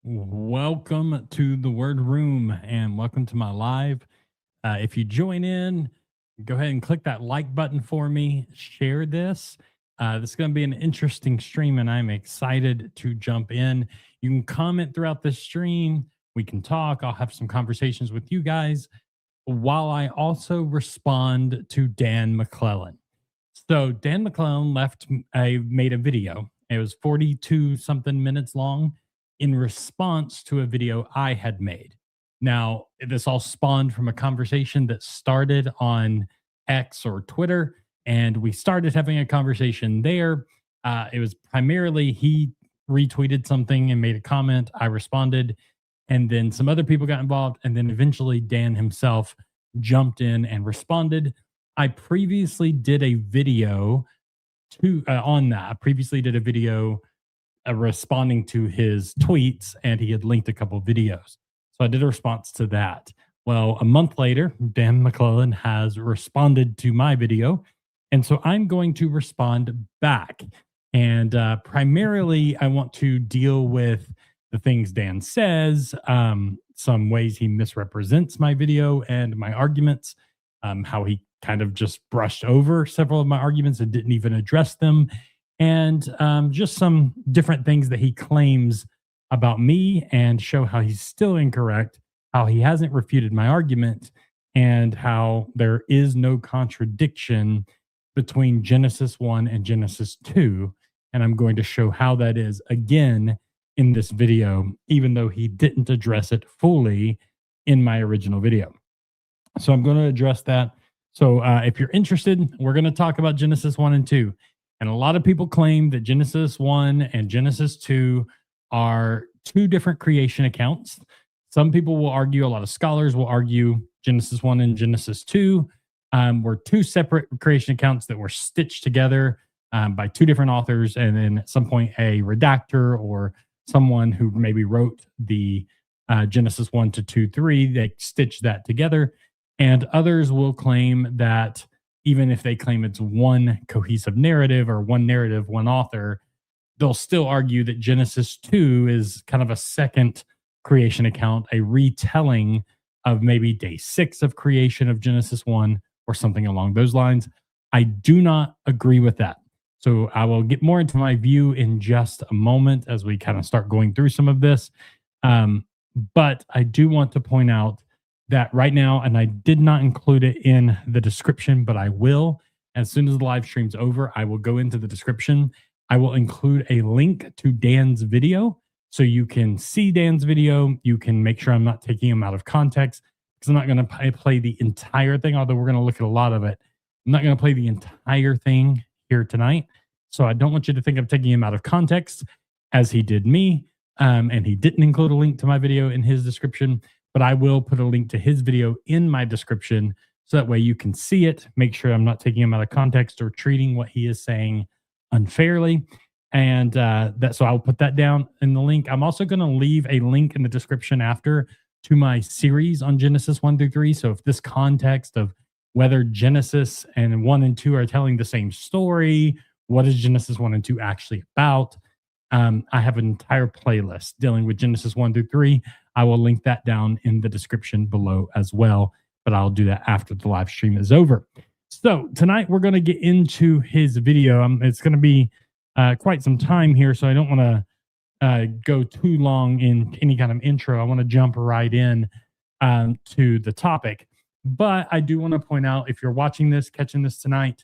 Welcome to the Word Room and welcome to my live. If you join in, go ahead and click that like button for me. Share this. This is going to be an interesting stream, and I'm excited to jump in. You can comment throughout the stream. We can talk. I'll have some conversations with you guys while I also respond to Dan McClellan. So Dan McClellan made a video. It was 42 something minutes long in response to a video I had made. Now, this all spawned from a conversation that started on X or Twitter, and we started having a conversation there. It was primarily he retweeted something and made a comment. I responded, and then some other people got involved, and then eventually Dan himself jumped in and responded. I previously did a video on that. I previously did a video responding to his tweets, and he had linked a couple of videos. So I did a response to that. Well, a month later, Dan McClellan has responded to my video. And so I'm going to respond back. And primarily, I want to deal with the things Dan says, some ways he misrepresents my video and my arguments, how he kind of just brushed over several of my arguments and didn't even address them, and just some different things that he claims about me, and show how he's still incorrect, how he hasn't refuted my argument, and how there is no contradiction between Genesis 1 and Genesis 2. And I'm going to show how that is again in this video, even though he didn't address it fully in my original video. So I'm going to address that. So if you're interested, we're going to talk about Genesis 1 and 2. And a lot of people claim that Genesis 1 and Genesis 2 are two different creation accounts. Some people will argue, a lot of scholars will argue, Genesis 1 and Genesis 2 were two separate creation accounts that were stitched together by two different authors. And then at some point, a redactor or someone who maybe wrote the Genesis 1 to 2, 3, they stitched that together. And others will claim that even if they claim it's one cohesive narrative or one narrative, one author, they'll still argue that Genesis 2 is kind of a second creation account, a retelling of maybe day 6 of creation of Genesis 1 or something along those lines. I do not agree with that. So I will get more into my view in just a moment as we kind of start going through some of this. But I do want to point out that right now, and I did not include it in the description, but I will. As soon as the live stream's over, I will go into the description. I will include a link to Dan's video so you can see Dan's video. You can make sure I'm not taking him out of context, because I'm not going to play the entire thing, although we're going to look at a lot of it. I'm not going to play the entire thing here tonight. So I don't want you to think I'm taking him out of context as he did me. And he didn't include a link to my video in his description, but I will put a link to his video in my description so that way you can see it. Make sure I'm not taking him out of context or treating what he is saying unfairly. And so I'll put that down in the link. I'm also going to leave a link in the description after to my series on Genesis 1 through 3. So if this context of whether Genesis and 1 and 2 are telling the same story, what is Genesis 1 and 2 actually about? I have an entire playlist dealing with Genesis 1 through 3. I will link that down in the description below as well, but I'll do that after the live stream is over. So tonight we're going to get into his video. It's going to be quite some time here, so I don't want to go too long in any kind of intro. I want to jump right in to the topic. But I do want to point out, if you're watching this, catching this tonight,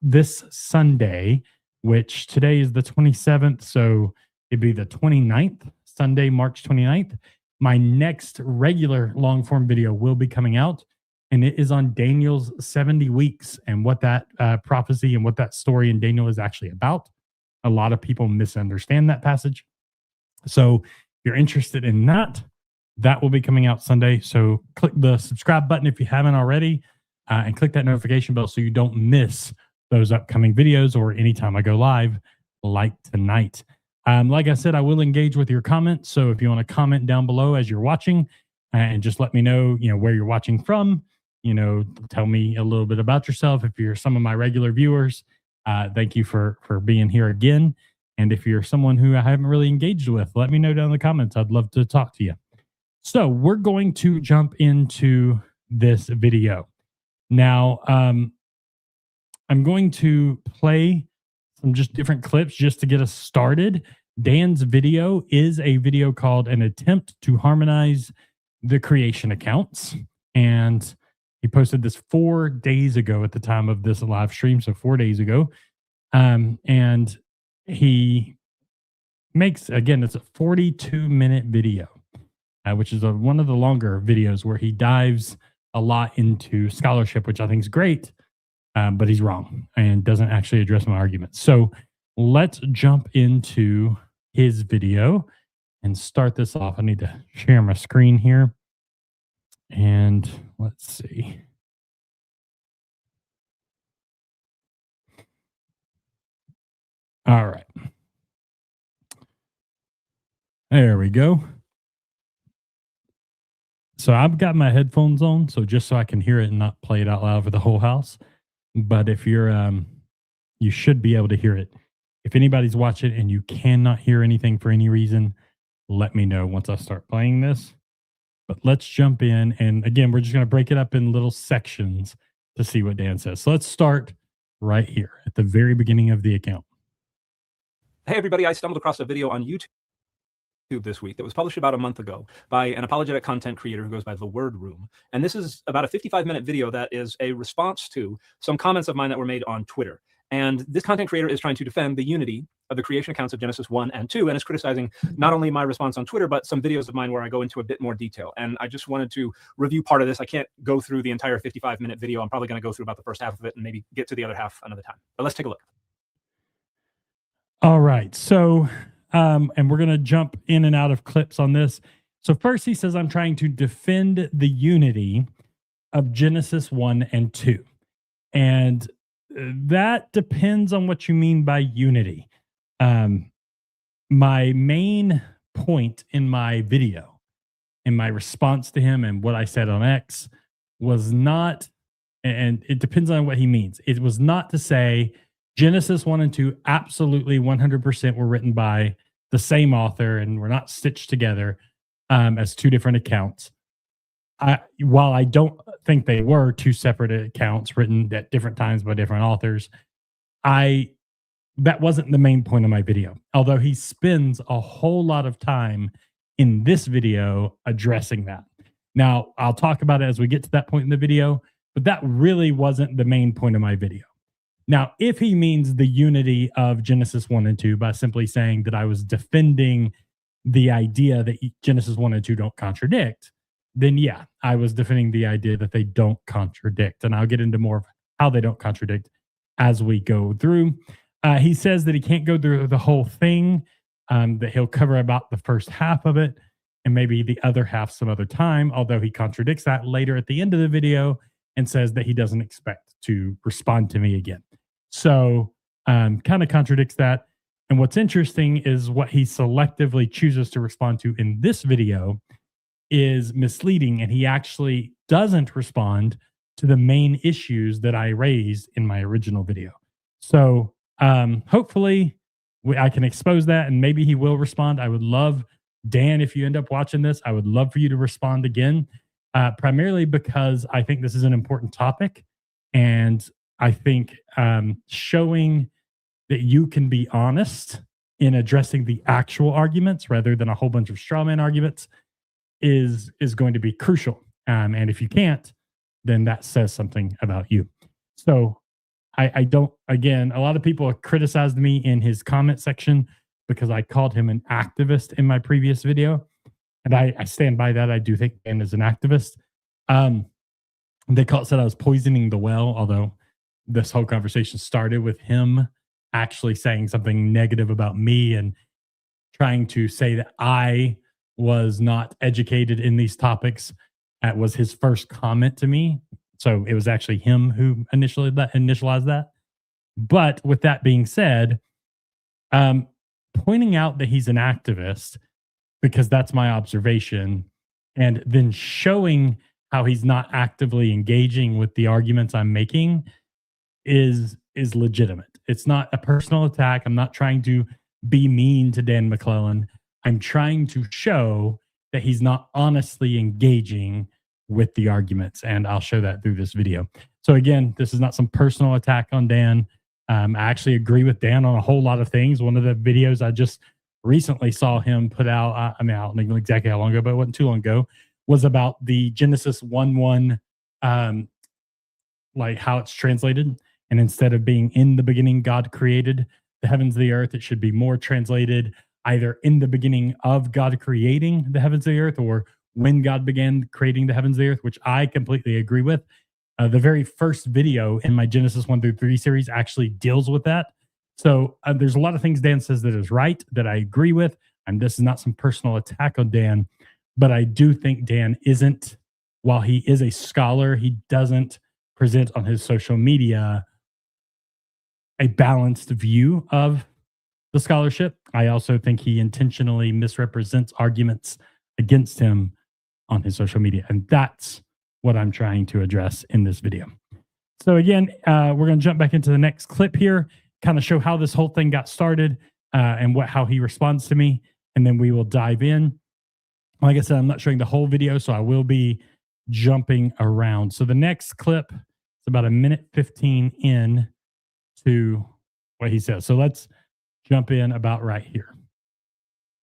this Sunday, which today is the 27th, so it'd be the 29th, Sunday, March 29th, my next regular long form video will be coming out, and it is on Daniel's 70 weeks and what that prophecy and what that story in Daniel is actually about. A lot of people misunderstand that passage. So if you're interested in that, that will be coming out Sunday. So click the subscribe button if you haven't already, and click that notification bell so you don't miss those upcoming videos or anytime I go live like tonight. Like I said, I will engage with your comments. So if you want to comment down below as you're watching, and just let me know, where you're watching from, tell me a little bit about yourself. If you're some of my regular viewers, thank you for being here again. And if you're someone who I haven't really engaged with, let me know down in the comments. I'd love to talk to you. So we're going to jump into this video. Now, I'm going to play some just different clips just to get us started. Dan's video is a video called An Attempt to Harmonize the Creation Accounts. And he posted this 4 days ago at the time of this live stream. So 4 days ago. And he makes, again, it's a 42-minute video, which is one of the longer videos where he dives a lot into scholarship, which I think is great. But he's wrong and doesn't actually address my argument. So let's jump into his video and start this off. I need to share my screen here. And let's see. All right. There we go. So I've got my headphones on, so just so I can hear it and not play it out loud for the whole house. But if you're, you should be able to hear it. If anybody's watching and you cannot hear anything for any reason, let me know once I start playing this. But let's jump in. And again, we're just going to break it up in little sections to see what Dan says. So let's start right here at the very beginning of the account. Hey, everybody. I stumbled across a video on YouTube this week that was published about a month ago by an apologetic content creator who goes by The Word Room. And this is about a 55-minute video that is a response to some comments of mine that were made on Twitter. And this content creator is trying to defend the unity of the creation accounts of Genesis 1 and 2, and is criticizing not only my response on Twitter, but some videos of mine where I go into a bit more detail. And I just wanted to review part of this. I can't go through the entire 55-minute video. I'm probably going to go through about the first half of it and maybe get to the other half another time. But let's take a look. All right. So and we're going to jump in and out of clips on this. So first he says, I'm trying to defend the unity of Genesis 1 and 2. And that depends on what you mean by unity. My main point in my video, in my response to him and what I said on X was not, and it depends on what he means. It was not to say Genesis 1 and 2 absolutely 100% were written by the same author and were not stitched together as two different accounts. While I don't think they were two separate accounts written at different times by different authors, that wasn't the main point of my video. Although he spends a whole lot of time in this video addressing that. Now, I'll talk about it as we get to that point in the video, but that really wasn't the main point of my video. Now, if he means the unity of Genesis 1 and 2 by simply saying that I was defending the idea that Genesis 1 and 2 don't contradict, then yeah, I was defending the idea that they don't contradict. And I'll get into more of how they don't contradict as we go through. He says that he can't go through the whole thing, that he'll cover about the first half of it and maybe the other half some other time, although he contradicts that later at the end of the video and says that he doesn't expect to respond to me again. So kind of contradicts that. And what's interesting is what he selectively chooses to respond to in this video is misleading. And he actually doesn't respond to the main issues that I raised in my original video. So hopefully I can expose that and maybe he will respond. I would love, Dan, if you end up watching this, I would love for you to respond again, primarily because I think this is an important topic. And I think showing that you can be honest in addressing the actual arguments rather than a whole bunch of straw man arguments is going to be crucial. And if you can't, then that says something about you. So I don't, again, a lot of people have criticized me in his comment section because I called him an activist in my previous video. And I stand by that. I do think Dan is an activist. They said I was poisoning the well, although this whole conversation started with him actually saying something negative about me and trying to say that I was not educated in these topics. That was his first comment to me. So it was actually him who initialized that. But with that being said, pointing out that he's an activist, because that's my observation, and then showing how he's not actively engaging with the arguments I'm making is legitimate. It's not a personal attack. I'm not trying to be mean to Dan McClellan. I'm trying to show that he's not honestly engaging with the arguments, and I'll show that through this video. So again, this is not some personal attack on Dan. I actually agree with Dan on a whole lot of things. One of the videos I just recently saw him put out, I mean, I don't know exactly how long ago, but it wasn't too long ago, was about the Genesis 1:1, like how it's translated. And instead of being in the beginning, God created the heavens, the earth, it should be more translated either in the beginning of God creating the heavens, the earth, or when God began creating the heavens, the earth, which I completely agree with. The very first video in my Genesis 1-3 series actually deals with that. So there's a lot of things Dan says that is right, that I agree with. And this is not some personal attack on Dan, but I do think Dan isn't, while he is a scholar, he doesn't present on his social media a balanced view of the scholarship. I also think he intentionally misrepresents arguments against him on his social media. And that's what I'm trying to address in this video. So again, we're going to jump back into the next clip here, kind of show how this whole thing got started and how he responds to me. And then we will dive in. Like I said, I'm not showing the whole video, so I will be jumping around. So the next clip is about 1:15 in to what he says. So let's jump in about right here.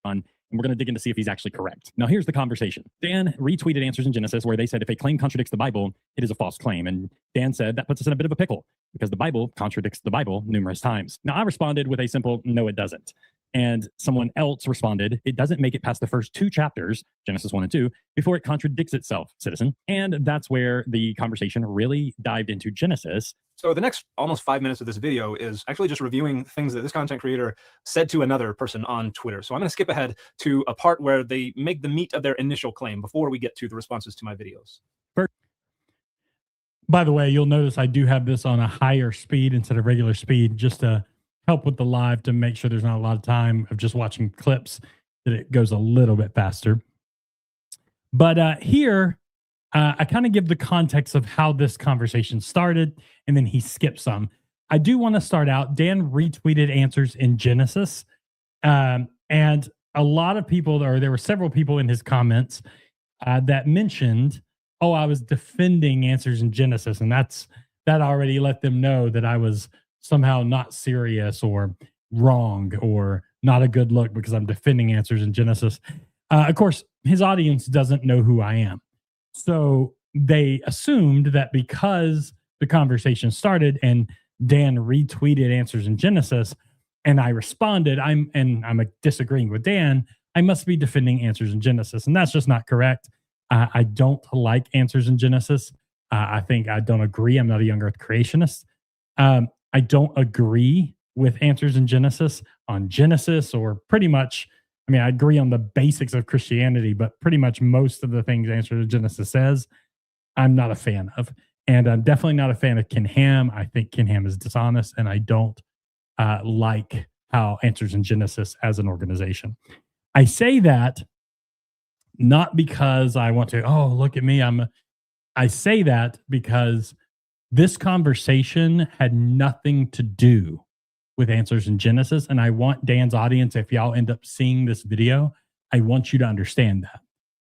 And we're going to dig in to see if he's actually correct. Now, here's the conversation. Dan retweeted Answers in Genesis where they said if a claim contradicts the Bible, it is a false claim. And Dan said that puts us in a bit of a pickle because the Bible contradicts the Bible numerous times. Now, I responded with a simple, no, it doesn't. And someone else responded, it doesn't make it past the first 2 chapters, Genesis 1 and 2, before it contradicts itself, citizen. And that's where the conversation really dived into Genesis. So the next almost 5 minutes of this video is actually just reviewing things that this content creator said to another person on Twitter. So I'm going to skip ahead to a part where they make the meat of their initial claim before we get to the responses to my videos. By the way, you'll notice I do have this on a higher speed instead of regular speed, just to help with the live, to make sure there's not a lot of time of just watching clips, that it goes a little bit faster. But here, I kind of give the context of how this conversation started, and then he skips some. I do want to start out, Dan retweeted Answers in Genesis, and a lot of people, or there were several people in his comments that mentioned, oh, I was defending Answers in Genesis, and that already let them know that I was somehow not serious or wrong or not a good look because I'm defending Answers in Genesis. Of course, his audience doesn't know who I am. So they assumed that because the conversation started and Dan retweeted Answers in Genesis and I responded, I'm disagreeing with Dan, I must be defending Answers in Genesis. And that's just not correct. I don't like Answers in Genesis. I think I don't agree. I'm not a young earth creationist. I don't agree with Answers in Genesis on Genesis, or pretty much, I mean, I agree on the basics of Christianity, but pretty much most of the things Answers in Genesis says, I'm not a fan of. And I'm definitely not a fan of Ken Ham. I think Ken Ham is dishonest, and I don't like how Answers in Genesis as an organization. I say that not because I want to, oh, look at me. I say that because this conversation had nothing to do with Answers in Genesis. And I want Dan's audience, if y'all end up seeing this video, I want you to understand that.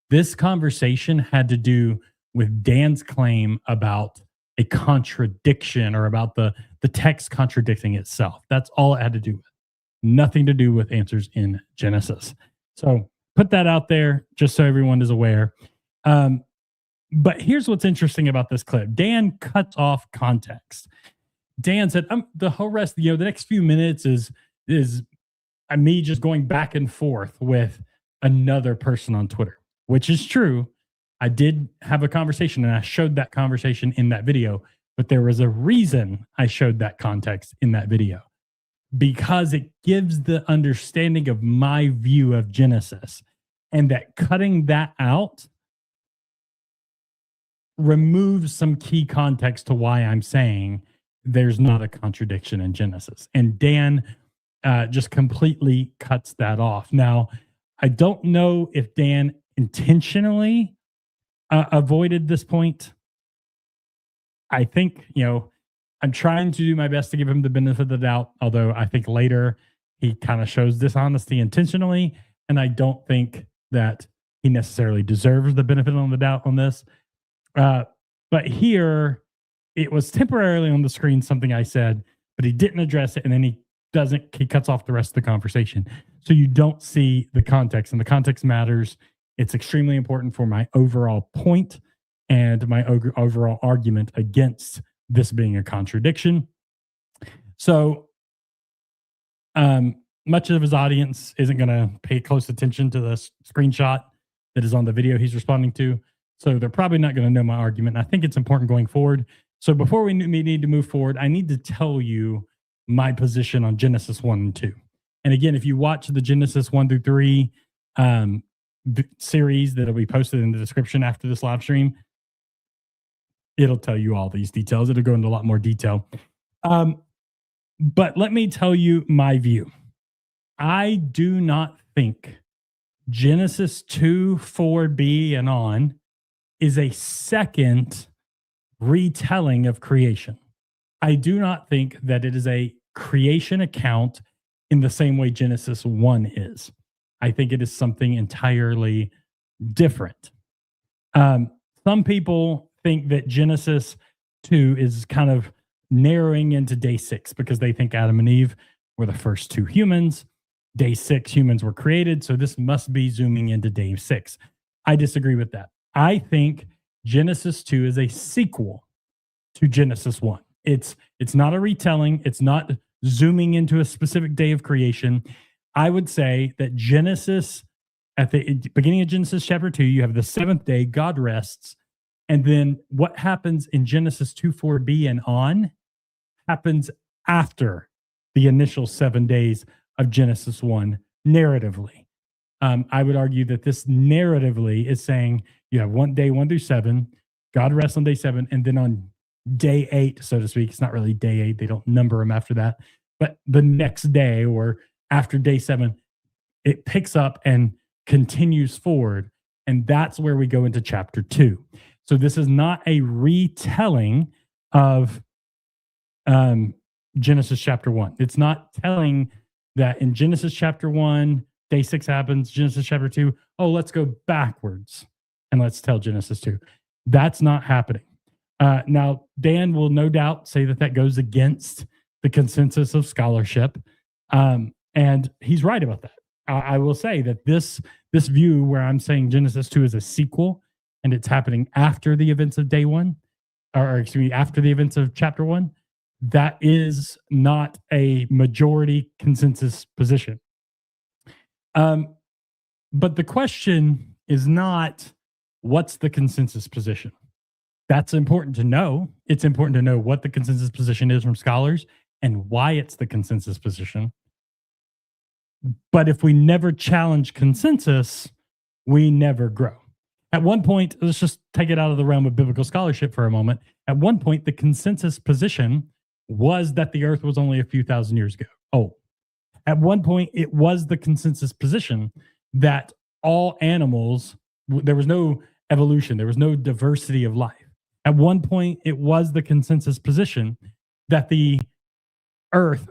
This conversation had to do with Dan's claim about a contradiction, or about the text contradicting itself. That's all it had to do with. Nothing to do with Answers in Genesis. So put that out there just so everyone is aware. But here's what's interesting about this clip. Dan cuts off context. Dan said, the whole rest, the next few minutes is me just going back and forth with another person on Twitter, which is true. I did have a conversation, and I showed that conversation in that video, but there was a reason I showed that context in that video, because it gives the understanding of my view of Genesis, and that cutting that out removes some key context to why I'm saying there's not a contradiction in Genesis. And Dan just completely cuts that off. Now, I don't know if Dan intentionally avoided this point. I think, I'm trying to do my best to give him the benefit of the doubt, although I think later He kind of shows dishonesty intentionally, and I don't think that he necessarily deserves the benefit of the doubt on this. But here, it was temporarily on the screen, something I said, but he didn't address it, and then he cuts off the rest of the conversation. So you don't see the context, and the context matters. It's extremely important for my overall point and my overall argument against this being a contradiction. So much of his audience isn't going to pay close attention to the screenshot that is on the video he's responding to. So they're probably not going to know my argument. And I think it's important going forward. So before we need to move forward, I need to tell you my position on Genesis 1 and 2. And again, if you watch the Genesis 1 through 3 series that will be posted in the description after this live stream, it'll tell you all these details. It'll go into a lot more detail. But let me tell you my view. I do not think Genesis 2, 4b and on is a second retelling of creation. I do not think that it is a creation account in the same way Genesis 1 is. I think it is something entirely different. Some people think that Genesis 2 is kind of narrowing into day 6 because they think Adam and Eve were the first two humans. Day 6, humans were created, so this must be zooming into day 6. I disagree with that. I think Genesis 2 is a sequel to Genesis 1. It's not a retelling. It's not zooming into a specific day of creation. I would say that Genesis, at the beginning of Genesis chapter 2, you have the seventh day, God rests, and then what happens in Genesis 2, 4b and on happens after the initial 7 days of Genesis 1 narratively. I would argue that this narratively is saying you have one day 1 through 7, God rests on day 7, and then on day 8, so to speak, it's not really day 8, they don't number them after that, but the next day or after day 7, it picks up and continues forward, and that's where we go into chapter 2. So this is not a retelling of Genesis chapter 1. It's not telling that in Genesis chapter 1, day 6 happens, Genesis chapter 2, oh, let's go backwards and let's tell Genesis 2. That's not happening. Now, Dan will no doubt say that goes against the consensus of scholarship, and he's right about that. I will say that this view where I'm saying Genesis 2 is a sequel and it's happening after the events of day 1, or excuse me, after the events of chapter 1, that is not a majority consensus position. But the question is not what's the consensus position. That's important to know. It's important to know what the consensus position is from scholars and why it's the consensus position. But if we never challenge consensus, we never grow. At one point, let's just take it out of the realm of biblical scholarship for a moment. At one point, the consensus position was that the earth was only a few thousand years ago. Oh, at one point, it was the consensus position that all animals, there was no evolution, there was no diversity of life. At one point, it was the consensus position that the earth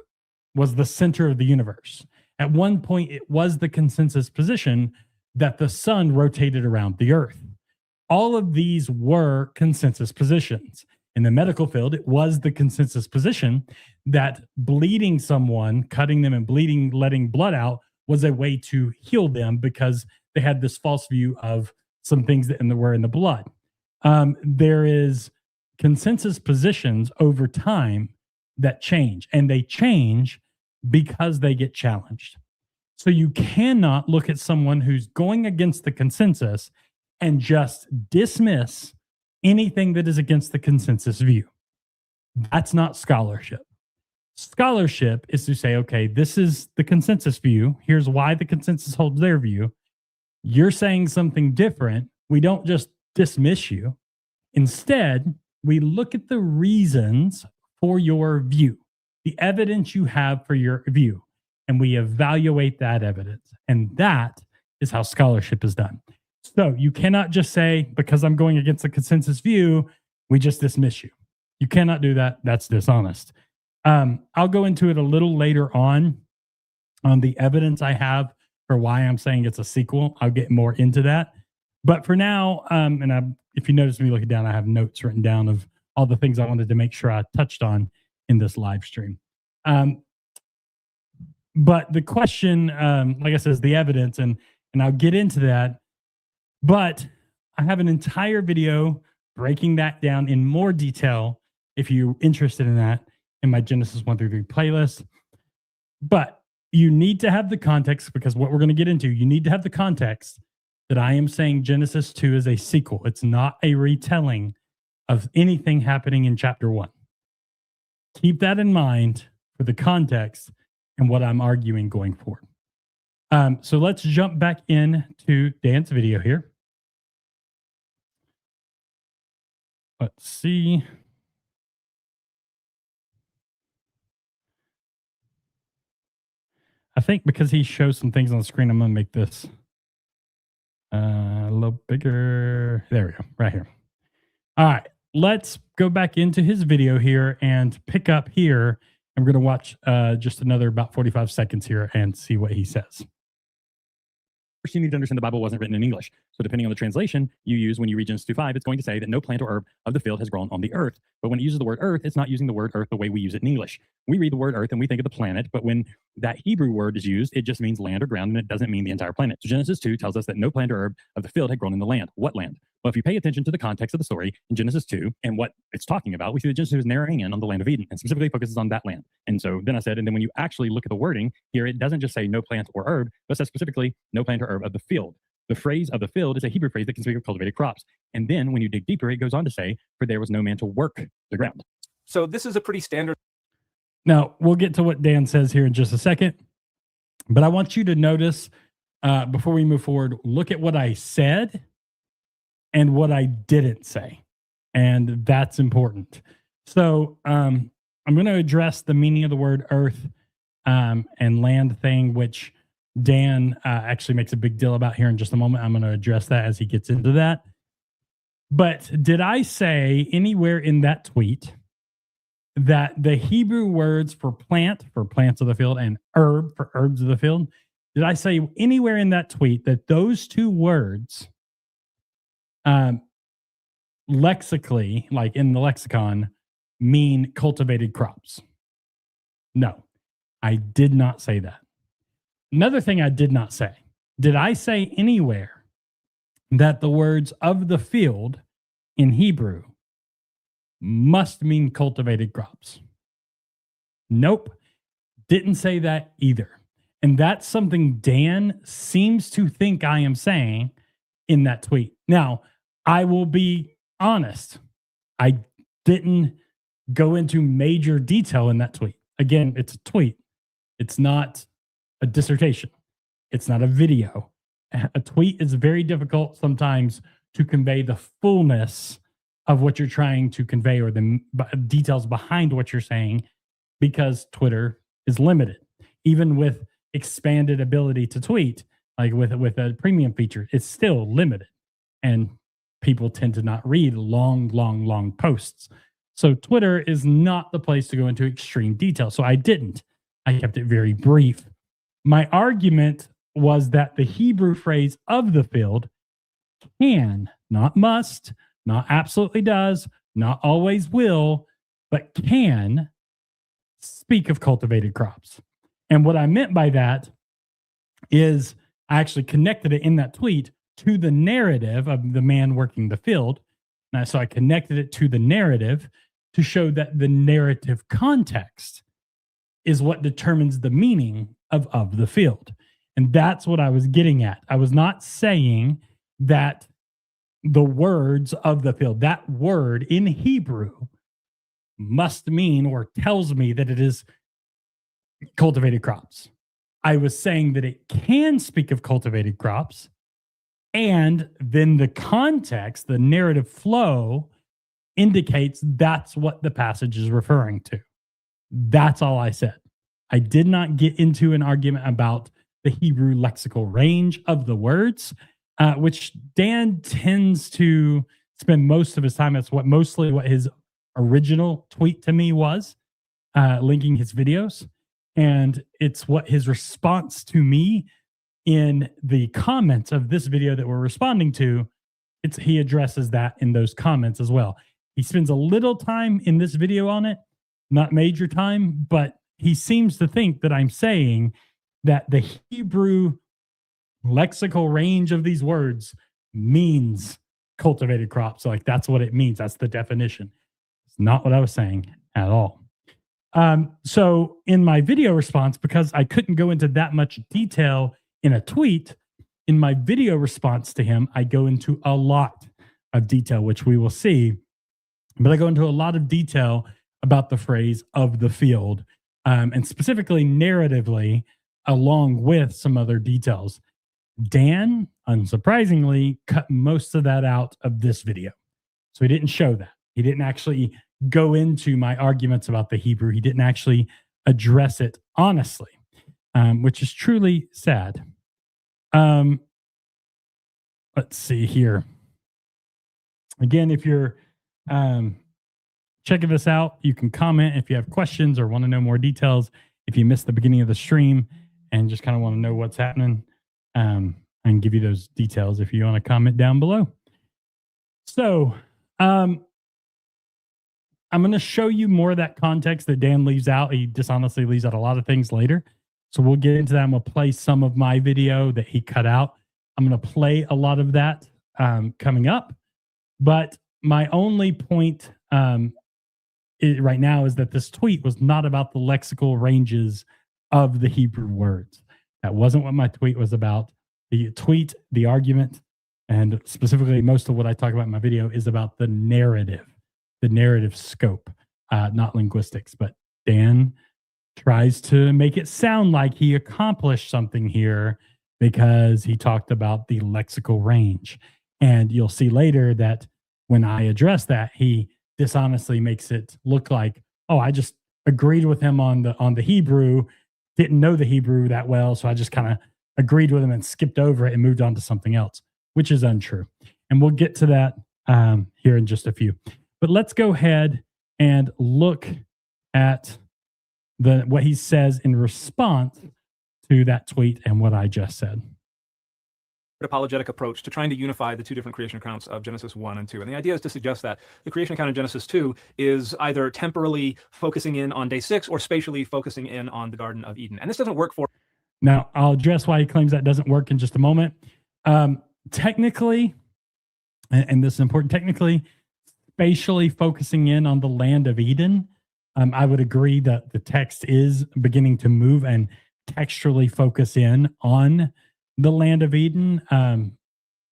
was the center of the universe. At one point, it was the consensus position that the sun rotated around the earth. All of these were consensus positions. In the medical field, it was the consensus position that bleeding someone, cutting them and bleeding, letting blood out, was a way to heal them because they had this false view of some things that were in the blood. There is consensus positions over time that change, and they change because they get challenged. So you cannot look at someone who's going against the consensus and just dismiss anything that is against the consensus view. That's not scholarship. Scholarship is to say, okay, this is the consensus view. Here's why the consensus holds their view. You're saying something different. We don't just dismiss you. Instead, we look at the reasons for your view, the evidence you have for your view, and we evaluate that evidence. And that is how scholarship is done. So you cannot just say, because I'm going against the consensus view, we just dismiss you. You cannot do that. That's dishonest. I'll go into it a little later on on the evidence I have for why I'm saying it's a sequel. I'll get more into that. But for now, if you notice me looking down, I have notes written down of all the things I wanted to make sure I touched on in this live stream. But the question, like I said, is the evidence, and I'll get into that. But I have an entire video breaking that down in more detail if you're interested in that in my Genesis 1 through 3 playlist. But you need to have the context, because what we're going to get into, you need to have the context that I am saying Genesis 2 is a sequel. It's not a retelling of anything happening in chapter 1. Keep that in mind for the context and what I'm arguing going forward. So let's jump back into Dan's video here. Let's see. I think because he shows some things on the screen, I'm going to make this a little bigger. There we go, right here. All right, let's go back into his video here and pick up here. I'm going to watch just another about 45 seconds here and see what he says. First, you need to understand the Bible wasn't written in English. So depending on the translation you use when you read Genesis 2:5, it's going to say that no plant or herb of the field has grown on the earth. But when it uses the word earth, it's not using the word earth the way we use it in English. We read the word earth and we think of the planet, but when that Hebrew word is used, it just means land or ground, and it doesn't mean the entire planet. So Genesis 2 tells us that no plant or herb of the field had grown in the land. What land? Well, if you pay attention to the context of the story in Genesis 2 and what it's talking about, we see that Genesis 2 is narrowing in on the land of Eden and specifically focuses on that land. And so then I said, and then when you actually look at the wording here, it doesn't just say no plant or herb, but it says specifically no plant or herb of the field. The phrase of the field is a Hebrew phrase that can speak of cultivated crops. And then when you dig deeper, it goes on to say, for there was no man to work the ground. So this is a pretty standard. Now, we'll get to what Dan says here in just a second. But I want you to notice, before we move forward, look at what I said and what I didn't say. And that's important. So I'm going to address the meaning of the word earth and land thing, which Dan actually makes a big deal about here in just a moment. I'm going to address that as he gets into that. But did I say anywhere in that tweet that the Hebrew words for plant, for plants of the field, and herb, for herbs of the field, did I say anywhere in that tweet that those two words lexically, like in the lexicon, mean cultivated crops? No, I did not say that. Another thing I did not say, did I say anywhere that the words of the field in Hebrew must mean cultivated crops? Nope, didn't say that either. And that's something Dan seems to think I am saying in that tweet. Now, I will be honest, I didn't go into major detail in that tweet. Again, it's a tweet. It's not a dissertation. It's not a video. A tweet is very difficult sometimes to convey the fullness of what you're trying to convey or the details behind what you're saying, because Twitter is limited. Even with expanded ability to tweet, like with a premium feature, it's still limited. And people tend to not read long posts. So Twitter is not the place to go into extreme detail. So I didn't. I kept it very brief. My argument was that the Hebrew phrase of the field can, not must, not absolutely does, not always will, but can speak of cultivated crops. And what I meant by that is I actually connected it in that tweet to the narrative of the man working the field. And so I connected it to the narrative to show that the narrative context is what determines the meaning of the field. And that's what I was getting at. I was not saying that the words of the field, that word in Hebrew, must mean or tells me that it is cultivated crops. I was saying that it can speak of cultivated crops, and then the context, the narrative flow, indicates that's what the passage is referring to. That's all I said. I did not get into an argument about the Hebrew lexical range of the words, which Dan tends to spend most of his time. That's mostly what his original tweet to me was, linking his videos. And it's what his response to me in the comments of this video that we're responding to, he addresses that in those comments as well. He spends a little time in this video on it, not major time, but he seems to think that I'm saying that the Hebrew lexical range of these words means cultivated crops. Like that's what it means. That's the definition. It's not what I was saying at all. So in my video response, because I couldn't go into that much detail in a tweet, in my video response to him, I go into a lot of detail, which we will see. But I go into a lot of detail about the phrase of the field, and specifically narratively, along with some other details. Dan, unsurprisingly, cut most of that out of this video. So he didn't show that. He didn't actually go into my arguments about the Hebrew. He didn't actually address it honestly, which is truly sad. Let's see here. Again, if you're checking this out, you can comment if you have questions or want to know more details. If you missed the beginning of the stream and just kind of want to know what's happening, I can give you those details if you want to comment down below. So I'm going to show you more of that context that Dan leaves out. He dishonestly leaves out a lot of things later. So we'll get into that. I'm going to play some of my video that he cut out. I'm going to play a lot of that coming up. But my only point right now is that this tweet was not about the lexical ranges of the Hebrew words. That wasn't what my tweet was about. The tweet, the argument, and specifically most of what I talk about in my video is about the narrative scope, not linguistics. But Dan tries to make it sound like he accomplished something here because he talked about the lexical range. And you'll see later that when I address that, he dishonestly makes it look like, oh, I just agreed with him on the Hebrew, didn't know the Hebrew that well, so I just kind of agreed with him and skipped over it and moved on to something else, which is untrue. And we'll get to that here in just a few. But let's go ahead and look at what he says in response to that tweet and what I just said. Apologetic approach to trying to unify the two different creation accounts of Genesis 1 and 2. And the idea is to suggest that the creation account of Genesis 2 is either temporally focusing in on day 6 or spatially focusing in on the Garden of Eden. And this doesn't work for... Now, I'll address why he claims that doesn't work in just a moment. Technically, and this is important, technically, spatially focusing in on the land of Eden, I would agree that the text is beginning to move and textually focus in on the land of Eden,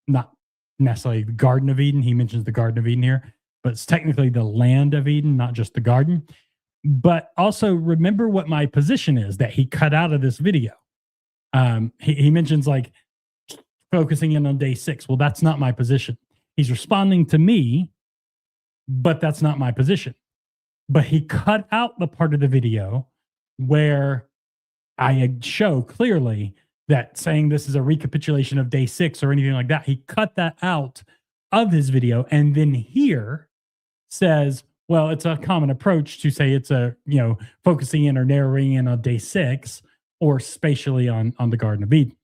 not necessarily the Garden of Eden. He mentions the Garden of Eden here, but it's technically the land of Eden, not just the garden. But also remember what my position is that he cut out of this video. He mentions like focusing in on day 6. Well, that's not my position. He's responding to me, but that's not my position. But he cut out the part of the video where I show clearly that saying this is a recapitulation of day 6 or anything like that. He cut that out of his video and then here says, well, it's a common approach to say it's a, focusing in or narrowing in on day 6 or spatially on the Garden of Eden.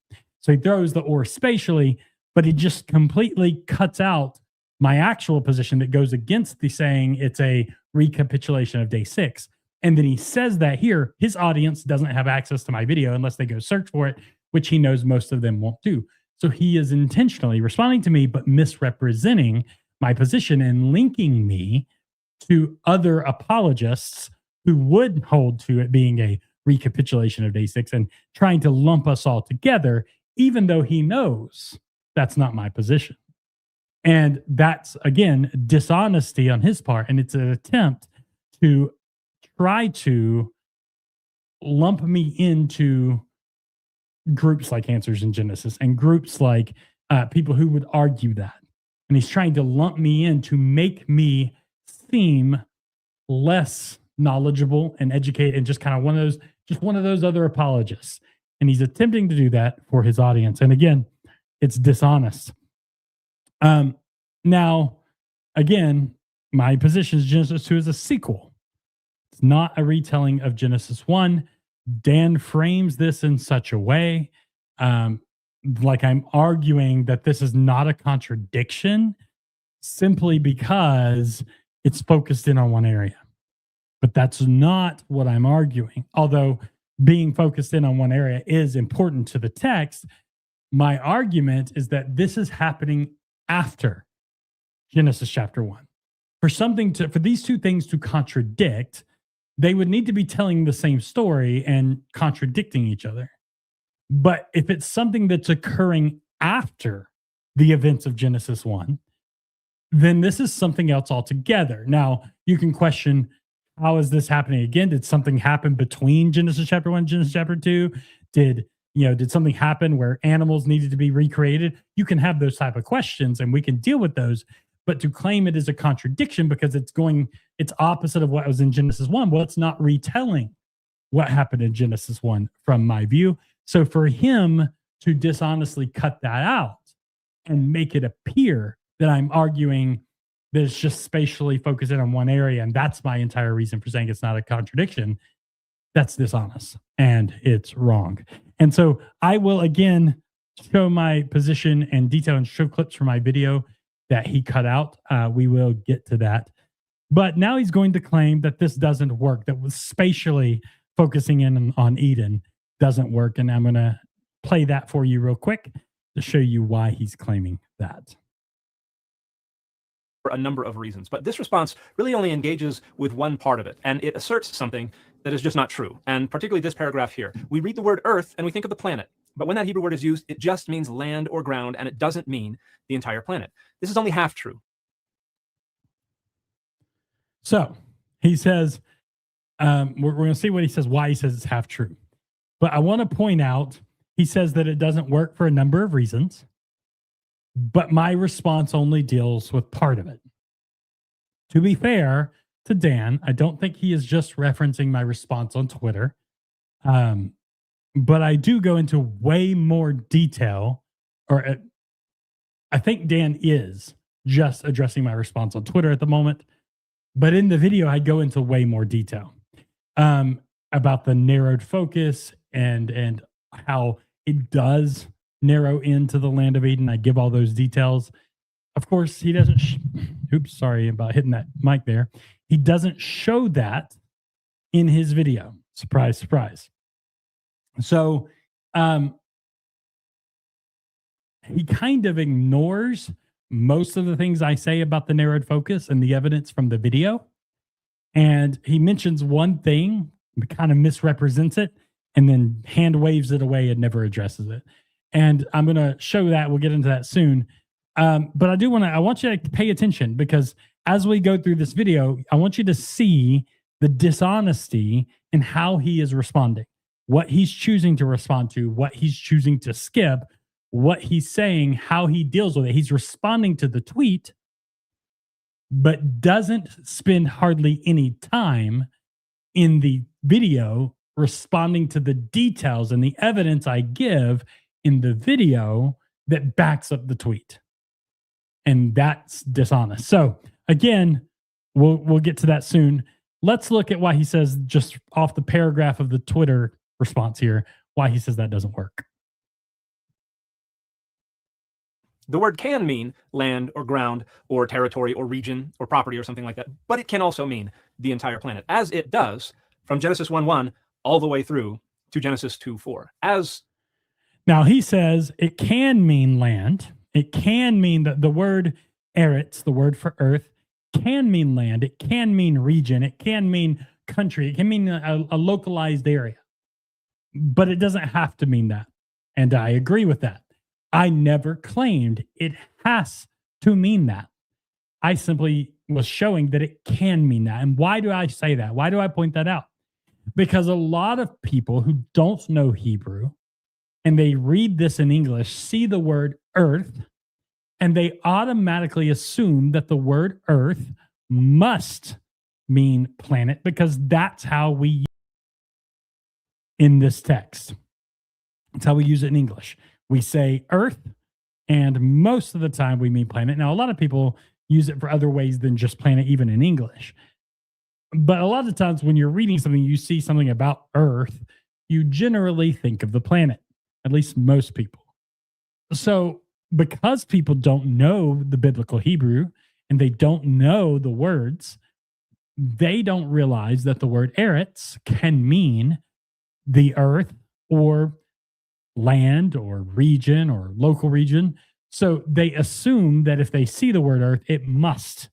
So he throws the or spatially, but he just completely cuts out my actual position that goes against the saying it's a recapitulation of day 6. And then he says that here, his audience doesn't have access to my video unless they go search for it, which he knows most of them won't do. So he is intentionally responding to me, but misrepresenting my position and linking me to other apologists who would hold to it being a recapitulation of day 6 and trying to lump us all together, even though he knows that's not my position. And that's, again, dishonesty on his part. And it's an attempt to try to lump me into groups like Answers in Genesis and groups like people who would argue that. And he's trying to lump me in to make me seem less knowledgeable and educated and just kind of one of those other apologists. And he's attempting to do that for his audience. And again, it's dishonest. Now, again, my position is Genesis 2 is a sequel. It's not a retelling of Genesis 1. Dan frames this in such a way, like I'm arguing that this is not a contradiction simply because it's focused in on one area. But that's not what I'm arguing. Although being focused in on one area is important to the text, my argument is that this is happening after Genesis chapter 1. For these two things to contradict, they would need to be telling the same story and contradicting each other. But if it's something that's occurring after the events of Genesis 1, then this is something else altogether. Now, you can question, how is this happening again? Did something happen between Genesis chapter 1 and Genesis chapter 2? Did something happen where animals needed to be recreated? You can have those type of questions and we can deal with those. But to claim it is a contradiction because it's opposite of what was in Genesis 1, well, it's not retelling what happened in Genesis 1 from my view. So for him to dishonestly cut that out and make it appear that I'm arguing that it's just spatially focused in on one area, and that's my entire reason for saying it's not a contradiction, that's dishonest and it's wrong. And so I will again show my position and detail and show clips from my video that he cut out. We will get to that. But now he's going to claim that this doesn't work, that was spatially focusing in on Eden doesn't work. And I'm going to play that for you real quick to show you why he's claiming that. For a number of reasons, but this response really only engages with one part of it, and it asserts something that is just not true. And particularly this paragraph here, we read the word earth and we think of the planet, but when that Hebrew word is used, it just means land or ground, and it doesn't mean the entire planet. This is only half true. So he says, we're going to see what he says, why he says it's half true. But I want to point out, he says that it doesn't work for a number of reasons, but my response only deals with part of it. To be fair to Dan, I don't think he is just referencing my response on Twitter, but I do go into way more detail, or I think Dan is just addressing my response on Twitter at the moment, but in the video, I go into way more detail about the narrowed focus and how it does narrow into the land of Eden. I give all those details. Of course, he doesn't, oops, sorry about hitting that mic there. He doesn't show that in his video. Surprise, surprise. So he kind of ignores most of the things I say about the narrowed focus and the evidence from the video. And he mentions one thing, kind of misrepresents it, and then hand waves it away and never addresses it. And I'm going to show that. We'll get into that soon. But I want you to pay attention, because as we go through this video, I want you to see the dishonesty in how he is responding, what he's choosing to respond to, what he's choosing to skip, what he's saying, how he deals with it. He's responding to the tweet, but doesn't spend hardly any time in the video responding to the details and the evidence I give in the video that backs up the tweet. And that's dishonest. So again, we'll get to that soon. Let's look at why he says, just off the paragraph of the Twitter response here, why he says that doesn't work. The word can mean land or ground or territory or region or property or something like that, but it can also mean the entire planet, as it does from Genesis 1:1 all the way through to Genesis 2:4. Now he says it can mean land. It can mean that the word eretz, the word for earth, can mean land. It can mean region. It can mean country. It can mean a localized area. But it doesn't have to mean that. And I agree with that. I never claimed it has to mean that. I simply was showing that it can mean that. And why do I say that? Why do I point that out? Because a lot of people who don't know Hebrew and they read this in English see the word earth and they automatically assume that the word earth must mean planet, because that's how we use it in this text. That's how we use it in English. We say earth, and most of the time we mean planet. Now, a lot of people use it for other ways than just planet, even in English. But a lot of times when you're reading something, you see something about earth, you generally think of the planet, at least most people. So, because people don't know the biblical Hebrew and they don't know the words, they don't realize that the word eretz can mean the earth or land or region or local region. So they assume that if they see the word earth, it must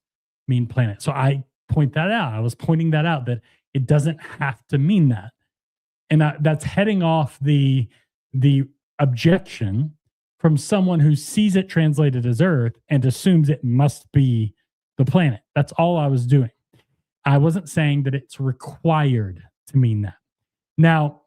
mean planet. So I point that out. I was pointing that out, that it doesn't have to mean that. And that's heading off the objection from someone who sees it translated as earth and assumes it must be the planet. That's all I was doing. I wasn't saying that it's required to mean that. Now,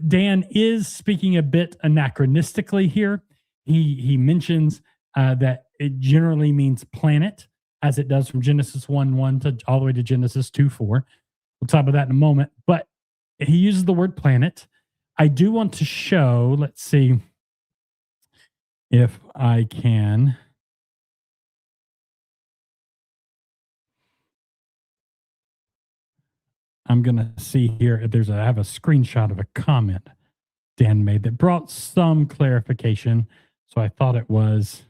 Dan is speaking a bit anachronistically here. He mentions that it generally means planet, as it does from Genesis 1:1 to all the way to Genesis 2:4. We'll talk about that in a moment. But he uses the word planet. I do want to show, let's see if I can. I'm going to see here. I have a screenshot of a comment Dan made that brought some clarification. So I thought it was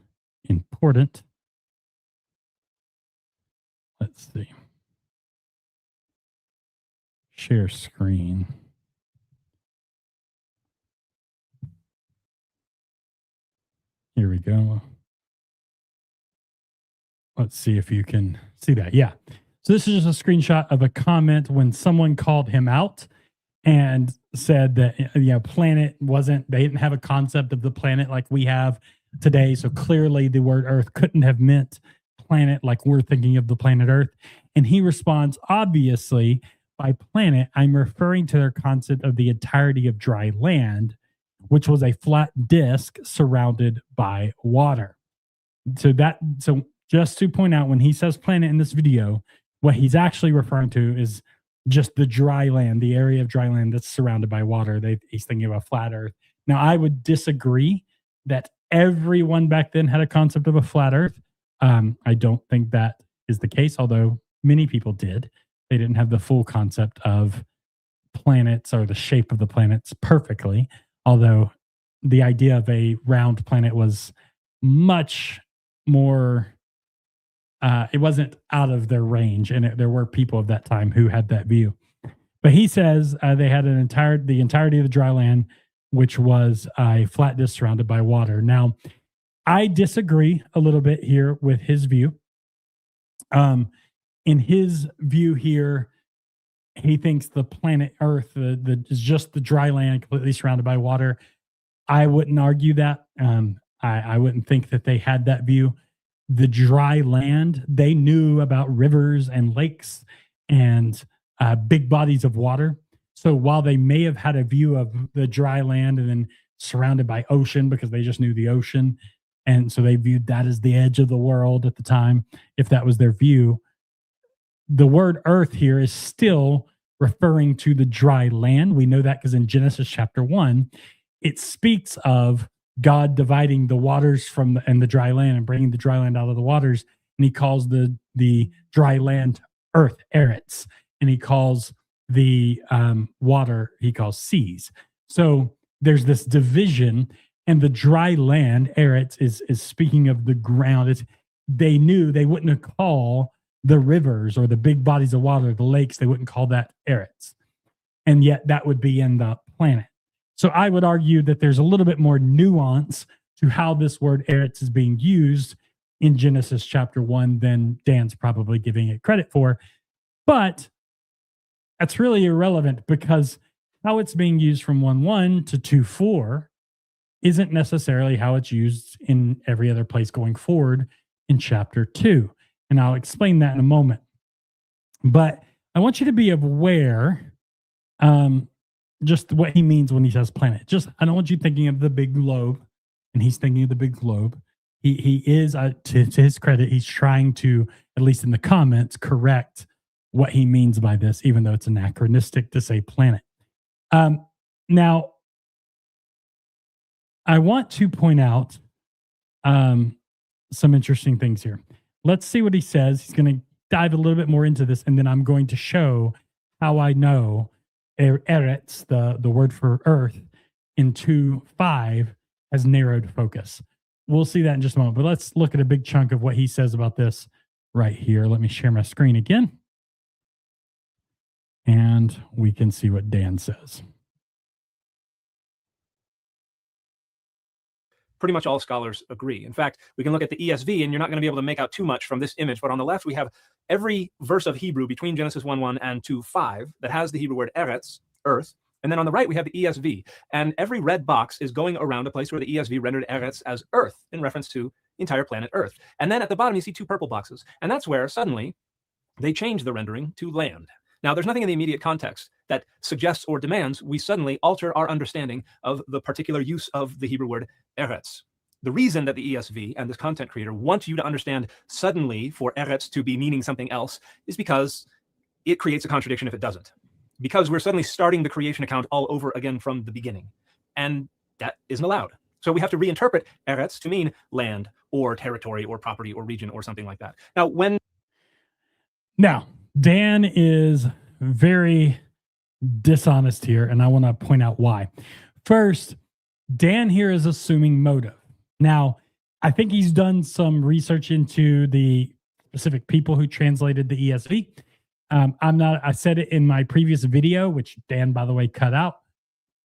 important. Let's see. Share screen. Here we go. Let's see if you can see that. Yeah. So this is just a screenshot of a comment when someone called him out and said that, planet they didn't have a concept of the planet like we have today. So clearly the word earth couldn't have meant planet like we're thinking of the planet Earth. And he responds, obviously, by planet, I'm referring to their concept of the entirety of dry land, which was a flat disk surrounded by water. So just to point out, when he says planet in this video, what he's actually referring to is just the dry land, the area of dry land that's surrounded by water. He's thinking of a flat earth. Now, I would disagree that everyone back then had a concept of a flat earth. I don't think that is the case, although many people did. They didn't have the full concept of planets or the shape of the planets perfectly, although the idea of a round planet was much more, it wasn't out of their range, and there were people of that time who had that view. But he says they had the entirety of the dry land, which was a flat disk surrounded by water. Now, I disagree a little bit here with his view. In his view here, he thinks the planet Earth is just the dry land completely surrounded by water. I wouldn't argue that. I wouldn't think that they had that view. The dry land, they knew about rivers and lakes and big bodies of water. So while they may have had a view of the dry land and then surrounded by ocean because they just knew the ocean, and so they viewed that as the edge of the world at the time, if that was their view, the word earth here is still referring to the dry land. We know that because in Genesis chapter 1, it speaks of God dividing the waters and the dry land and bringing the dry land out of the waters. And he calls the dry land earth, eretz, and he calls the water, he calls seas. So there's this division, and the dry land, eretz, is speaking of the ground. They knew they wouldn't call the rivers or the big bodies of water, the lakes, they wouldn't call that eretz. And yet that would be in the planet. So I would argue that there's a little bit more nuance to how this word eretz is being used in Genesis chapter 1 than Dan's probably giving it credit for. But that's really irrelevant because how it's being used from 1:1 to 2:4 isn't necessarily how it's used in every other place going forward in chapter 2. And I'll explain that in a moment. But I want you to be aware just what he means when he says planet. I don't want you thinking of the big globe, and he's thinking of the big globe. He is, to his credit, he's trying to, at least in the comments, correct what he means by this, even though it's anachronistic to say planet. Now, I want to point out some interesting things here. Let's see what he says. He's going to dive a little bit more into this, and then I'm going to show how I know eretz, the word for earth, in 2:5 has narrowed focus. We'll see that in just a moment, but let's look at a big chunk of what he says about this right here. Let me share my screen again, and we can see what Dan says. Pretty much all scholars agree. In fact, we can look at the ESV, and you're not going to be able to make out too much from this image, but on the left, we have every verse of Hebrew between Genesis 1:1 and 2:5 that has the Hebrew word eretz, earth. And then on the right, we have the ESV. And every red box is going around a place where the ESV rendered eretz as earth in reference to the entire planet Earth. And then at the bottom, you see two purple boxes. And that's where suddenly they change the rendering to land. Now, there's nothing in the immediate context that suggests or demands we suddenly alter our understanding of the particular use of the Hebrew word eretz. The reason that the ESV and this content creator want you to understand suddenly for eretz to be meaning something else is because it creates a contradiction if it doesn't. Because we're suddenly starting the creation account all over again from the beginning. And that isn't allowed. So we have to reinterpret eretz to mean land or territory or property or region or something like that. Now, Dan is very dishonest here, and I want to point out why. First, Dan here is assuming motive. Now, I think he's done some research into the specific people who translated the ESV. I said it in my previous video, which Dan, by the way, cut out.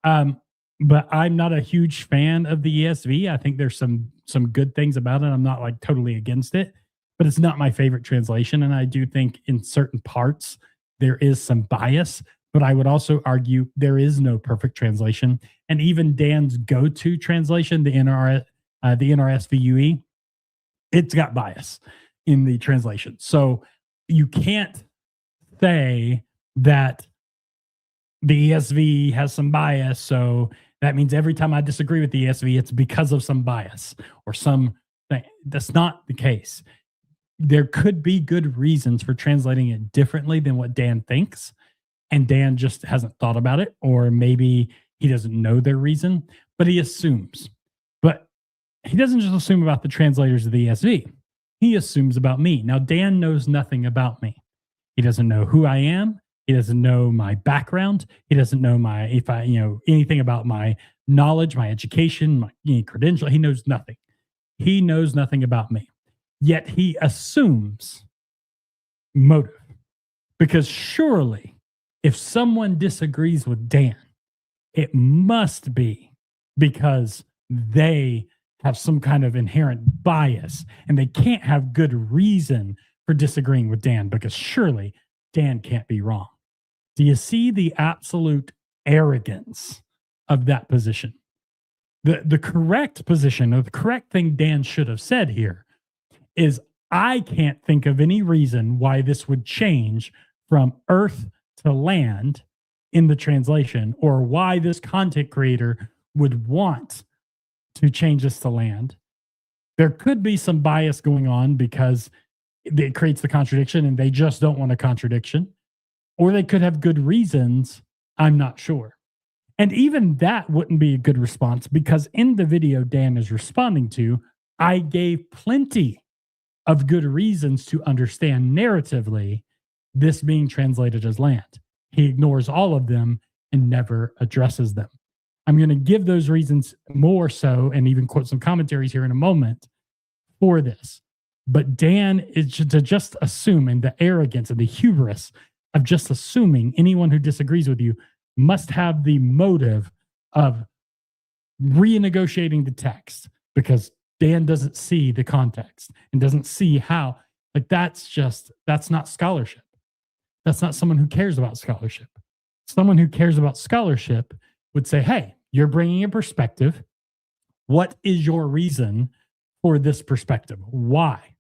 But I'm not a huge fan of the ESV. I think there's some good things about it. I'm not like totally against it, but it's not my favorite translation. And I do think in certain parts there is some bias, but I would also argue there is no perfect translation. And even Dan's go-to translation, the NRSVUE, it's got bias in the translation. So you can't say that the ESV has some bias, so that means every time I disagree with the ESV, it's because of some bias or something. That's not the case. There could be good reasons for translating it differently than what Dan thinks, and Dan just hasn't thought about it, or maybe he doesn't know their reason, but he assumes. But he doesn't just assume about the translators of the ESV. He assumes about me. Now, Dan knows nothing about me. He doesn't know who I am. He doesn't know my background. He doesn't know anything about my knowledge, my education, my credential. He knows nothing. He knows nothing about me. Yet he assumes motive. Because surely, if someone disagrees with Dan, it must be because they have some kind of inherent bias, and they can't have good reason for disagreeing with Dan, because surely Dan can't be wrong. Do you see the absolute arrogance of that position? The correct position, or the correct thing Dan should have said here is, I can't think of any reason why this would change from earth to land in the translation, or why this content creator would want to change this to land. There could be some bias going on because it creates the contradiction and they just don't want a contradiction. Or they could have good reasons. I'm not sure. And even that wouldn't be a good response, because in the video Dan is responding to, I gave plenty of good reasons to understand narratively this being translated as land. He ignores all of them and never addresses them. I'm going to give those reasons more so, and even quote some commentaries here in a moment for this. But Dan is to just assume, and the arrogance and the hubris of just assuming anyone who disagrees with you must have the motive of renegotiating the text, because Dan doesn't see the context and doesn't see how, that's not scholarship. That's not someone who cares about scholarship. Someone who cares about scholarship would say, hey, you're bringing a perspective. What is your reason for this perspective? Why?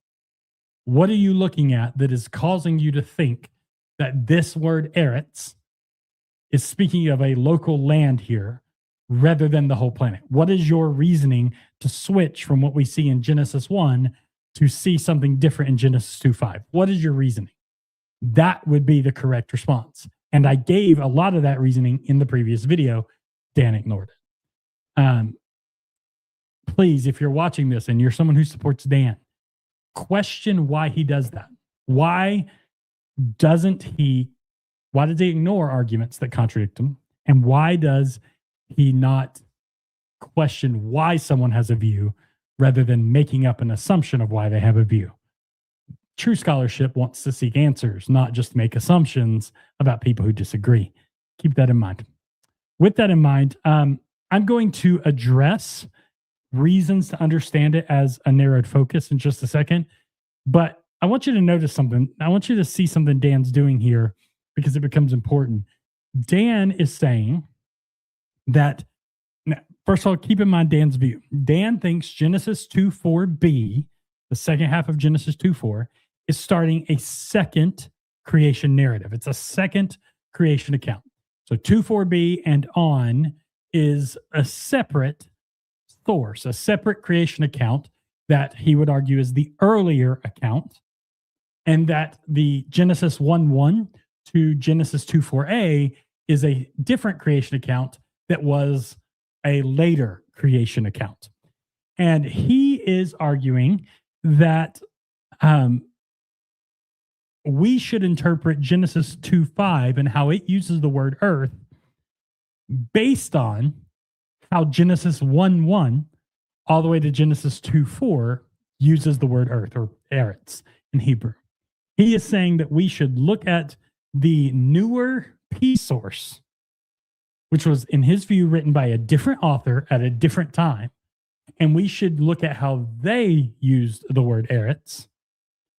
What are you looking at that is causing you to think that this word eretz is speaking of a local land here rather than the whole planet? What is your reasoning to switch from what we see in Genesis 1 to see something different in Genesis 2:5? What is your reasoning? That would be the correct response. And I gave a lot of that reasoning in the previous video. Dan ignored it. Please, if you're watching this and you're someone who supports Dan, question why he does that. Why doesn't he Why does he ignore arguments that contradict him? And why does he not question why someone has a view rather than making up an assumption of why they have a view? True scholarship wants to seek answers, not just make assumptions about people who disagree. Keep that in mind. With that in mind, I'm going to address reasons to understand it as a narrowed focus in just a second. But I want you to notice something. I want you to see something Dan's doing here because it becomes important. Dan is saying that, first of all, keep in mind Dan's view. Dan thinks Genesis 2:4b, the second half of Genesis 2:4, is starting a second creation narrative. It's a second creation account. So 2:4b and on is a separate source, a separate creation account that he would argue is the earlier account, and that the Genesis 1:1 to Genesis 2:4a is a different creation account that was a later creation account. And he is arguing that we should interpret Genesis 2:5 and how it uses the word earth based on how Genesis 1:1 all the way to Genesis 2:4 uses the word earth, or eretz in Hebrew. He is saying that we should look at the newer P source, which was, in his view, written by a different author at a different time, and we should look at how they used the word eretz,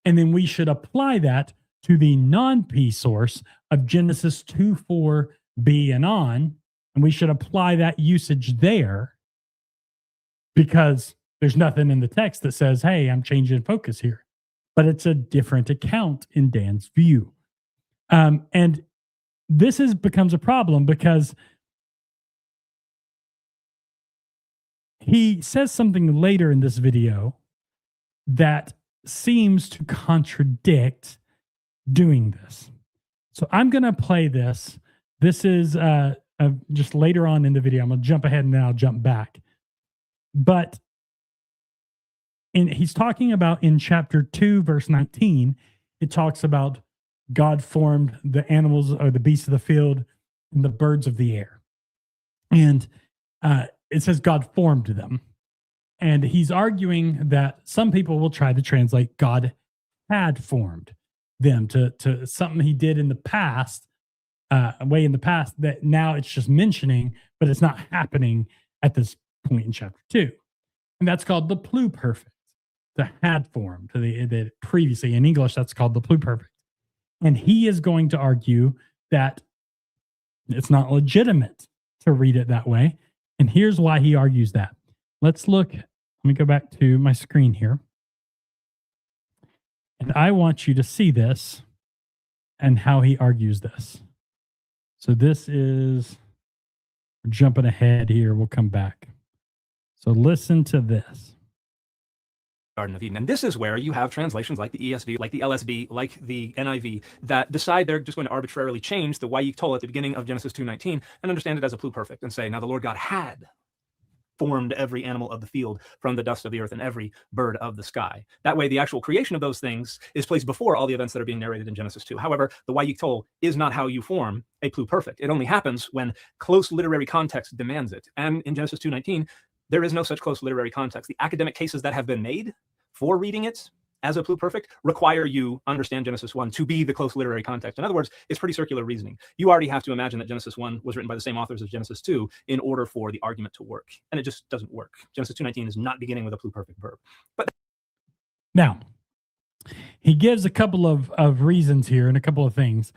and then we should apply that to the non-P source of Genesis 2:4b and on, and we should apply that usage there because there's nothing in the text that says, hey, I'm changing focus here. But it's a different account in Dan's view. And this becomes a problem because he says something later in this video that seems to contradict doing this. So I'm going to play this. This is just later on in the video. I'm going to jump ahead and then I'll jump back. But he's talking about in chapter 2, verse 19, it talks about God formed the animals or the beasts of the field and the birds of the air. And it says God formed them. And he's arguing that some people will try to translate God had formed them to something he did in the past, way in the past, that now it's just mentioning, but it's not happening at this point in chapter 2. And that's called the pluperfect, the had formed, the previously. In English, that's called the pluperfect. And he is going to argue that it's not legitimate to read it that way. And here's why he argues that. Let's look. Let me go back to my screen here. And I want you to see this and how he argues this. So this is, we're jumping ahead here. We'll come back. So listen to this. Garden of Eden. And this is where you have translations like the ESV, like the LSB, like the NIV that decide they're just going to arbitrarily change the Wayik-Tol at the beginning of Genesis 2:19 and understand it as a pluperfect and say, now the Lord God had formed every animal of the field from the dust of the earth and every bird of the sky. That way, the actual creation of those things is placed before all the events that are being narrated in Genesis 2. However, the Wayik-Tol is not how you form a pluperfect. It only happens when close literary context demands it. And in Genesis 2:19, there is no such close literary context. The academic cases that have been made for reading it as a pluperfect require you understand Genesis 1 to be the close literary context. In other words, it's pretty circular reasoning. You already have to imagine that Genesis 1 was written by the same authors as Genesis 2 in order for the argument to work. And it just doesn't work. Genesis 2:19 is not beginning with a pluperfect verb. But now, he gives a couple of reasons here and a couple of things,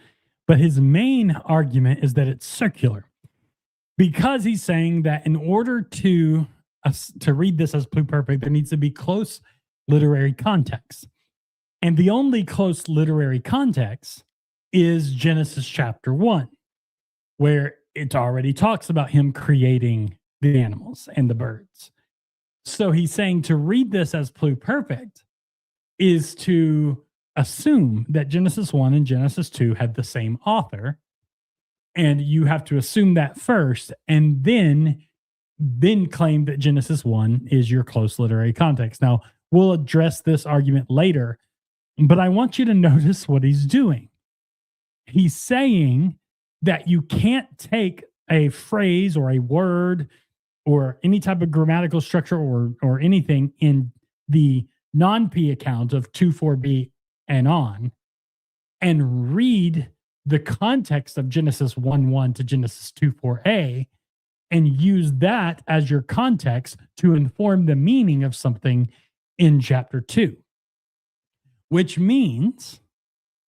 but his main argument is that it's circular. Because he's saying that in order to read this as pluperfect, there needs to be close literary context. And the only close literary context is Genesis chapter 1, where it already talks about him creating the animals and the birds. So he's saying to read this as pluperfect is to assume that Genesis 1 and Genesis 2 had the same author. And you have to assume that first, and then claim that Genesis 1 is your close literary context. Now, we'll address this argument later, but I want you to notice what he's doing. he's saying that you can't take a phrase or a word or any type of grammatical structure or anything in the non-P account of 2,4b and on and read the context of Genesis 1:1 to Genesis 2:4a and use that as your context to inform the meaning of something in chapter 2. Which means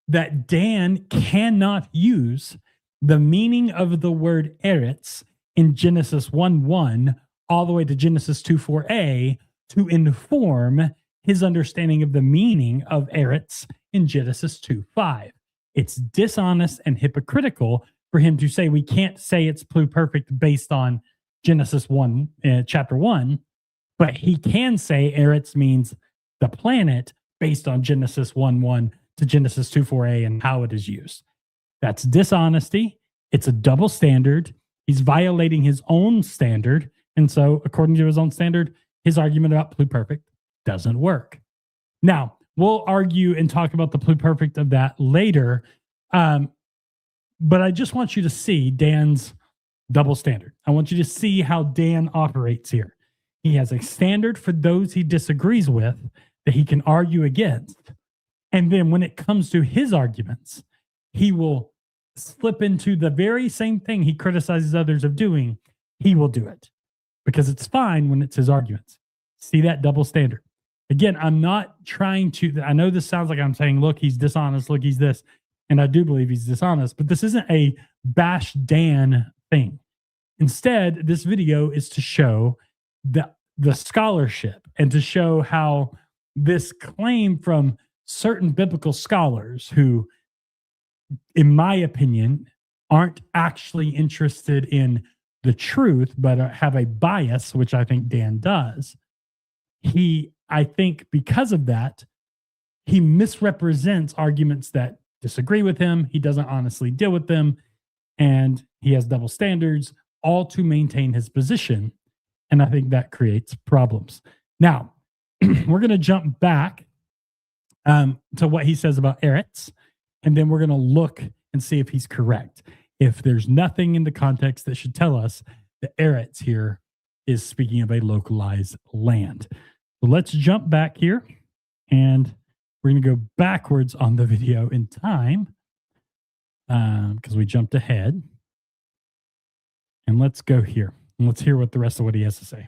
that Dan cannot use the meaning of the word eretz in Genesis 1:1 all the way to Genesis 2:4a to inform his understanding of the meaning of eretz in Genesis 2:5. It's dishonest and hypocritical for him to say we can't say it's pluperfect based on Genesis 1, chapter 1, but he can say eretz means the planet based on Genesis 1:1 to Genesis 2:4a and how it is used. That's dishonesty. It's a double standard. He's violating his own standard. And so, according to his own standard, his argument about pluperfect doesn't work. Now, we'll argue and talk about the pluperfect of that later. But I just want you to see Dan's double standard. I want you to see how Dan operates here. He has a standard for those he disagrees with that he can argue against. And then when it comes to his arguments, he will slip into the very same thing he criticizes others of doing. He will do it because it's fine when it's his arguments. See that double standard? Again, I'm not trying to, I know this sounds like I'm saying, look, he's dishonest, look, he's this. And I do believe he's dishonest, but this isn't a bash Dan thing. Instead, this video is to show the scholarship and to show how this claim from certain biblical scholars who, in my opinion, aren't actually interested in the truth, but have a bias, which I think Dan does. I think because of that, he misrepresents arguments that disagree with him. He doesn't honestly deal with them. And he has double standards, all to maintain his position. And I think that creates problems. Now, we're going to jump back to what he says about eretz. And then we're going to look and see if he's correct. If there's nothing in the context that should tell us that eretz here is speaking of a localized land. So let's jump back here, and we're going to go backwards on the video in time because we jumped ahead. And let's go here, and let's hear what the rest of what he has to say.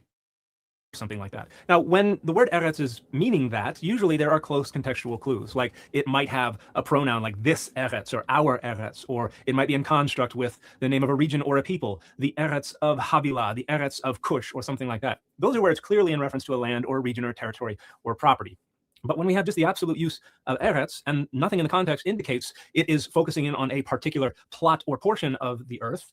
Something like that. Now, when the word eretz is meaning that, usually there are close contextual clues. Like it might have a pronoun like this eretz or our eretz, or it might be in construct with the name of a region or a people, the eretz of Havilah, the eretz of Cush, or something like that. Those are where it's clearly in reference to a land or a region or territory or property. But when we have just the absolute use of eretz and nothing in the context indicates it is focusing in on a particular plot or portion of the earth,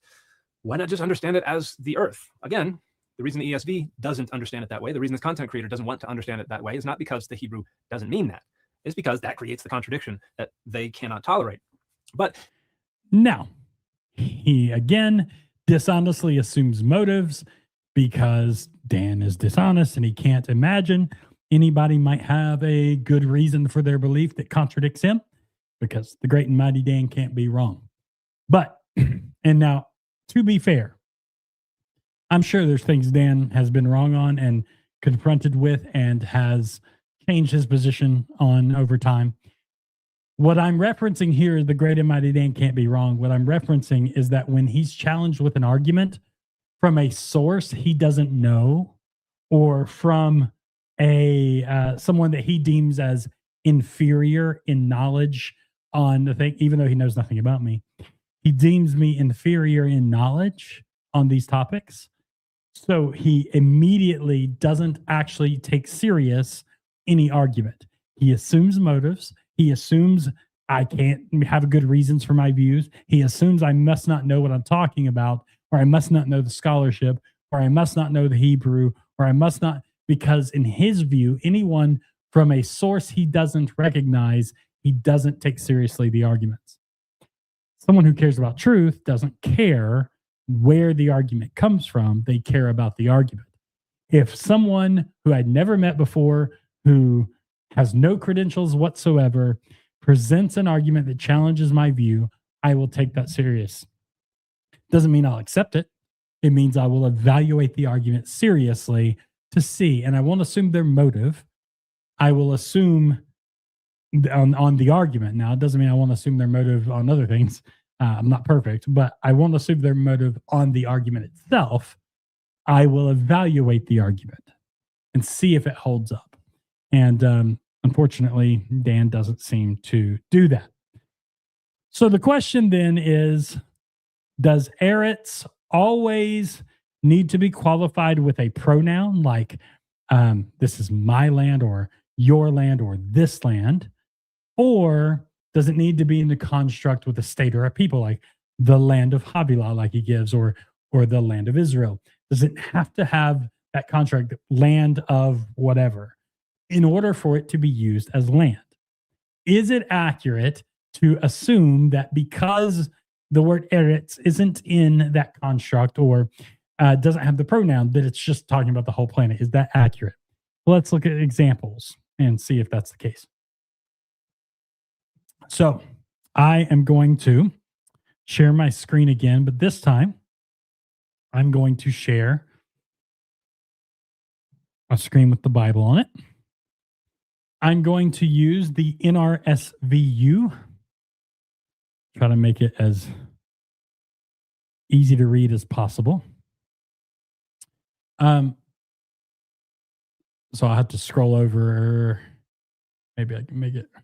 why not just understand it as the earth? Again, the reason the ESV doesn't understand it that way, the reason this content creator doesn't want to understand it that way is not because the Hebrew doesn't mean that. It's because that creates the contradiction that they cannot tolerate. But now, he again dishonestly assumes motives because Dan is dishonest and he can't imagine anybody might have a good reason for their belief that contradicts him, because the great and mighty Dan can't be wrong. But, and now, to be fair, I'm sure there's things Dan has been wrong on and confronted with and has changed his position on over time. What I'm referencing here is the great and mighty Dan can't be wrong. What I'm referencing is that when he's challenged with an argument from a source he doesn't know, or from someone that he deems as inferior in knowledge on the thing, even though he knows nothing about me, he deems me inferior in knowledge on these topics. So he immediately doesn't actually take serious any argument. He assumes motives. He assumes I can't have good reasons for my views. He assumes I must not know what I'm talking about, or I must not know the scholarship, or I must not know the Hebrew, or I must not, because in his view, anyone from a source he doesn't recognize, he doesn't take seriously the arguments. Someone who cares about truth doesn't care where the argument comes from. They care about the argument. If someone who I'd never met before, who has no credentials whatsoever, presents an argument that challenges my view, I will take that serious. Doesn't mean I'll accept it. It means I will evaluate the argument seriously to see, and I won't assume their motive. I will assume on the argument. Now, it doesn't mean I won't assume their motive on other things. I'm not perfect, but I won't assume their motive on the argument itself. I will evaluate the argument and see if it holds up. And unfortunately, Dan doesn't seem to do that. So the question then is, does eretz always need to be qualified with a pronoun like this is my land or your land or this land? Or does it need to be in the construct with a state or a people like the land of Havilah like he gives or the land of Israel? Does it have to have that contract, land of whatever, in order for it to be used as land? Is it accurate to assume that because the word eretz isn't in that construct or doesn't have the pronoun, that it's just talking about the whole planet? Is that accurate? Well, let's look at examples and see if that's the case. So I am going to share my screen again, but this time I'm going to share a screen with the Bible on it. I'm going to use the NRSVU. Try to make it as easy to read as possible. So I'll have to scroll over. Maybe I can make it. I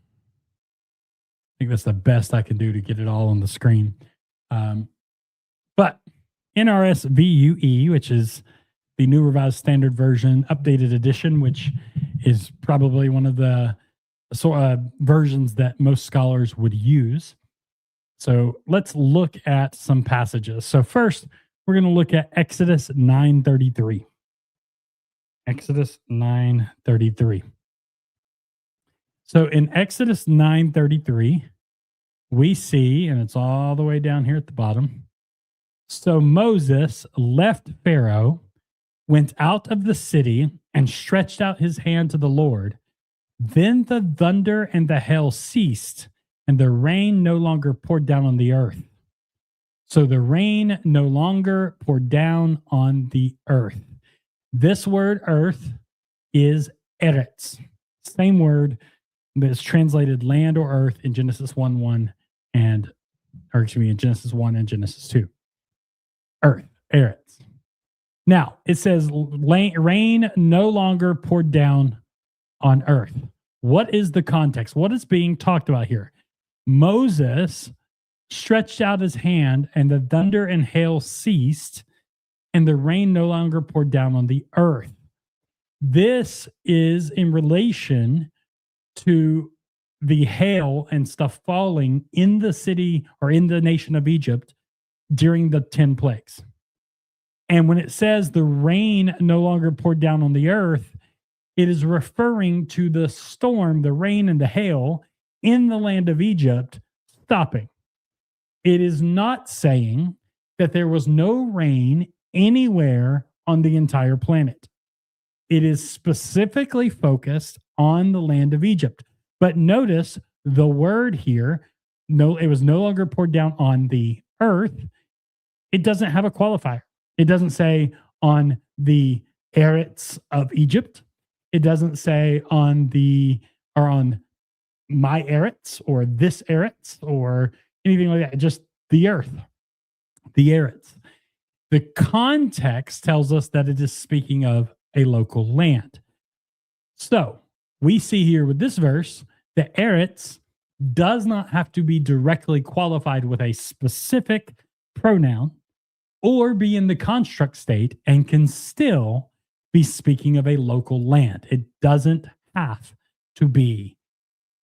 think that's the best I can do to get it all on the screen. But NRSVUE, which is the New Revised Standard Version Updated Edition, which is probably one of the versions that most scholars would use. So let's look at some passages. So first, we're going to look at Exodus 9:33. Exodus 9:33. So in Exodus 9:33, we see, and it's all the way down here at the bottom. So Moses left Pharaoh, went out of the city, and stretched out his hand to the Lord. Then the thunder and the hail ceased, and the rain no longer poured down on the earth. So the rain no longer poured down on the earth. This word earth is eretz. Same word that is translated land or earth in Genesis 1:1 and, or excuse me, in Genesis 1 and Genesis 2. Earth, eretz. Now, it says rain no longer poured down on earth. What is the context? What is being talked about here? Moses stretched out his hand, and the thunder and hail ceased, and the rain no longer poured down on the earth. This is in relation to the hail and stuff falling in the city or in the nation of Egypt during the 10 plagues. And when it says the rain no longer poured down on the earth, it is referring to the storm, the rain and the hail in the land of Egypt stopping. It is not saying that there was no rain anywhere on the entire planet. It is specifically focused on the land of Egypt. But notice the word here, no, it was no longer poured down on the earth. It doesn't have a qualifier. It doesn't say on the eretz of Egypt. It doesn't say on the, or on my eretz or this eretz or anything like that. Just the earth, the eretz. The context tells us that it is speaking of a local land. So we see here with this verse that eretz does not have to be directly qualified with a specific pronoun or be in the construct state and can still be speaking of a local land. It doesn't have to be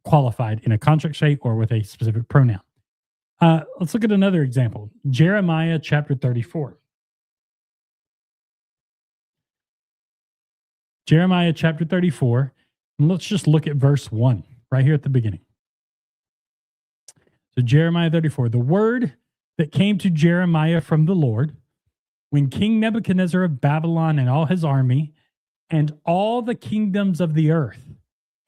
qualified in a construct state or with a specific pronoun. Let's look at another example. Jeremiah chapter 34. Jeremiah chapter 34. And let's just look at verse 1 right here at the beginning. So Jeremiah 34. The word that came to Jeremiah from the Lord when King Nebuchadnezzar of Babylon and all his army and all the kingdoms of the earth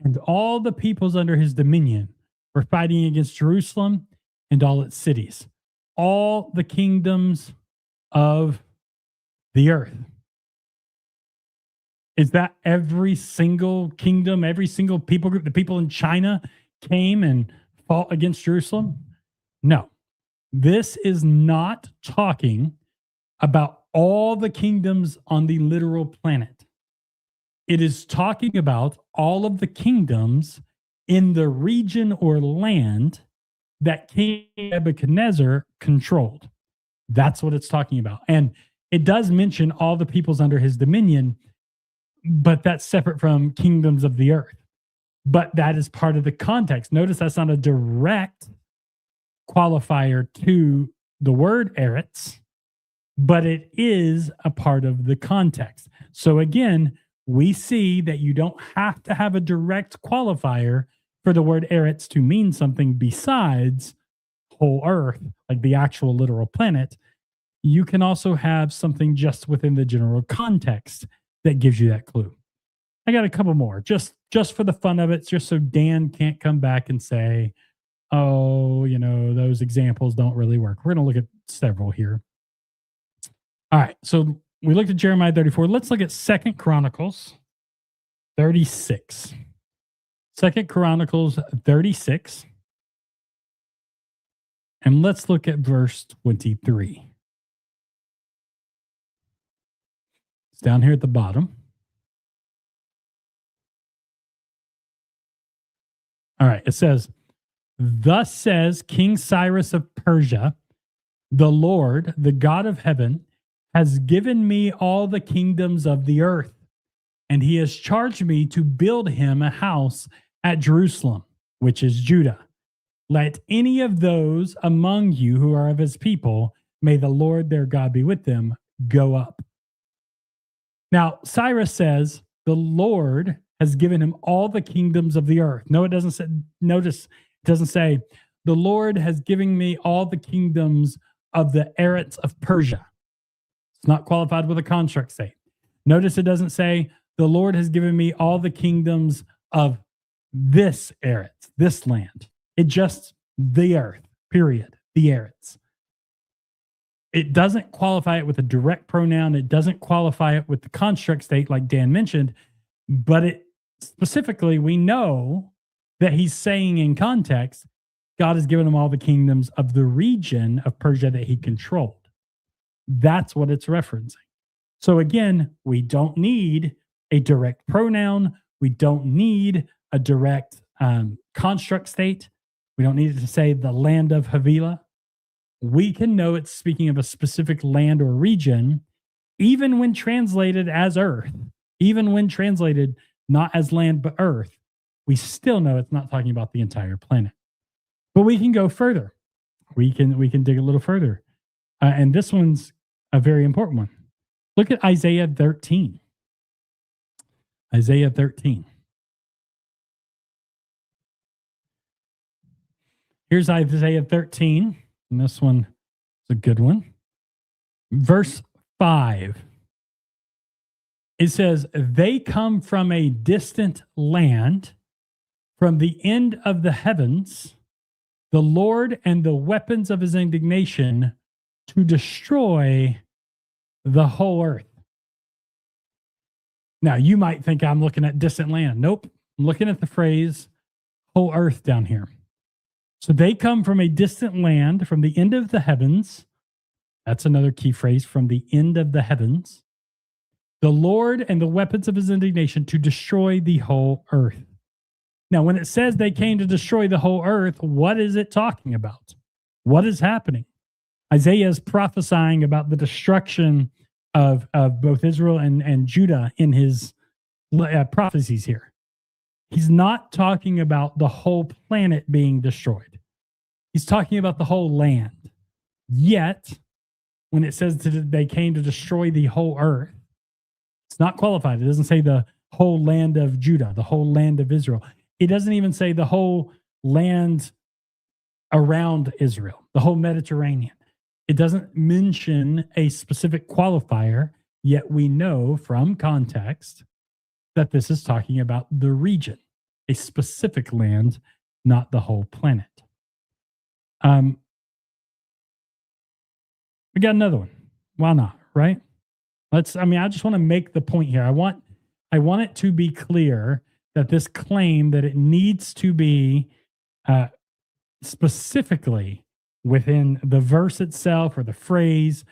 and all the peoples under his dominion were fighting against Jerusalem and all its cities. All the kingdoms of the earth. Is that every single kingdom, every single people group? The people in China came and fought against Jerusalem? No. This is not talking about all the kingdoms on the literal planet. It is talking about all of the kingdoms in the region or land that King Nebuchadnezzar controlled. That's what it's talking about. And it does mention all the peoples under his dominion, but that's separate from kingdoms of the earth. But that is part of the context. Notice that's not a direct qualifier to the word eretz, but it is a part of the context. So again, we see that you don't have to have a direct qualifier for the word eretz to mean something besides whole earth, like the actual literal planet. You can also have something just within the general context that gives you that clue. I got a couple more, just for the fun of it, just so Dan can't come back and say, oh, those examples don't really work. We're going to look at several here. All right, so we looked at Jeremiah 34. Let's look at 2 Chronicles 36. 2 Chronicles 36. And let's look at verse 23. It's down here at the bottom. All right, it says, "Thus says King Cyrus of Persia, the Lord, the God of heaven, has given me all the kingdoms of the earth, and he has charged me to build him a house at Jerusalem, which is Judah. Let any of those among you who are of his people, may the Lord their God be with them, go up." Now, Cyrus says the Lord has given him all the kingdoms of the earth. No, it doesn't say, notice, it doesn't say, the Lord has given me all the kingdoms of the eretz of Persia. It's not qualified with a construct state. Notice it doesn't say, the Lord has given me all the kingdoms of this eretz, this land. It just, the earth, period, the eretz. It doesn't qualify it with a direct pronoun. It doesn't qualify it with the construct state like Dan mentioned, but it specifically, we know that he's saying in context, God has given him all the kingdoms of the region of Persia that he controlled. That's what it's referencing. So again, we don't need a direct pronoun. We don't need a direct construct state. We don't need it to say the land of Havilah. We can know it's speaking of a specific land or region, even when translated as earth, even when translated not as land but earth, we still know it's not talking about the entire planet. But we can go further. We can dig a little further. And this one's a very important one. Look at Isaiah 13. Isaiah 13. Here's Isaiah 13. And this one is a good one. Verse 5. It says, "They come from a distant land, from the end of the heavens, the Lord and the weapons of his indignation to destroy the whole earth." Now, you might think I'm looking at distant land. Nope. I'm looking at the phrase whole earth down here. So they come from a distant land, from the end of the heavens. That's another key phrase, from the end of the heavens. The Lord and the weapons of his indignation to destroy the whole earth. Now, when it says they came to destroy the whole earth, what is it talking about? What is happening? Isaiah is prophesying about the destruction of both Israel and Judah in his prophecies here. He's not talking about the whole planet being destroyed. He's talking about the whole land. Yet, when it says that they came to destroy the whole earth, it's not qualified. It doesn't say the whole land of Judah, the whole land of Israel. It doesn't even say the whole land around Israel, the whole Mediterranean. It doesn't mention a specific qualifier, yet we know from context that this is talking about the region, a specific land, not the whole planet. We got another one. Why not? Right? I just want to make the point here. I want it to be clear that this claim that it needs to be specifically within the verse itself or the phrase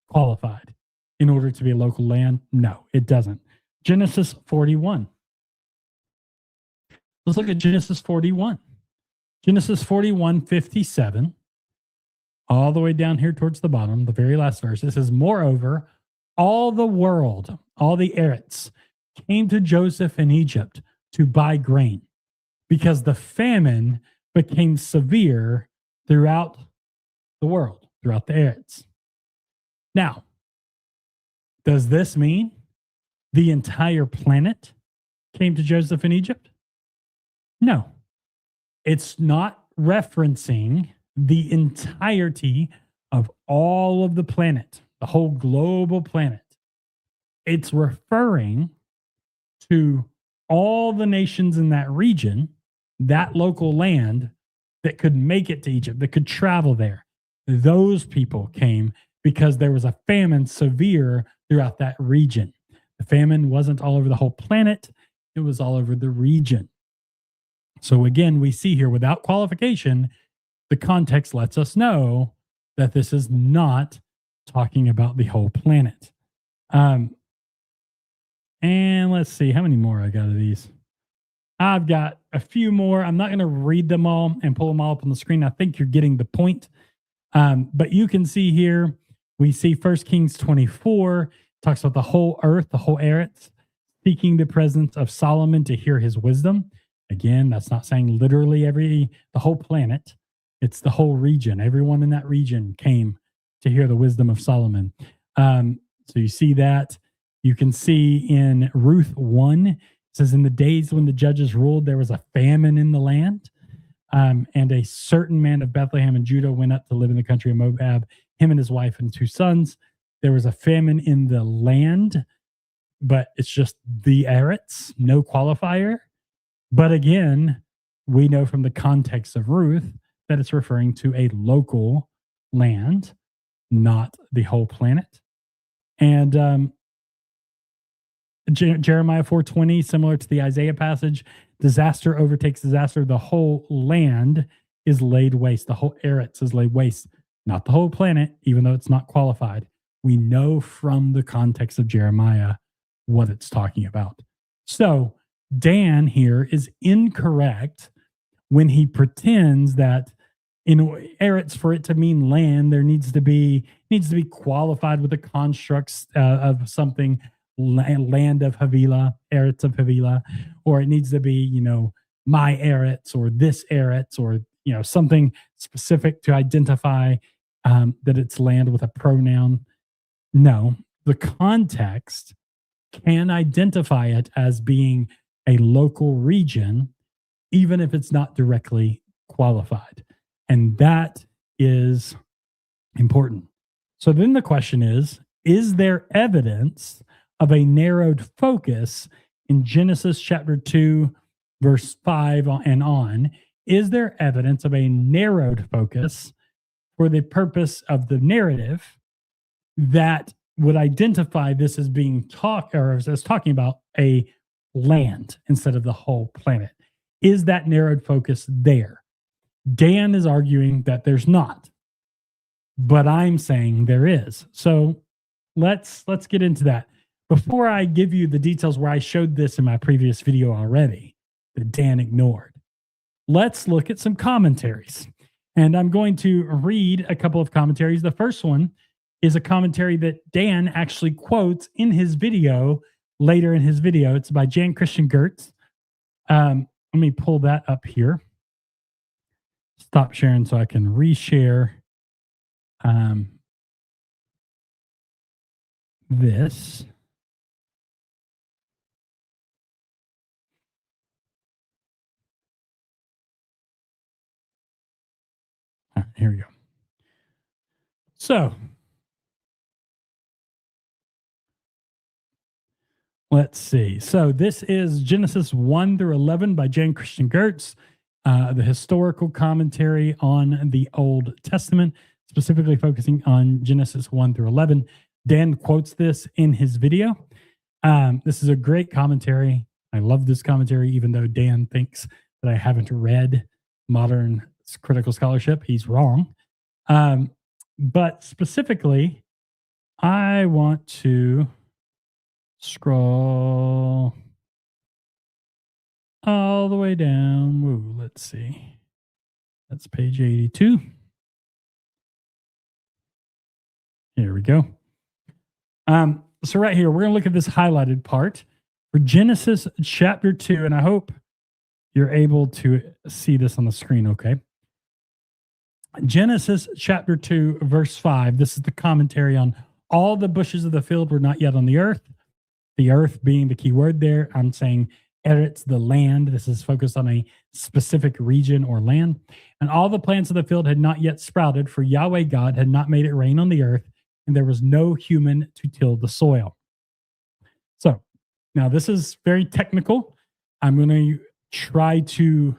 qualified in order to be a local land. No, it doesn't. Genesis 41. Let's look at Genesis 41. Genesis 41:57, all the way down here towards the bottom, the very last verse. It says, moreover, all the world, all the eretz, came to Joseph in Egypt to buy grain because the famine became severe throughout the world, throughout the eretz. Now, does this mean the entire planet came to Joseph in Egypt? No. It's not referencing the entirety of all of the planet, the whole global planet. It's referring to all the nations in that region, that local land that could make it to Egypt, that could travel there. Those people came because there was a famine severe throughout that region. The famine wasn't all over the whole planet, it was all over the region. So again, we see here without qualification, the context lets us know that this is not talking about the whole planet. And let's see, how many more I got of these? I've got a few more. I'm not going to read them all and pull them all up on the screen. I think you're getting the point. But you can see here, we see 1 Kings 24, talks about the whole earth, the whole eretz, seeking the presence of Solomon to hear his wisdom. Again, that's not saying literally the whole planet. It's the whole region. Everyone in that region came to hear the wisdom of Solomon. So you see that. You can see in Ruth 1, it says, in the days when the judges ruled, there was a famine in the land. And a certain man of Bethlehem in Judah went up to live in the country of Moab, him and his wife and 2 sons. There was a famine in the land, but it's just the eretz, no qualifier. But again, we know from the context of Ruth that it's referring to a local land, not the whole planet. And Jeremiah 4:20, similar to the Isaiah passage, disaster overtakes disaster. The whole land is laid waste. The whole eretz is laid waste. Not the whole planet, even though it's not qualified. We know from the context of Jeremiah what it's talking about. So Dan here is incorrect when he pretends that in eretz, for it to mean land, there needs to be qualified with the constructs of something, land of Havilah, eretz of Havilah, or it needs to be, my eretz or this eretz, or something specific to identify that it's land with a pronoun. No, the context can identify it as being a local region, even if it's not directly qualified. And that is important. So then the question is there evidence of a narrowed focus in Genesis chapter 2, verse 5 and on? Is there evidence of a narrowed focus for the purpose of the narrative that would identify this as being talking about a land instead of the whole planet? Is that narrowed focus there? Dan is arguing that there's not, but I'm saying there is. So let's get into that. Before I give you the details where I showed this in my previous video already that Dan ignored, let's look at some commentaries. And I'm going to read a couple of commentaries. The first one is a commentary that Dan actually quotes in his video, later in his video. It's by Jan Christian Gertz. Let me pull that up here. Stop sharing so I can reshare this. All right, here we go. So let's see. So this is Genesis 1 through 11 by Jan Christian Gertz. the historical commentary on the Old Testament, specifically focusing on Genesis 1 through 11. Dan quotes this in his video. This is a great commentary. I love this commentary, even though Dan thinks that I haven't read modern critical scholarship. He's wrong. But specifically, I want to scroll all the way down. Ooh, let's see. That's page 82. Here we go. So right here, we're going to look at this highlighted part for Genesis chapter 2, and I hope you're able to see this on the screen, okay? Genesis chapter 2, verse 5. This is the commentary on all the bushes of the field were not yet on the earth being the key word there. I'm saying eretz, the land. This is focused on a specific region or land. And all the plants of the field had not yet sprouted, for Yahweh God had not made it rain on the earth, and there was no human to till the soil. So now this is very technical. I'm going to try to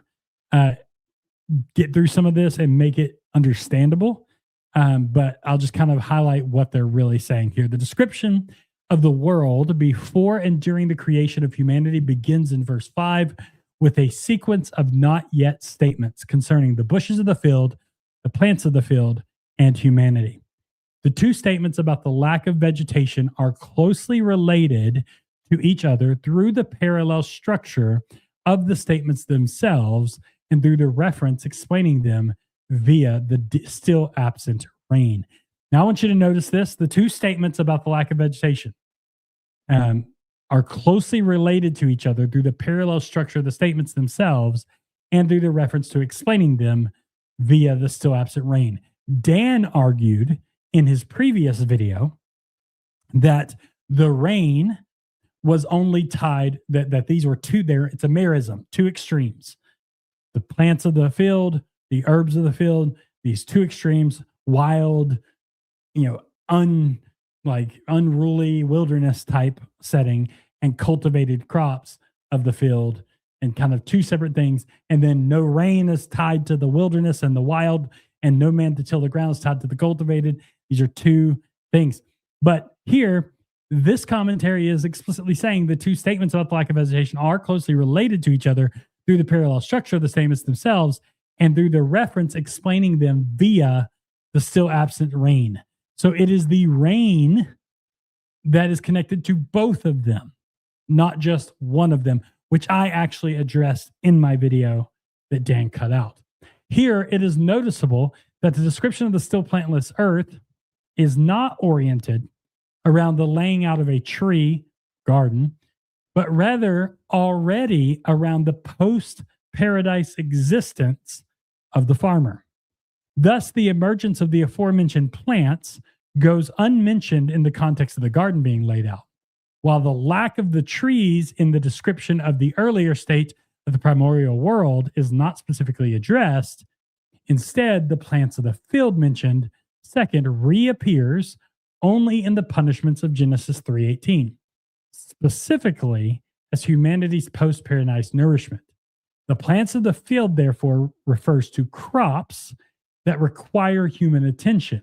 get through some of this and make it understandable. But I'll just kind of highlight what they're really saying here. The description of the world before and during the creation of humanity begins in verse 5 with a sequence of not yet statements concerning the bushes of the field, the plants of the field, and humanity. The two statements about the lack of vegetation are closely related to each other through the parallel structure of the statements themselves and through the reference explaining them via the still absent rain. Now I want you to notice this. The two statements about the lack of vegetation are closely related to each other through the parallel structure of the statements themselves and through the reference to explaining them via the still absent rain. Dan argued in his previous video that the rain was only tied, that these were two there. It's a merism, two extremes. The plants of the field, the herbs of the field, these two extremes, wild, unruly wilderness type setting, and cultivated crops of the field, and kind of two separate things. And then no rain is tied to the wilderness and the wild, and no man to till the ground is tied to the cultivated. These are two things. But here, this commentary is explicitly saying the two statements about the lack of vegetation are closely related to each other through the parallel structure of the statements themselves and through the reference explaining them via the still absent rain. So it is the rain that is connected to both of them, not just one of them, which I actually addressed in my video that Dan cut out. Here, it is noticeable that the description of the still plantless earth is not oriented around the laying out of a tree garden, but rather already around the post-paradise existence of the farmer. Thus, the emergence of the aforementioned plants goes unmentioned in the context of the garden being laid out, while the lack of the trees in the description of the earlier state of the primordial world is not specifically addressed. Instead, the plants of the field mentioned second reappears only in the punishments of Genesis 3:18, specifically as humanity's post-paradise nourishment. The plants of the field, therefore, refers to crops that require human attention,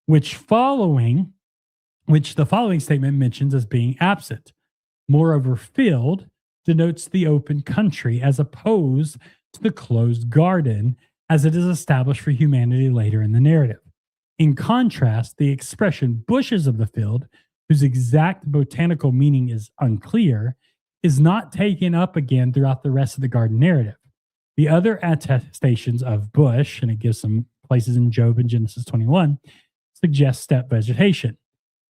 which the following statement mentions as being absent. Moreover, field denotes the open country as opposed to the closed garden as it is established for humanity later in the narrative. In contrast, the expression bushes of the field, whose exact botanical meaning is unclear, is not taken up again throughout the rest of the garden narrative. The other attestations of bush, and it gives some places in Job and Genesis 21, suggest steppe vegetation.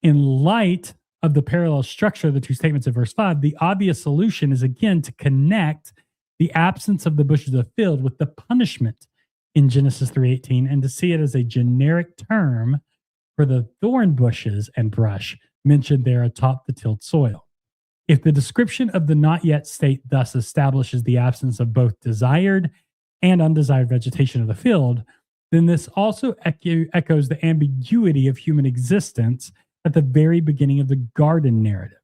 In light of the parallel structure of the two statements of verse 5, the obvious solution is again to connect the absence of the bushes of the field with the punishment in Genesis 3:18 and to see it as a generic term for the thorn bushes and brush mentioned there atop the tilled soil. If the description of the not yet state thus establishes the absence of both desired and undesired vegetation of the field, then this also echoes the ambiguity of human existence at the very beginning of the garden narrative.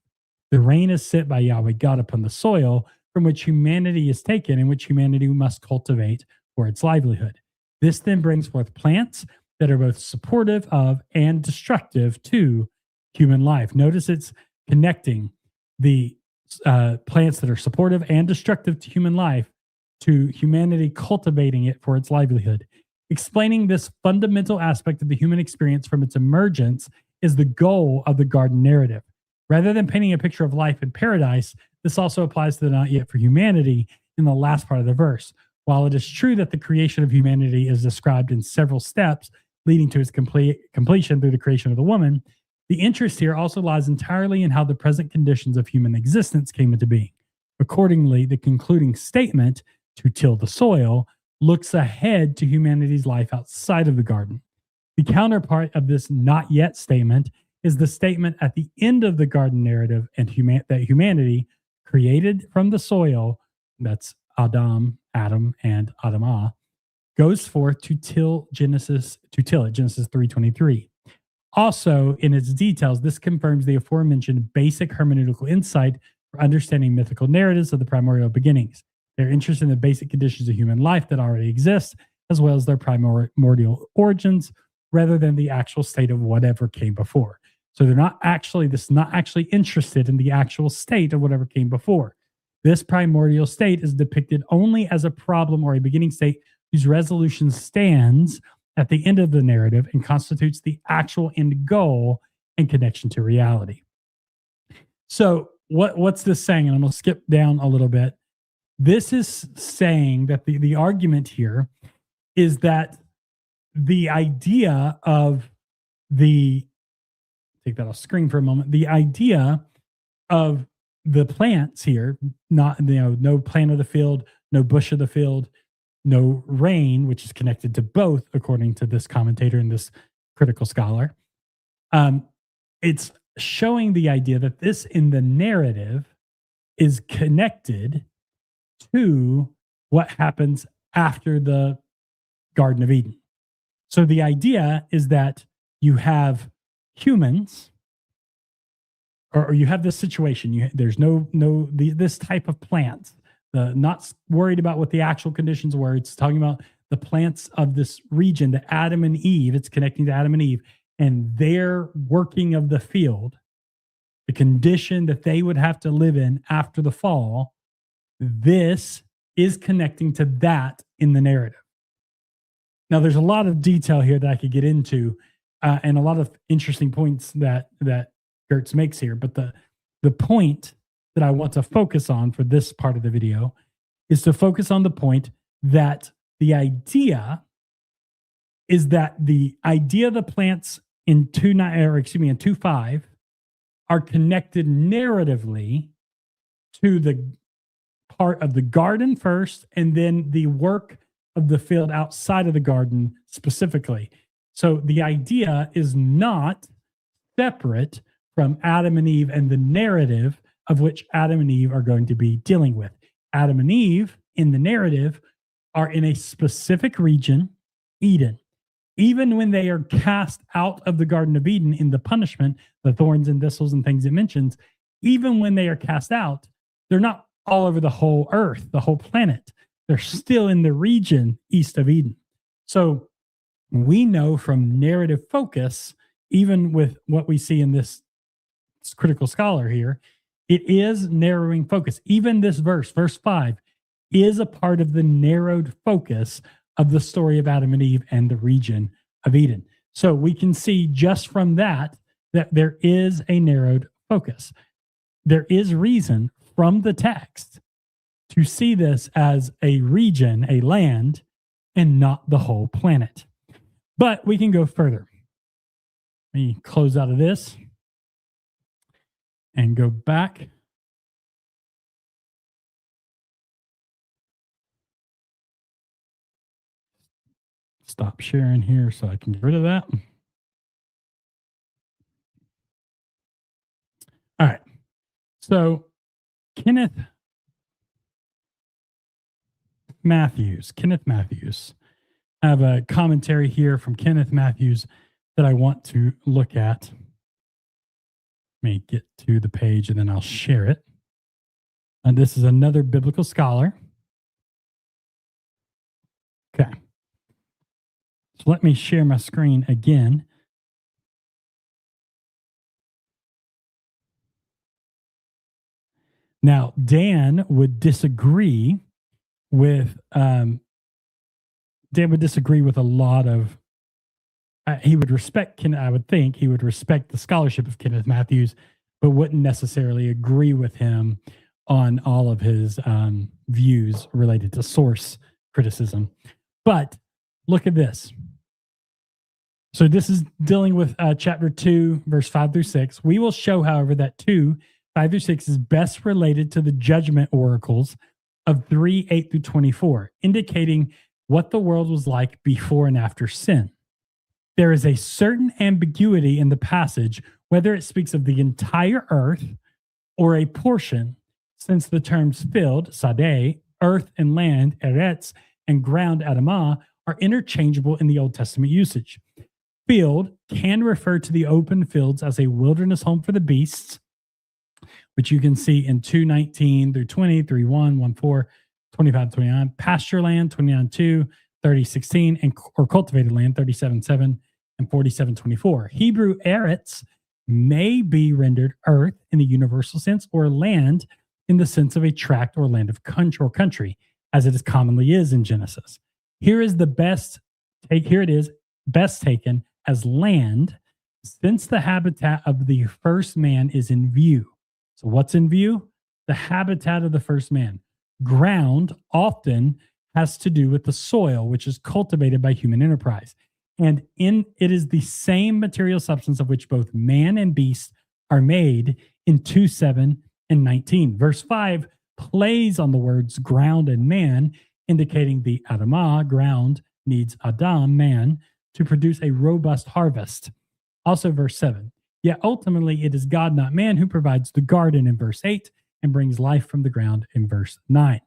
The rain is sent by Yahweh God upon the soil, from which humanity is taken and which humanity must cultivate for its livelihood. This then brings forth plants that are both supportive of and destructive to human life. Notice it's connecting the plants that are supportive and destructive to human life to humanity cultivating it for its livelihood. Explaining this fundamental aspect of the human experience from its emergence is the goal of the garden narrative. Rather than painting a picture of life in paradise, this also applies to the not yet for humanity in the last part of the verse. While it is true that the creation of humanity is described in several steps, leading to its completion through the creation of the woman, the interest here also lies entirely in how the present conditions of human existence came into being. Accordingly, the concluding statement, to till the soil, looks ahead to humanity's life outside of the garden. The counterpart of this not yet statement is the statement at the end of the garden narrative and that humanity, created from the soil, that's Adam, and Adamah, goes forth to till it, Genesis 3:23. Also, in its details, this confirms the aforementioned basic hermeneutical insight for understanding mythical narratives of the primordial beginnings. They're interested in the basic conditions of human life that already exist, as well as their primordial origins, rather than the actual state of whatever came before. So this is not actually interested in the actual state of whatever came before. This primordial state is depicted only as a problem or a beginning state whose resolution stands at the end of the narrative and constitutes the actual end goal in connection to reality. So what's this saying? And I'm going to skip down a little bit. This is saying that the argument here is that the idea of take that off screen for a moment, the idea of the plants here, no plant of the field, no bush of the field, no rain, which is connected to both, according to this commentator and this critical scholar. It's showing the idea that this in the narrative is connected to what happens after the Garden of Eden. So the idea is that you have humans, or you have this situation. There's this type of plants. Not worried about what the actual conditions were. It's talking about the plants of this region, the Adam and Eve. It's connecting to Adam and Eve and their working of the field, the condition that they would have to live in after the fall. This is connecting to that in the narrative. Now, there's a lot of detail here that I could get into, and a lot of interesting points that Gertz makes here. But the point that I want to focus on for this part of the video is to focus on the point that the idea is that the idea of the plants in 2:5 are connected narratively to the part of the garden first, and then the work of the field outside of the garden specifically. So the idea is not separate from Adam and Eve and the narrative of which Adam and Eve are going to be dealing with. Adam and Eve in the narrative are in a specific region, Eden. Even when they are cast out of the Garden of Eden in the punishment, the thorns and thistles and things it mentions, even when they are cast out, they're not all over the whole earth, the whole planet. They're still in the region east of Eden. So we know from narrative focus, even with what we see in this critical scholar here, it is narrowing focus. Even this verse 5, is a part of the narrowed focus of the story of Adam and Eve and the region of Eden. So we can see just from that there is a narrowed focus. There is reason from the text to see this as a region, a land, and not the whole planet. But we can go further. Let me close out of this and go back. Stop sharing here so I can get rid of that. All right. So Kenneth Matthews. I have a commentary here from Kenneth Matthews that I want to look at. Let me get to the page and then I'll share it. And this is another biblical scholar. Okay. So let me share my screen again. Now, Dan would disagree with a lot of. He would respect. I would think he would respect the scholarship of Kenneth Matthews, but wouldn't necessarily agree with him on all of his views related to source criticism. But look at this. So this is dealing with chapter 2, verse 5 through 6. We will show, however, that 2, 5 through 6 is best related to the judgment oracles of 3, 8 through 24, indicating what the world was like before and after sin. There is a certain ambiguity in the passage, whether it speaks of the entire earth or a portion, since the terms filled, sadeh, earth and land, eretz, and ground, adamah, are interchangeable in the Old Testament usage. Field can refer to the open fields as a wilderness home for the beasts, which you can see in 2:19 through 20, 3:1, 1:4, 25-29, pasture land, 29:2, 30:16, and or cultivated land, 37:7 and 47:24. Hebrew eretz may be rendered earth in the universal sense or land in the sense of a tract or land of country, as it is commonly is in Genesis. Here it is best taken as land, since the habitat of the first man is in view. So what's in view? The habitat of the first man. Ground often has to do with the soil, which is cultivated by human enterprise. And it is the same material substance of which both man and beast are made in 2:7 and 19. Verse 5 plays on the words ground and man, indicating the Adamah, ground, needs Adam, man, to produce a robust harvest. Also, verse 7. Yet ultimately, it is God, not man, who provides the garden in verse 8 and brings life from the ground in verse 9.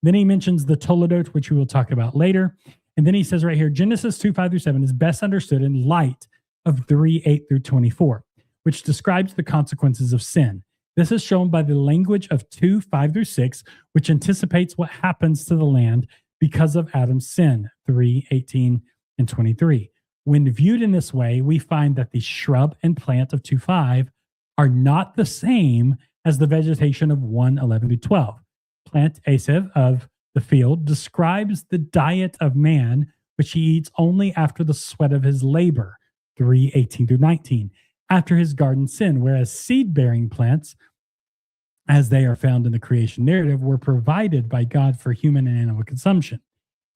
Then he mentions the Toledot, which we will talk about later. And then he says right here, Genesis 2, 5 through 7 is best understood in light of 3, 8 through 24, which describes the consequences of sin. This is shown by the language of 2, 5 through 6, which anticipates what happens to the land because of Adam's sin, 3, 18, and 23. When viewed in this way, we find that the shrub and plant of 2:5 are not the same as the vegetation of 1:11 through 12. Plant Asev of the field describes the diet of man, which he eats only after the sweat of his labor, 3:18 through 19, after his garden sin, whereas seed-bearing plants, as they are found in the creation narrative, were provided by God for human and animal consumption.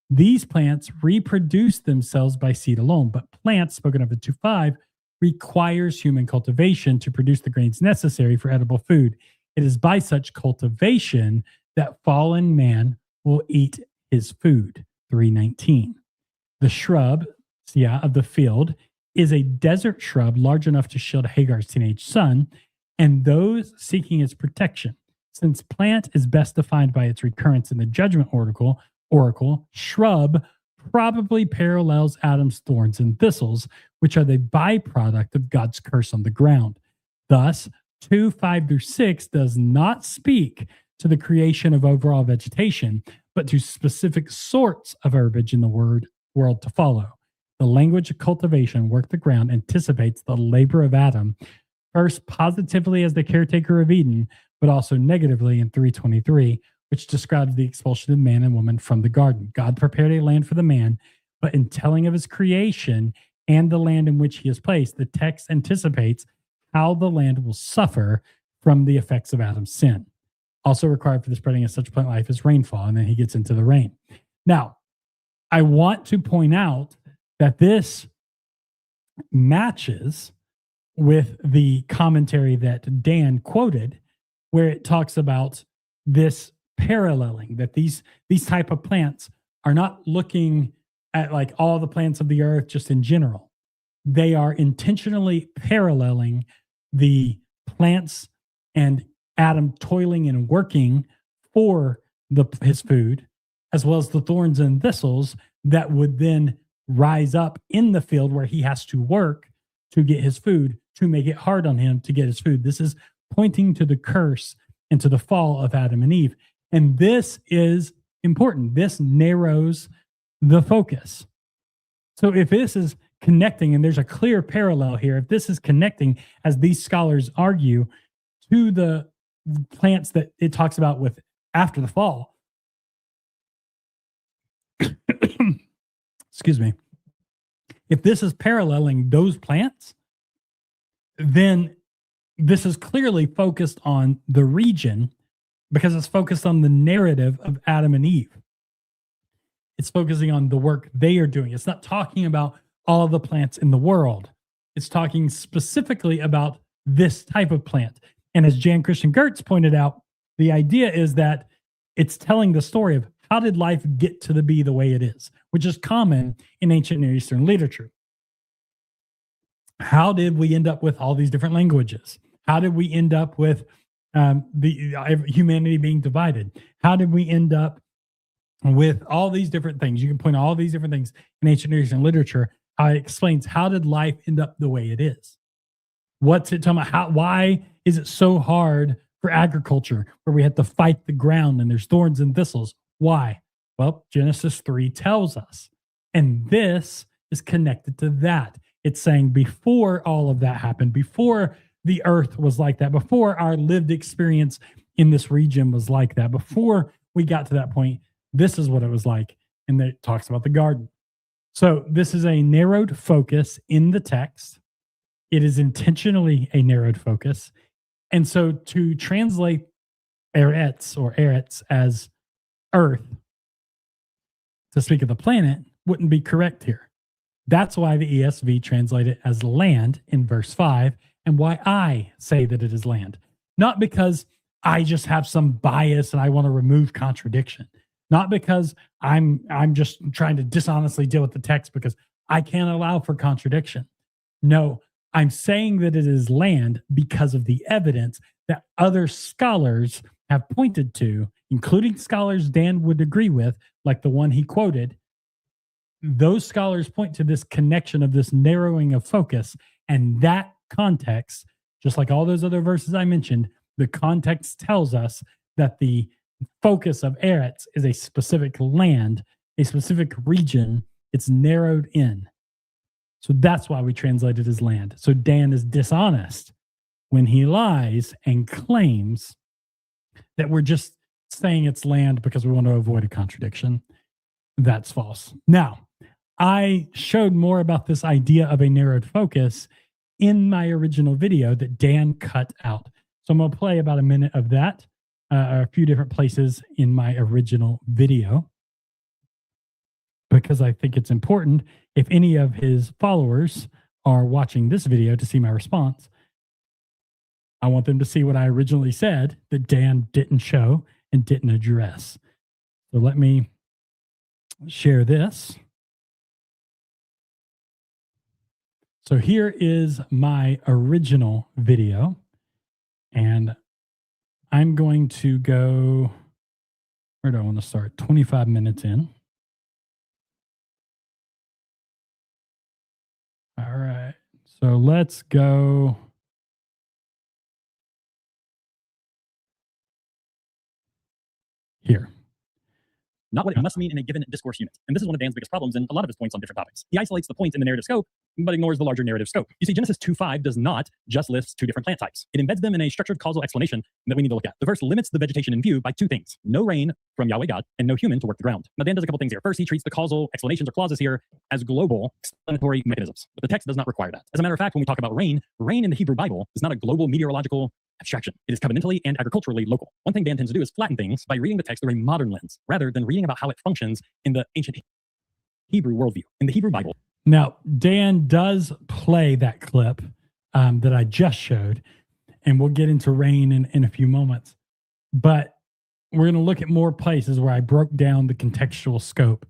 These plants reproduce themselves by seed alone, but plants, spoken of in 2:5, requires human cultivation to produce the grains necessary for edible food. It is by such cultivation that fallen man will eat his food, 3:19. The shrub, of the field is a desert shrub large enough to shield Hagar's teenage son and those seeking its protection. Since plant is best defined by its recurrence in the judgment oracle, shrub probably parallels Adam's thorns and thistles, which are the byproduct of God's curse on the ground. Thus, 2, 5 through 6 does not speak to the creation of overall vegetation, but to specific sorts of herbage in the world to follow. The language of cultivation, work the ground, anticipates the labor of Adam, first positively as the caretaker of Eden, but also negatively in 3:23, which describes the expulsion of man and woman from the garden. God prepared a land for the man, but in telling of his creation and the land in which he is placed, the text anticipates how the land will suffer from the effects of Adam's sin. Also required for the spreading of such plant life is rainfall, and then he gets into the rain. Now, I want to point out that this matches with the commentary that Dan quoted, where it talks about this paralleling, that these type of plants are not looking at like all the plants of the earth just in general. They are intentionally paralleling the plants and Adam toiling and working for his food, as well as the thorns and thistles that would then rise up in the field where he has to work to get his food, to make it hard on him to get his food. This is pointing to the curse and to the fall of Adam and Eve. And this is important. This narrows the focus. So if this is connecting, and there's a clear parallel here, if this is connecting, as these scholars argue, to the plants that it talks about with after the fall, excuse me, if this is paralleling those plants, then this is clearly focused on the region because it's focused on the narrative of Adam and Eve. It's focusing on the work they are doing. It's not talking about all the plants in the world. It's talking specifically about this type of plant. And as Jan Christian Gertz pointed out, the idea is that it's telling the story of how did life get to be the way it is, which is common in ancient Near Eastern literature. How did we end up with all these different languages? How did we end up with humanity being divided? How did we end up with all these different things? You can point all these different things in ancient Near Eastern literature. How it explains how did life end up the way it is? What's it talking about? Why is it so hard for agriculture where we have to fight the ground and there's thorns and thistles? Why? Well, Genesis 3 tells us. And this is connected to that. It's saying before all of that happened, before the earth was like that, before our lived experience in this region was like that, before we got to that point, this is what it was like. And it talks about the garden. So this is a narrowed focus in the text. It is intentionally a narrowed focus. And so to translate eretz as earth, to speak of the planet, wouldn't be correct here. That's why the ESV translate it as land in verse 5, and why I say that it is land. Not because I just have some bias and I want to remove contradiction. Not because I'm just trying to dishonestly deal with the text because I can't allow for contradiction. No, I'm saying that it is land because of the evidence that other scholars have pointed to, including scholars Dan would agree with, like the one he quoted. Those scholars point to this connection of this narrowing of focus, and that context, just like all those other verses I mentioned, the context tells us that the focus of eretz is a specific land, a specific region. It's narrowed in. So that's why we translate it as land. So Dan is dishonest when he lies and claims that we're just saying it's land because we want to avoid a contradiction. That's false. Now, I showed more about this idea of a narrowed focus in my original video that Dan cut out. So I'm going to play about a minute of that, a few different places in my original video, because I think it's important if any of his followers are watching this video to see my response. I want them to see what I originally said that Dan didn't show and didn't address. So let me share this. So here is my original video, and I'm going to go, where do I want to start? 25 minutes in. All right, so let's go. Here. Not what it must mean in a given discourse unit. And this is one of Dan's biggest problems in a lot of his points on different topics. He isolates the points in the narrative scope, but ignores the larger narrative scope. You see, Genesis 2:5 does not just list two different plant types. It embeds them in a structured causal explanation that we need to look at. The verse limits the vegetation in view by two things: no rain from Yahweh God and no human to work the ground. Now, Dan does a couple things here. First, he treats the causal explanations or clauses here as global explanatory mechanisms, but the text does not require that. As a matter of fact, when we talk about rain in the Hebrew Bible is not a global meteorological abstraction. It is covenantally and agriculturally local. One thing Dan tends to do is flatten things by reading the text through a modern lens, rather than reading about how it functions in the ancient Hebrew worldview. In the Hebrew Bible. Now, Dan does play that clip that I just showed, and we'll get into rain in a few moments. But we're going to look at more places where I broke down the contextual scope.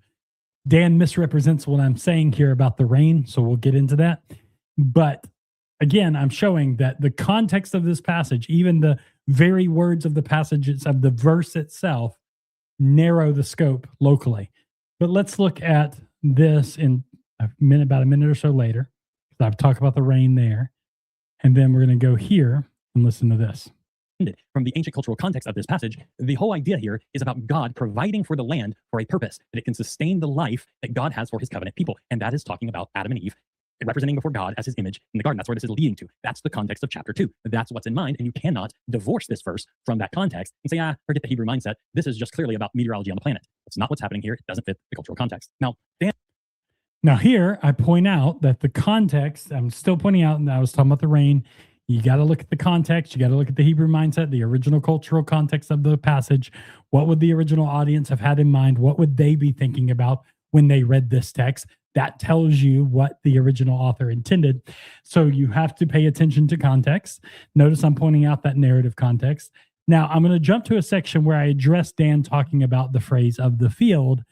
Dan misrepresents what I'm saying here about the rain, so we'll get into that. But again, I'm showing that the context of this passage, even the very words of the passages of the verse itself, narrow the scope locally. But let's look at this in about a minute or so later, because I've talked about the rain there. And then we're going to go here and listen to this. from the ancient cultural context of this passage, the whole idea here is about God providing for the land for a purpose, that it can sustain the life that God has for his covenant people. And that is talking about Adam and Eve representing before God as his image in the garden. That's where this is leading to. That's the context of chapter 2. That's what's in mind. And you cannot divorce this verse from that context and say, forget the Hebrew mindset. This is just clearly about meteorology on the planet. That's not what's happening here. It doesn't fit the cultural context. Now, Dan. Now here, I point out that the context, I'm still pointing out, and I was talking about the rain. You got to look at the context. You got to look at the Hebrew mindset, the original cultural context of the passage. What would the original audience have had in mind? What would they be thinking about when they read this text? That tells you what the original author intended. So you have to pay attention to context. Notice I'm pointing out that narrative context. Now I'm going to jump to a section where I address Dan talking about the phrase of the field,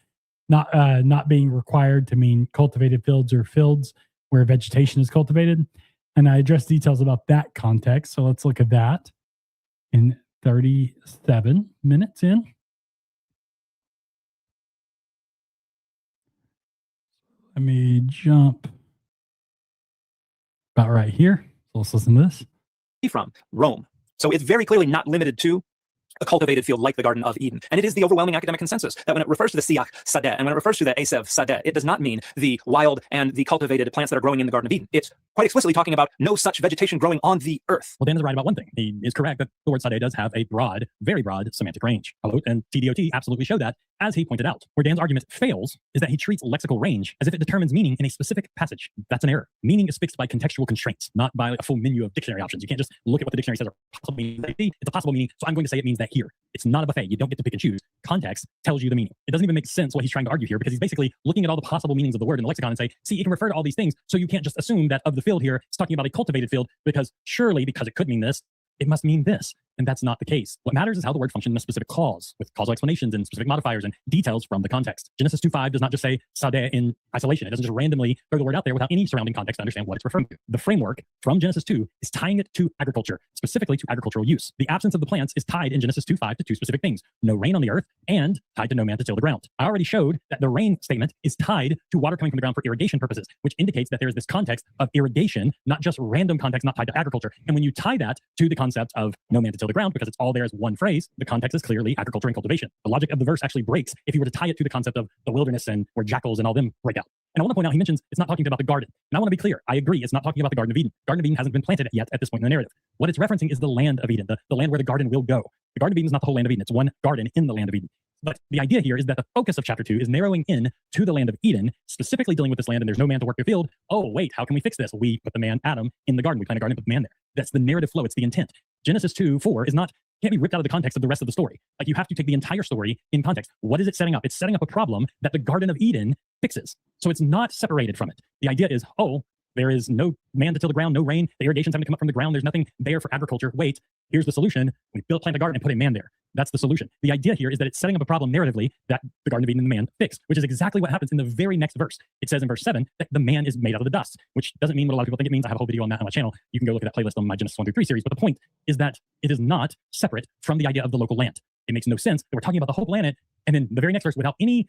not being required to mean cultivated fields or fields where vegetation is cultivated. And I address details about that context. So let's look at that in 37 minutes in. Let me jump about right here. So let's listen to this. From Rome. So it's very clearly not limited to a cultivated field like the Garden of Eden. And it is the overwhelming academic consensus that when it refers to the Siach Sadeh, and when it refers to the Esav Sadeh, it does not mean the wild and the cultivated plants that are growing in the Garden of Eden. It's quite explicitly talking about no such vegetation growing on the earth. Well, Dan is right about one thing. He is correct that the word Sadeh does have a broad, very broad semantic range. And TDOT absolutely showed that, as he pointed out. Where Dan's argument fails is that he treats lexical range as if it determines meaning in a specific passage. That's an error. Meaning is fixed by contextual constraints, not by a full menu of dictionary options. You can't just look at what the dictionary says or possible meaning. It's a possible meaning, so I'm going to say it means that here. It's not a buffet. You don't get to pick and choose. Context tells you the meaning. It doesn't even make sense what he's trying to argue here, because he's basically looking at all the possible meanings of the word in the lexicon and say, see, it can refer to all these things, so you can't just assume that of the field here, it's talking about a cultivated field, because surely, because it could mean this, it must mean this. And that's not the case. What matters is how the word functions in a specific clause, with causal explanations and specific modifiers and details from the context. Genesis 2:5 does not just say Sadeh in isolation. It doesn't just randomly throw the word out there without any surrounding context to understand what it's referring to. The framework from Genesis 2 is tying it to agriculture, specifically to agricultural use. The absence of the plants is tied in Genesis 2:5 to two specific things: no rain on the earth and tied to no man to till the ground. I already showed that the rain statement is tied to water coming from the ground for irrigation purposes, which indicates that there is this context of irrigation, not just random context, not tied to agriculture. And when you tie that to the concept of no man to till the ground, because it's all there as one phrase, the context is clearly agriculture and cultivation. The logic of the verse actually breaks if you were to tie it to the concept of the wilderness and where jackals and all them break out. And I want to point out, he mentions it's not talking about the garden. And I want to be clear. I agree. It's not talking about the Garden of Eden. Garden of Eden hasn't been planted yet at this point in the narrative. What it's referencing is the land of Eden, the land where the garden will go. The Garden of Eden is not the whole land of Eden. It's one garden in the land of Eden. But the idea here is that the focus of chapter 2 is narrowing in to the land of Eden, specifically dealing with this land, and there's no man to work the field. Oh, wait, how can we fix this? We put the man, Adam, in the garden. We plant a garden and put the man there. That's the narrative flow. It's the intent. Genesis 2:4 is not, can't be ripped out of the context of the rest of the story. Like, you have to take the entire story in context. What is it setting up? It's setting up a problem that the Garden of Eden fixes. So it's not separated from it. The idea is, oh, there is no man to till the ground, no rain. The irrigation's having to come up from the ground. There's nothing there for agriculture. Wait, here's the solution. We plant a garden and put a man there. That's the solution. The idea here is that it's setting up a problem narratively that the Garden of Eden and the man fix, which is exactly what happens in the very next verse. It says in verse 7 that the man is made out of the dust, which doesn't mean what a lot of people think it means. I have a whole video on that on my channel. You can go look at that playlist on my Genesis 1-3 series. But the point is that it is not separate from the idea of the local land. It makes no sense that we're talking about the whole planet, and then the very next verse, without any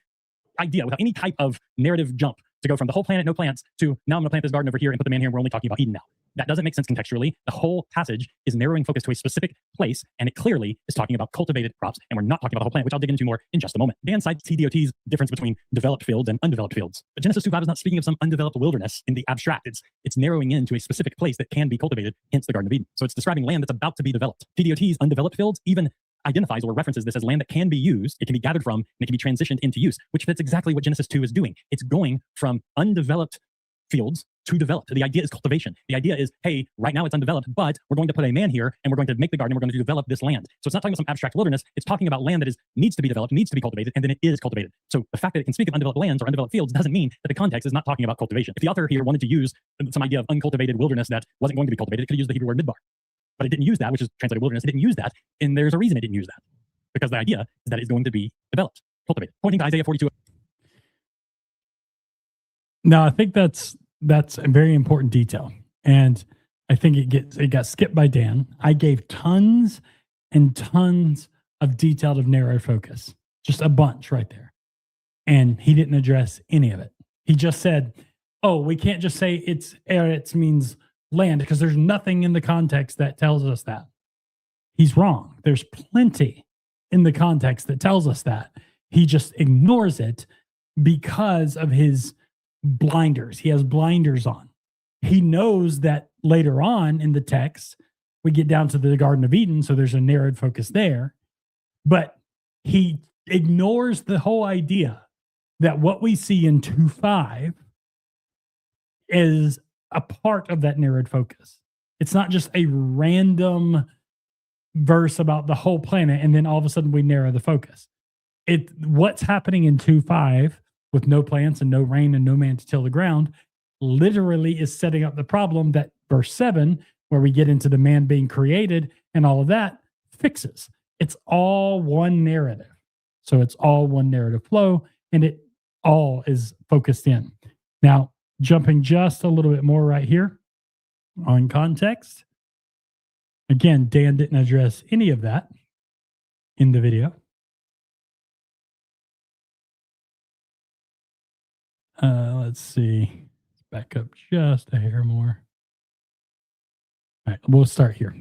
idea, without any type of narrative jump, to go from the whole planet, no plants, to now I'm going to plant this garden over here and put the man here, and we're only talking about Eden now. That doesn't make sense contextually. The whole passage is narrowing focus to a specific place, and it clearly is talking about cultivated crops, and we're not talking about the whole plant, which I'll dig into more in just a moment. Dan cites TDOT's difference between developed fields and undeveloped fields. But Genesis 2:5 is not speaking of some undeveloped wilderness in the abstract. It's narrowing into a specific place that can be cultivated, hence the Garden of Eden. So it's describing land that's about to be developed. TDOT's undeveloped fields even identifies or references this as land that can be used, it can be gathered from, and it can be transitioned into use, which fits exactly what Genesis 2 is doing. It's going from undeveloped fields to developed. The idea is cultivation. The idea is, hey, right now it's undeveloped, but we're going to put a man here, and we're going to make the garden, and we're going to develop this land. So it's not talking about some abstract wilderness. It's talking about land that needs to be developed, needs to be cultivated, and then it is cultivated. So the fact that it can speak of undeveloped lands or undeveloped fields doesn't mean that the context is not talking about cultivation. If the author here wanted to use some idea of uncultivated wilderness that wasn't going to be cultivated, it could have used the Hebrew word midbar. But it didn't use that, which is translated wilderness. It didn't use that, and there's a reason it didn't use that. Because the idea is that it's going to be developed, cultivated. Pointing to Isaiah 42. Now, I think that's a very important detail, and I think it got skipped by Dan. I gave tons and tons of detailed narrow focus, just a bunch right there, and he didn't address any of it. He just said, "Oh, we can't just say it's eretz means land because there's nothing in the context that tells us that." he's wrong. There's plenty in the context that tells us that. He just ignores it because of his blinders. He has blinders on. He knows that later on in the text, we get down to the Garden of Eden, so there's a narrowed focus there. But he ignores the whole idea that what we see in 2:5 is a part of that narrowed focus. It's not just a random verse about the whole planet, and then all of a sudden we narrow the focus. What's happening in 2:5 with no plants and no rain and no man to till the ground literally is setting up the problem that verse 7, where we get into the man being created and all of that, fixes. It's all one narrative. So it's all one narrative flow, and it all is focused in. Now, jumping just a little bit more right here on context. Again, Dan didn't address any of that in the video. Let's see. Back up just a hair more. All right, we'll start here.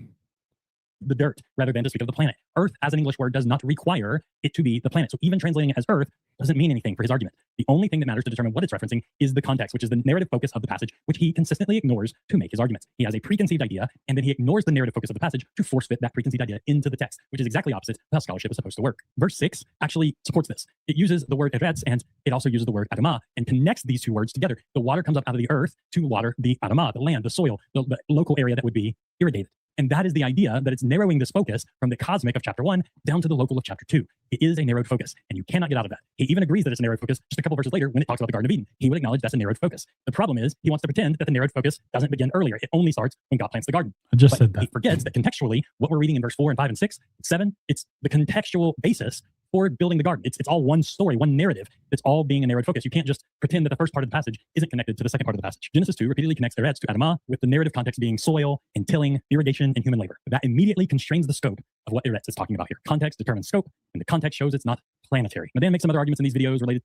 The dirt rather than to speak of the planet. Earth as an English word does not require it to be the planet. So even translating it as earth doesn't mean anything for his argument. The only thing that matters to determine what it's referencing is the context, which is the narrative focus of the passage, which he consistently ignores to make his arguments. He has a preconceived idea, and then he ignores the narrative focus of the passage to force fit that preconceived idea into the text, which is exactly opposite of how scholarship is supposed to work. Verse 6 actually supports this. It uses the word eretz, and it also uses the word adamah, and connects these two words together. The water comes up out of the earth to water the adamah, the land, the soil, the local area that would be irrigated. And that is the idea that it's narrowing this focus from the cosmic of chapter 1 down to the local of chapter 2. It is a narrowed focus, and you cannot get out of that. He even agrees that it's a narrowed focus just a couple verses later when it talks about the Garden of Eden. He would acknowledge that's a narrowed focus. The problem is he wants to pretend that the narrowed focus doesn't begin earlier. It only starts when God plants the garden. I just said that. He forgets that contextually, what we're reading in verse 4 and 5 and 6, 7, it's the contextual basis for building the garden. It's all one story, one narrative. It's all being a narrowed focus. You can't just pretend that the first part of the passage isn't connected to the second part of the passage. Genesis 2 repeatedly connects eretz to adamah, with the narrative context being soil and tilling, irrigation, and human labor. That immediately constrains the scope of what eretz is talking about here. Context determines scope, and the context shows it's not planetary. Now, Dan makes some other arguments in these videos related.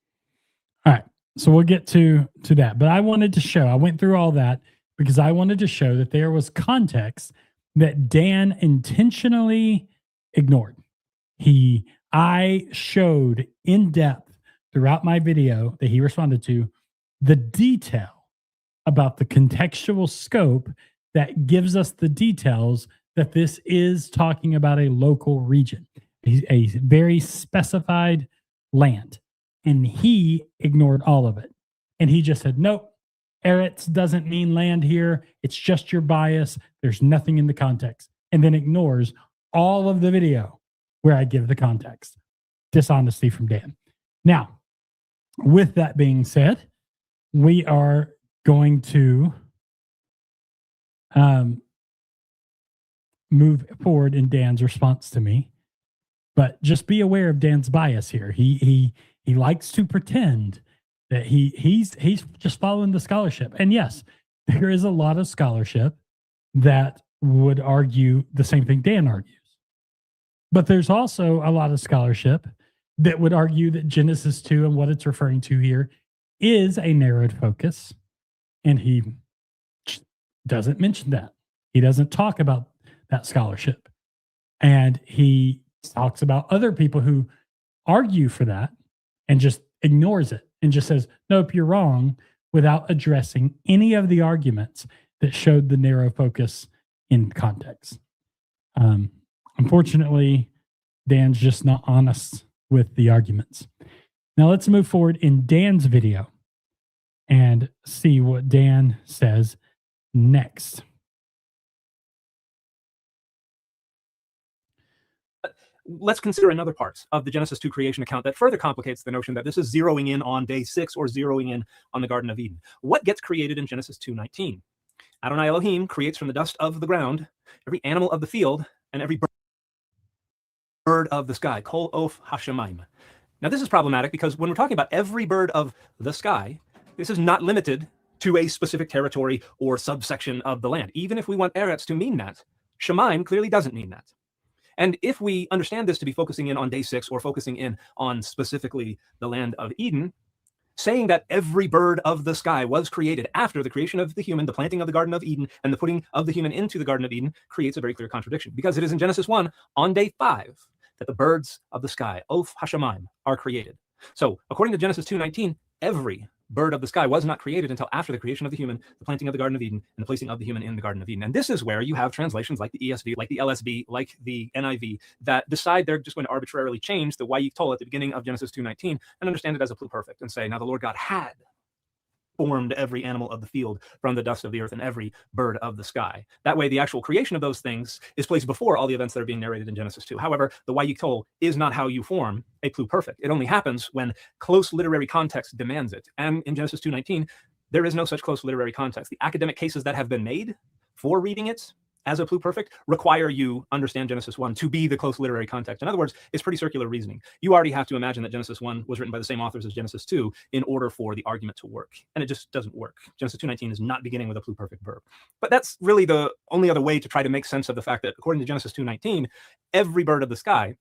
All right, so we'll get to that. But I wanted to show, I went through all that because I wanted to show that there was context that Dan intentionally ignored. I showed in depth throughout my video that he responded to the detail about the contextual scope that gives us the details that this is talking about a local region, a very specified land. And he ignored all of it. And he just said, nope, eretz doesn't mean land here. It's just your bias. There's nothing in the context. And then ignores all of the video where I give the context. Dishonesty from Dan. Now, with that being said, we are going to move forward in Dan's response to me. But just be aware of Dan's bias here. He likes to pretend that he's just following the scholarship. And yes, there is a lot of scholarship that would argue the same thing Dan argues. But there's also a lot of scholarship that would argue that Genesis 2 and what it's referring to here is a narrowed focus. And he doesn't mention that. He doesn't talk about that scholarship. And he talks about other people who argue for that and just ignores it and just says, nope, you're wrong, without addressing any of the arguments that showed the narrow focus in context. Unfortunately, Dan's just not honest with the arguments. Now let's move forward in Dan's video and see what Dan says next. Let's consider another part of the Genesis 2 creation account that further complicates the notion that this is zeroing in on day 6 or zeroing in on the Garden of Eden. What gets created in Genesis 2:19? Adonai Elohim creates from the dust of the ground every animal of the field and every bird of the sky. Kol of hashamayim. Now this is problematic because when we're talking about every bird of the sky, this is not limited to a specific territory or subsection of the land. Even if we want eretz to mean that, shamayim clearly doesn't mean that. And if we understand this to be focusing in on day 6 or focusing in on specifically the land of Eden, saying that every bird of the sky was created after the creation of the human, the planting of the Garden of Eden, and the putting of the human into the Garden of Eden creates a very clear contradiction, because it is in Genesis 1 on day 5 that the birds of the sky, Of Hashamayim, are created. So according to Genesis 2:19, every bird of the sky was not created until after the creation of the human, the planting of the Garden of Eden, and the placing of the human in the Garden of Eden. And this is where you have translations like the ESV, like the LSB, like the NIV, that decide they're just going to arbitrarily change the Vayikol at the beginning of Genesis 2:19 and understand it as a pluperfect and say, now the Lord God had formed every animal of the field from the dust of the earth and every bird of the sky. That way, the actual creation of those things is placed before all the events that are being narrated in Genesis 2. However, the Vayikol is not how you form a pluperfect. It only happens when close literary context demands it. And in Genesis 2:19, there is no such close literary context. The academic cases that have been made for reading it as a pluperfect require you understand Genesis 1 to be the close literary context. In other words, it's pretty circular reasoning. You already have to imagine that Genesis 1 was written by the same authors as Genesis 2 in order for the argument to work. And it just doesn't work. Genesis 2:19 is not beginning with a pluperfect verb. But that's really the only other way to try to make sense of the fact that according to Genesis 2:19, every bird of the sky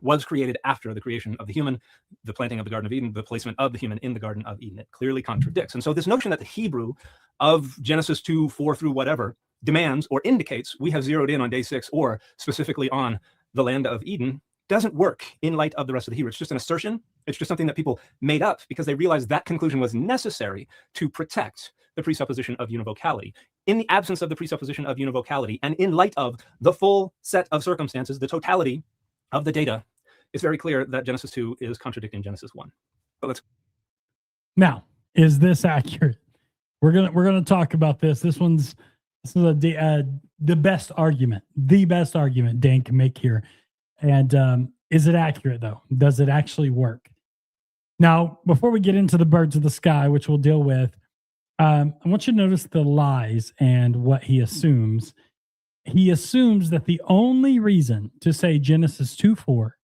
was created after the creation of the human, the planting of the Garden of Eden, the placement of the human in the Garden of Eden. It clearly contradicts. And so this notion that the Hebrew of Genesis 2:4 through whatever demands or indicates we have zeroed in on day 6 or specifically on the land of Eden doesn't work in light of the rest of the Hebrew. It's just an assertion. It's just something that people made up because they realized that conclusion was necessary to protect the presupposition of univocality. In the absence of the presupposition of univocality and in light of the full set of circumstances, the totality of the data, it's very clear that Genesis 2 is contradicting Genesis 1. But let's Now, is this accurate? We're gonna talk about this. This is the best argument Dan can make here. And is it accurate though? Does it actually work? Now, before we get into the birds of the sky, which we'll deal with, I want you to notice the lies and what he assumes. He assumes that the only reason to say Genesis 2:4,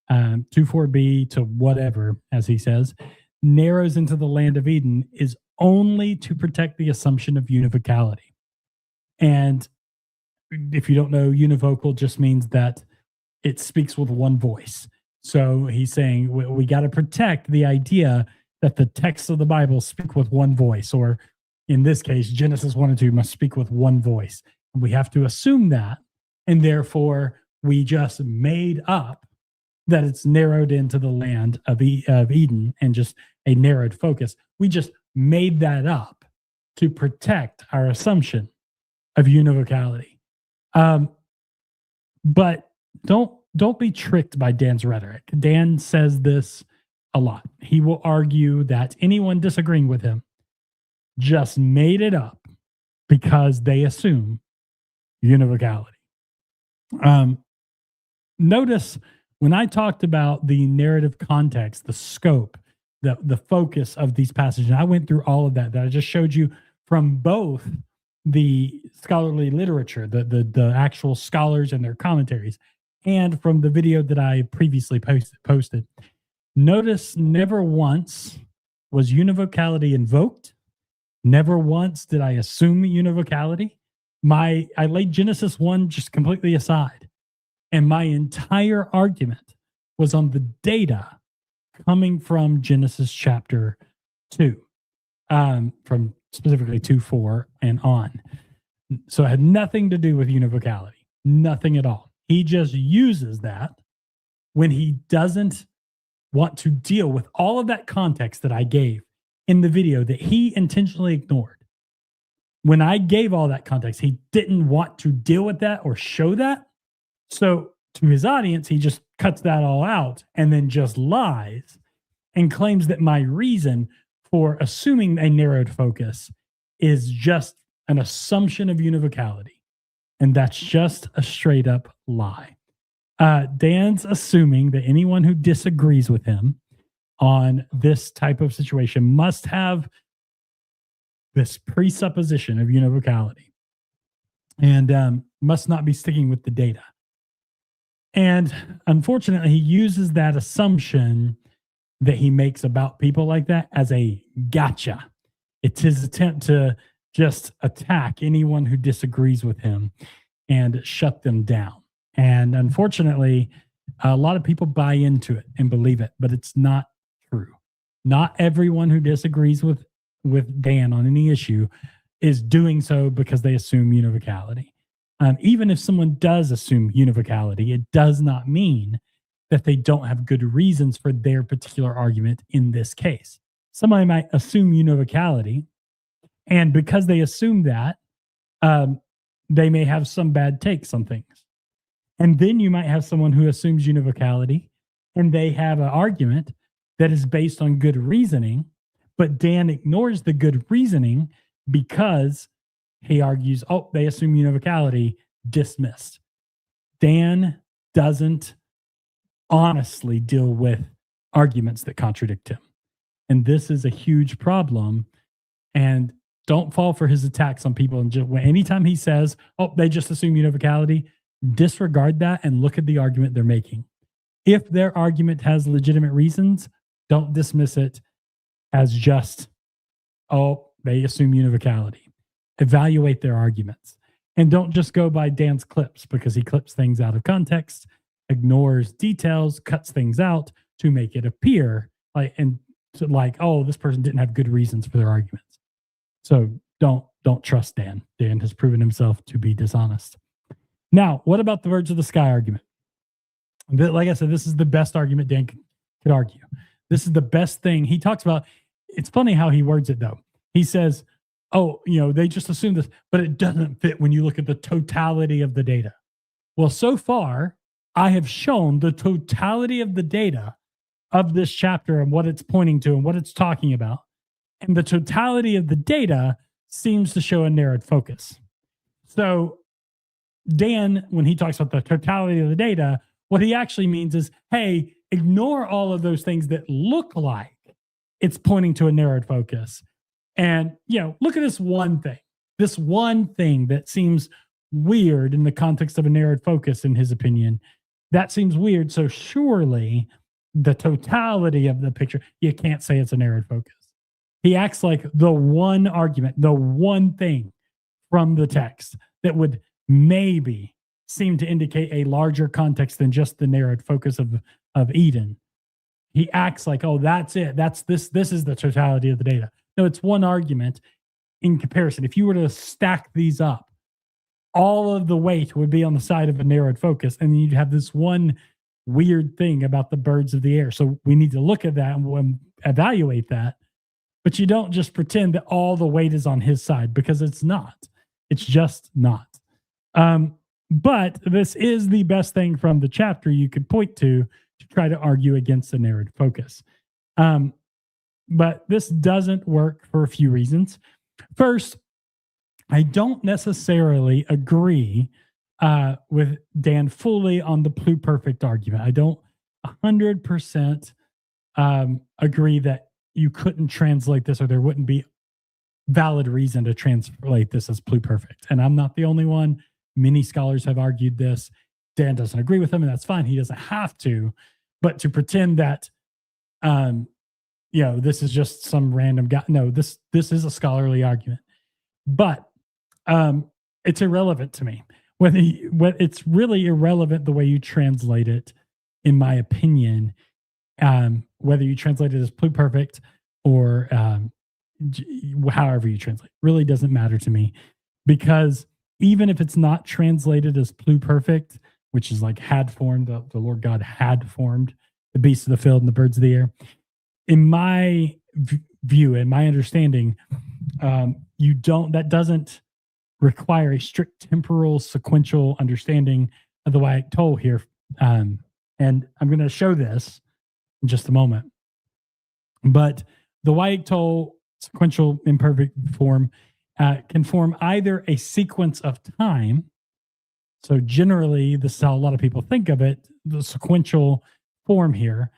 2:4b to whatever, as he says, narrows into the land of Eden is only to protect the assumption of univocality. And if you don't know, univocal just means that it speaks with one voice. So he's saying we got to protect the idea that the texts of the Bible speak with one voice, or in this case, Genesis 1 and 2 must speak with one voice. And we have to assume that, and therefore we just made up that it's narrowed into the land of Eden and just a narrowed focus. We just made that up to protect our assumption of univocality. But don't be tricked by Dan's rhetoric. Dan says this a lot. He will argue that anyone disagreeing with him just made it up because they assume univocality. Notice when I talked about the narrative context, the scope, the focus of these passages, I went through all of that I just showed you from both the scholarly literature, the actual scholars and their commentaries, and from the video that I previously posted. Notice never once was univocality invoked. Never once did I assume univocality. I laid Genesis 1 just completely aside. And my entire argument was on the data coming from Genesis chapter 2, from specifically 2:4 and on. So it had nothing to do with univocality, nothing at all. He just uses that when he doesn't want to deal with all of that context that I gave in the video that he intentionally ignored. When I gave all that context, he didn't want to deal with that or show that. So to his audience, he just cuts that all out and then just lies and claims that my reason for assuming a narrowed focus is just an assumption of univocality. And that's just a straight up lie. Dan's assuming that anyone who disagrees with him on this type of situation must have this presupposition of univocality and must not be sticking with the data. And unfortunately, he uses that assumption that he makes about people like that as a gotcha. It's his attempt to just attack anyone who disagrees with him and shut them down. And unfortunately, a lot of people buy into it and believe it, but it's not true. Not everyone who disagrees with Dan on any issue is doing so because they assume univocality. Even if someone does assume univocality, it does not mean that they don't have good reasons for their particular argument in this case. Somebody might assume univocality, and because they assume that, they may have some bad takes on things. And then you might have someone who assumes univocality, and they have an argument that is based on good reasoning, but Dan ignores the good reasoning because he argues, oh, they assume univocality, dismissed. Dan doesn't honestly deal with arguments that contradict him. And this is a huge problem. And don't fall for his attacks on people. And just, anytime he says, oh, they just assume univocality, disregard that and look at the argument they're making. If their argument has legitimate reasons, don't dismiss it as just, oh, they assume univocality. Evaluate their arguments. And don't just go by Dan's clips, because he clips things out of context, ignores details, cuts things out to make it appear like, oh, this person didn't have good reasons for their arguments. So don't trust Dan. Dan has proven himself to be dishonest. Now, what about the birds of the sky argument? Like I said, this is the best argument Dan could argue. This is the best thing. He talks about, it's funny how he words it though. He says, oh, they just assume this, but it doesn't fit when you look at the totality of the data. Well, so far, I have shown the totality of the data of this chapter and what it's pointing to and what it's talking about. And the totality of the data seems to show a narrowed focus. So Dan, when he talks about the totality of the data, what he actually means is, hey, ignore all of those things that look like it's pointing to a narrowed focus. And, look at this one thing that seems weird in the context of a narrowed focus, in his opinion. That seems weird. So surely the totality of the picture, you can't say it's a narrowed focus. He acts like the one argument, the one thing from the text that would maybe seem to indicate a larger context than just the narrowed focus of Eden. He acts like, oh, that's it. That's this is the totality of the data. No, it's one argument in comparison. If you were to stack these up, all of the weight would be on the side of a narrowed focus, and then you'd have this one weird thing about the birds of the air. So we need to look at that and evaluate that. But you don't just pretend that all the weight is on his side, because it's not. It's just not. But this is the best thing from the chapter you could point to try to argue against the narrowed focus. But this doesn't work for a few reasons. First, I don't necessarily agree with Dan fully on the pluperfect argument. I don't 100% agree that you couldn't translate this, or there wouldn't be valid reason to translate this as pluperfect. And I'm not the only one. Many scholars have argued this. Dan doesn't agree with them, and that's fine. He doesn't have to. But to pretend that, this is just some random guy. No, this is a scholarly argument. But it's irrelevant to me. It's really irrelevant the way you translate it, in my opinion. Whether you translate it as pluperfect or however you translate, really doesn't matter to me, because even if it's not translated as pluperfect, which is like had formed, the Lord God had formed the beasts of the field and the birds of the air, in my view and my understanding, that doesn't require a strict temporal sequential understanding of the Wyatt Toll here. And I'm going to show this in just a moment. But the Wyatt Toll sequential imperfect form can form either a sequence of time. So generally, this is how a lot of people think of it, the sequential form here.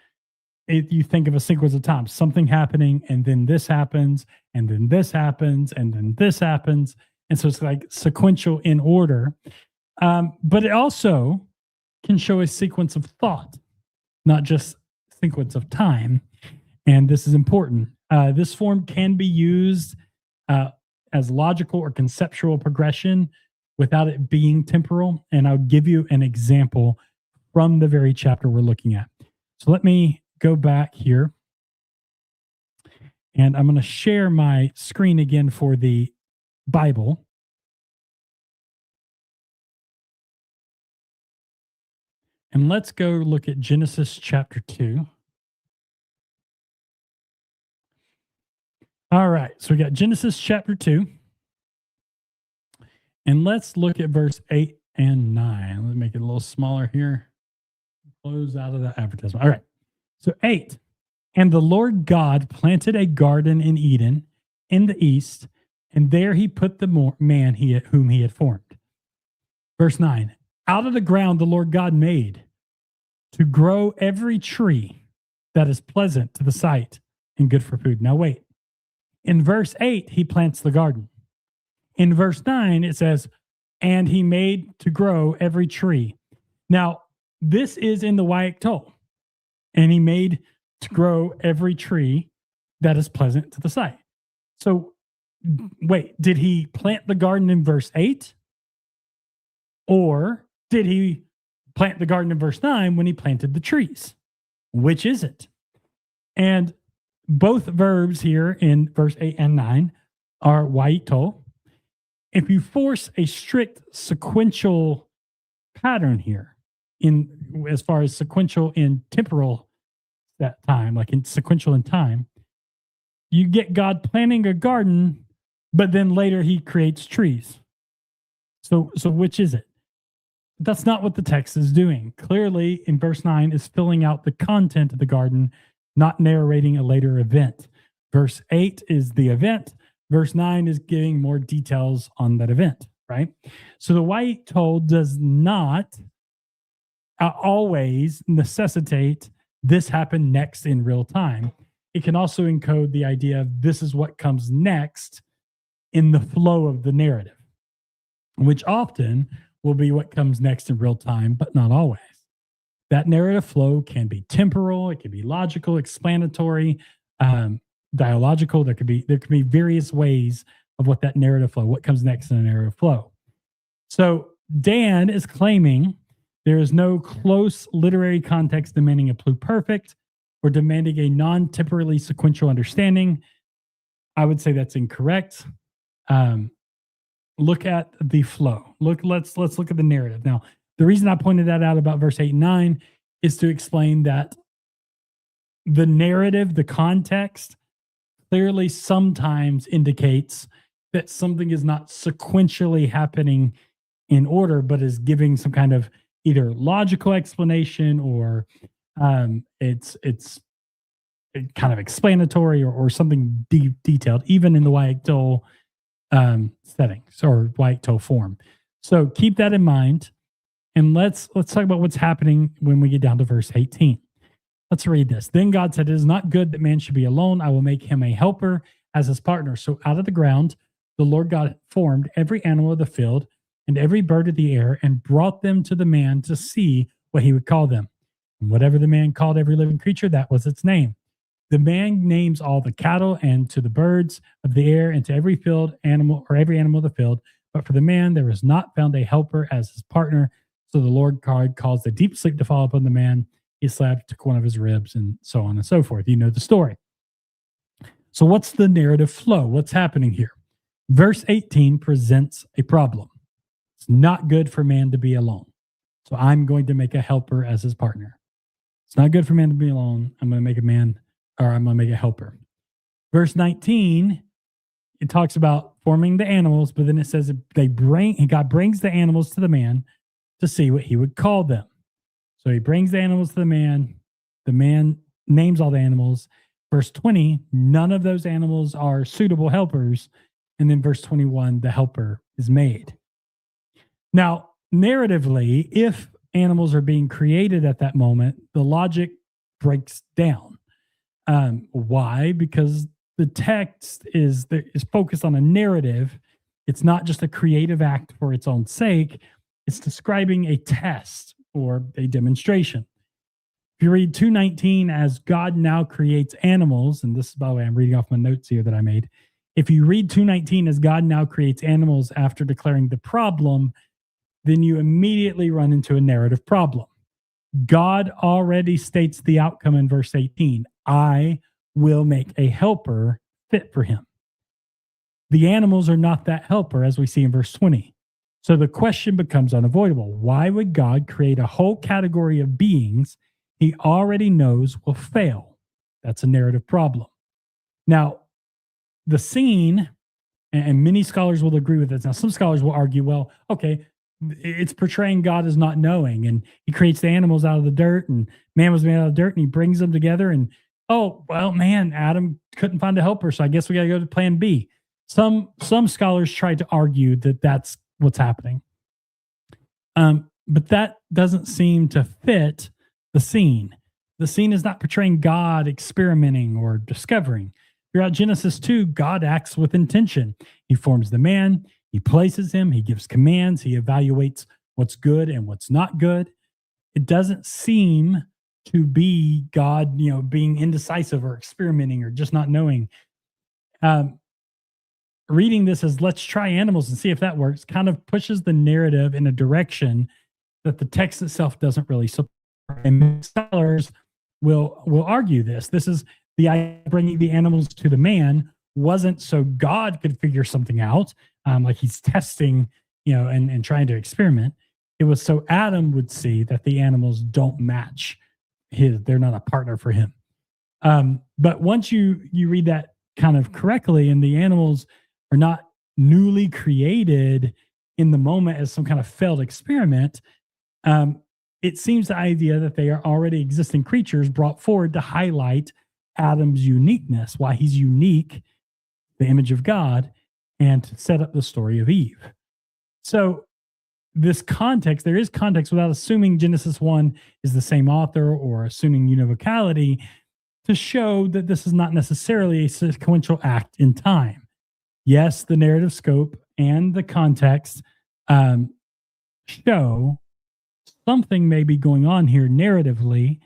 You think of a sequence of time, something happening, and then this happens, and then this happens, and then this happens. And so it's like sequential in order. But it also can show a sequence of thought, not just sequence of time. And this is important. This form can be used as logical or conceptual progression without it being temporal. And I'll give you an example from the very chapter we're looking at. So let me go back here And I'm going to share my screen again for the Bible. And let's go look at Genesis chapter 2. All right, so we got Genesis chapter 2. And let's look at verse 8 and 9. Let's make it a little smaller here. Close out of the advertisement. All right, so 8. And the Lord God planted a garden in Eden in the east, and there he put the man whom he had formed. Verse 9. Out of the ground the Lord God made to grow every tree that is pleasant to the sight and good for food. Now wait. In verse 8, he plants the garden. In verse 9, it says, and he made to grow every tree. Now, this is in the Wayik. And he made to grow every tree that is pleasant to the sight. So, wait, did he plant the garden in verse 8? Or did he plant the garden in verse 9 when he planted the trees? Which is it? And both verbs here in verse 8 and 9 are Wayik. If you force a strict sequential pattern here, in as far as sequential in temporal that time, like in sequential in time, you get God planting a garden, but then later he creates trees. So which is it? That's not what the text is doing. Clearly, in verse 9 is filling out the content of the garden, not narrating a later event. Verse 8 is the event. Verse 9 is giving more details on that event, right? So the Wayik does not always necessitate this happen next in real time. It can also encode the idea of this is what comes next in the flow of the narrative, which often will be what comes next in real time, but not always. That narrative flow can be temporal, it can be logical, explanatory, dialogical. There could be various ways of what that narrative flow, what comes next in a narrative flow. So Dan is claiming there is no close literary context demanding a pluperfect or demanding a non-temporally sequential understanding. I would say that's incorrect. Look at the flow. Let's look at the narrative. Now, the reason I pointed that out about verse 8 and 9 is to explain that the narrative, the context, clearly sometimes indicates that something is not sequentially happening in order, but is giving some kind of either logical explanation or it's kind of explanatory or something detailed, even in the Wayik settings or Wayik form. So keep that in mind. And let's talk about what's happening when we get down to verse 18. Let's read this. Then God said, it is not good that man should be alone. I will make him a helper as his partner. So out of the ground, the Lord God formed every animal of the field and every bird of the air and brought them to the man to see what he would call them. And whatever the man called every living creature, that was its name. The man names all the cattle and to the birds of the air and to every field animal or every animal of the field. But for the man, there was not found a helper as his partner. So the Lord God caused a deep sleep to fall upon the man. He slept, took one of his ribs, and so on and so forth. You know the story. So what's the narrative flow? What's happening here? Verse 18 presents a problem. It's not good for man to be alone. So I'm going to make a helper as his partner. It's not good for man to be alone. I'm going to make a man, or I'm going to make a helper. Verse 19, it talks about forming the animals, but then it says God brings the animals to the man to see what he would call them. So he brings the animals to the man names all the animals. Verse 20, none of those animals are suitable helpers. And then verse 21, the helper is made. Now, narratively, if animals are being created at that moment, the logic breaks down. Why? Because the text is focused on a narrative. It's not just a creative act for its own sake. It's describing a test or a demonstration. If you read 2:19 as God now creates animals, and this is, by the way, I'm reading off my notes here that I made. If you read 2:19 as God now creates animals after declaring the problem, then you immediately run into a narrative problem. God already states the outcome in verse 18. I will make a helper fit for him. The animals are not that helper, as we see in verse 20. So the question becomes unavoidable. Why would God create a whole category of beings he already knows will fail? That's a narrative problem. Now, the scene, and many scholars will agree with this. Now, some scholars will argue, well, okay, it's portraying God as not knowing, and he creates the animals out of the dirt, and man was made out of dirt, and he brings them together, and oh, well, man, Adam couldn't find a helper, so I guess we got to go to plan B. Some scholars try to argue that that's what's happening. But that doesn't seem to fit the scene. The scene is not portraying God experimenting or discovering. Throughout Genesis 2, God acts with intention. He forms the man, he places him, he gives commands, he evaluates what's good and what's not good. It doesn't seem to be God, being indecisive or experimenting or just not knowing. Reading this as let's try animals and see if that works kind of pushes the narrative in a direction that the text itself doesn't really support. And scholars will argue this. This is the idea of bringing the animals to the man wasn't so God could figure something out, like he's testing, and trying to experiment. It was so Adam would see that the animals don't match they're not a partner for him. But once you read that kind of correctly, and the animals are not newly created in the moment as some kind of failed experiment, it seems the idea that they are already existing creatures brought forward to highlight Adam's uniqueness, why he's unique, the image of God, and to set up the story of Eve. So this context, there is context without assuming Genesis 1 is the same author or assuming univocality, to show that this is not necessarily a sequential act in time. Yes, the narrative scope and the context show something may be going on here narratively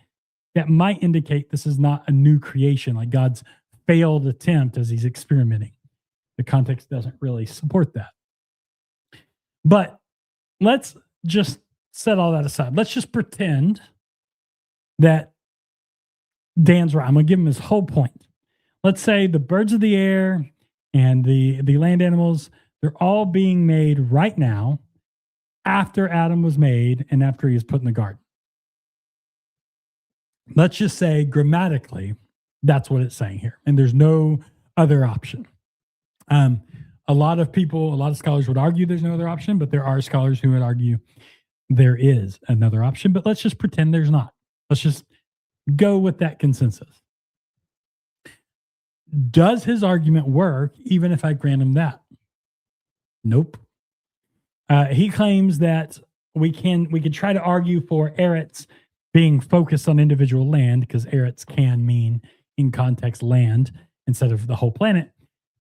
that might indicate this is not a new creation, like God's failed attempt as he's experimenting. The context doesn't really support that. But let's just set all that aside. Let's just pretend that Dan's right. I'm going to give him his whole point. Let's say the birds of the air and the land animals, they're all being made right now after Adam was made and after he was put in the garden. Let's just say grammatically, that's what it's saying here. And there's no other option. A lot of scholars would argue there's no other option, but there are scholars who would argue there is another option. But let's just pretend there's not. Let's just go with that consensus. Does his argument work even if I grant him that? Nope. He claims that we could try to argue for eretz being focused on individual land, because eretz can mean in context land instead of the whole planet.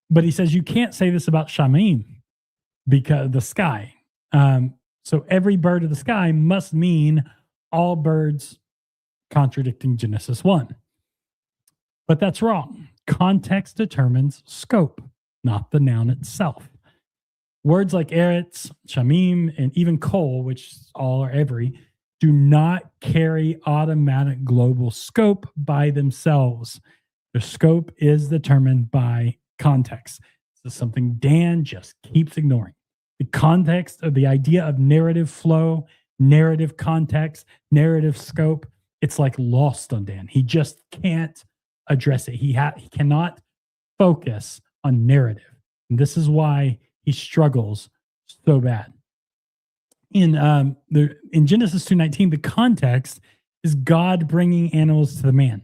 But he says you can't say this about shamim, because the sky. So every bird of the sky must mean all birds, contradicting Genesis 1. But that's wrong. Context determines scope, not the noun itself. Words like eretz, shamim, and even kol, which all are every, do not carry automatic global scope by themselves. The scope is determined by context. This is something Dan just keeps ignoring. The context of the idea of narrative flow, narrative context, narrative scope, it's like lost on Dan. He just can't address it. He cannot focus on narrative. And this is why he struggles so bad. In Genesis 2:19, the context is God bringing animals to the man.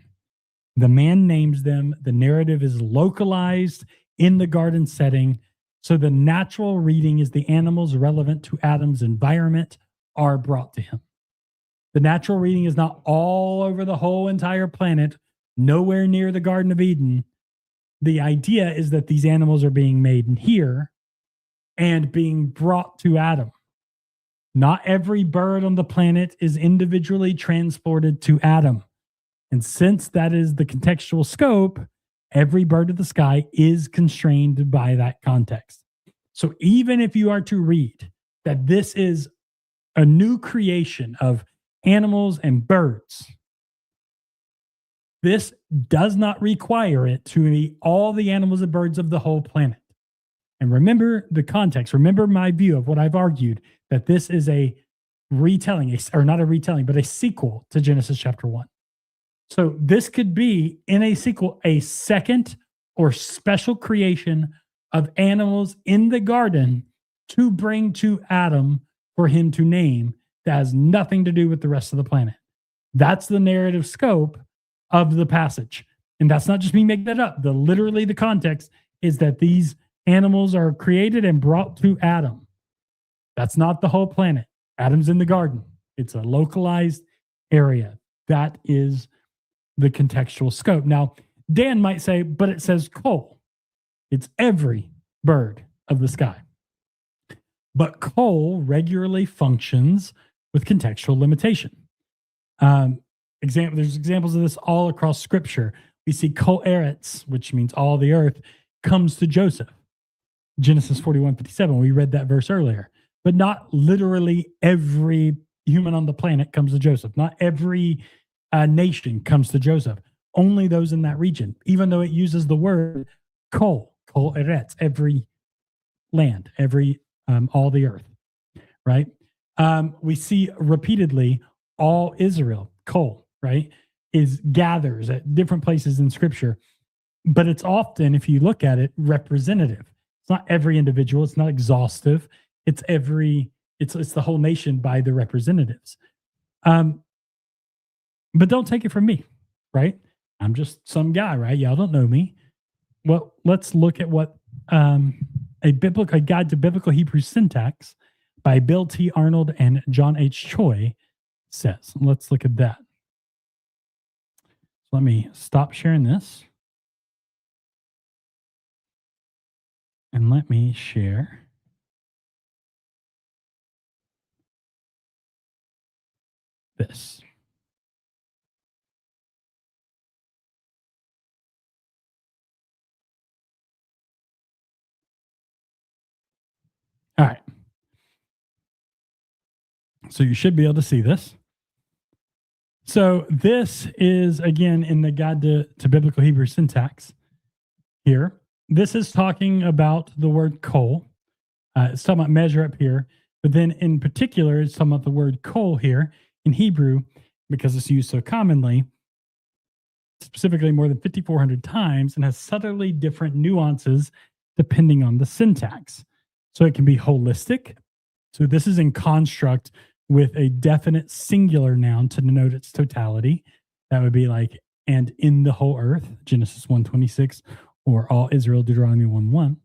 The man names them. The narrative is localized in the garden setting. So the natural reading is the animals relevant to Adam's environment are brought to him. The natural reading is not all over the whole entire planet, nowhere near the Garden of Eden. The idea is that these animals are being made in here and being brought to Adam. Not every bird on the planet is individually transported to Adam. And since that is the contextual scope, every bird of the sky is constrained by that context. So even if you are to read that this is a new creation of animals and birds, this does not require it to be all the animals and birds of the whole planet. And remember the context. Remember my view of what I've argued, that this is a retelling, or not a retelling, but a sequel to Genesis chapter 1. So this could be, in a sequel, a second or special creation of animals in the garden to bring to Adam for him to name, that has nothing to do with the rest of the planet. That's the narrative scope of the passage. And that's not just me making that up. Literally the context is that these animals are created and brought to Adam. That's not the whole planet. Adam's in the garden. It's a localized area. That is the contextual scope. Now, Dan might say, but it says kol. It's every bird of the sky. But kol regularly functions with contextual limitation. There's examples of this all across Scripture. We see kol eretz, which means all the earth, comes to Joseph. Genesis 41:57. We read that verse earlier. But not literally every human on the planet comes to Joseph. Not every nation comes to Joseph. Only those in that region, even though it uses the word kol eretz, every land, all the earth, right? We see repeatedly all Israel, kol, right, gathers at different places in Scripture, but it's often, if you look at it, representative. It's not every individual. It's not exhaustive. It's the whole nation by the representatives. But don't take it from me, right? I'm just some guy, right? Y'all don't know me. Well, let's look at what a guide to biblical Hebrew syntax by Bill T. Arnold and John H. Choi says. Let's look at that. Let me stop sharing this. And let me share this. All right. So you should be able to see this. So this is, again, in the Guide to Biblical Hebrew Syntax here. This is talking about the word kol. It's talking about measure up here. But then in particular, it's talking about the word kol here in Hebrew, because it's used so commonly, specifically more than 5,400 times, and has subtly different nuances depending on the syntax. So it can be holistic. So this is in construct with a definite singular noun to denote its totality. That would be like, and in the whole earth, Genesis 1:26, or all Israel, Deuteronomy 1:1.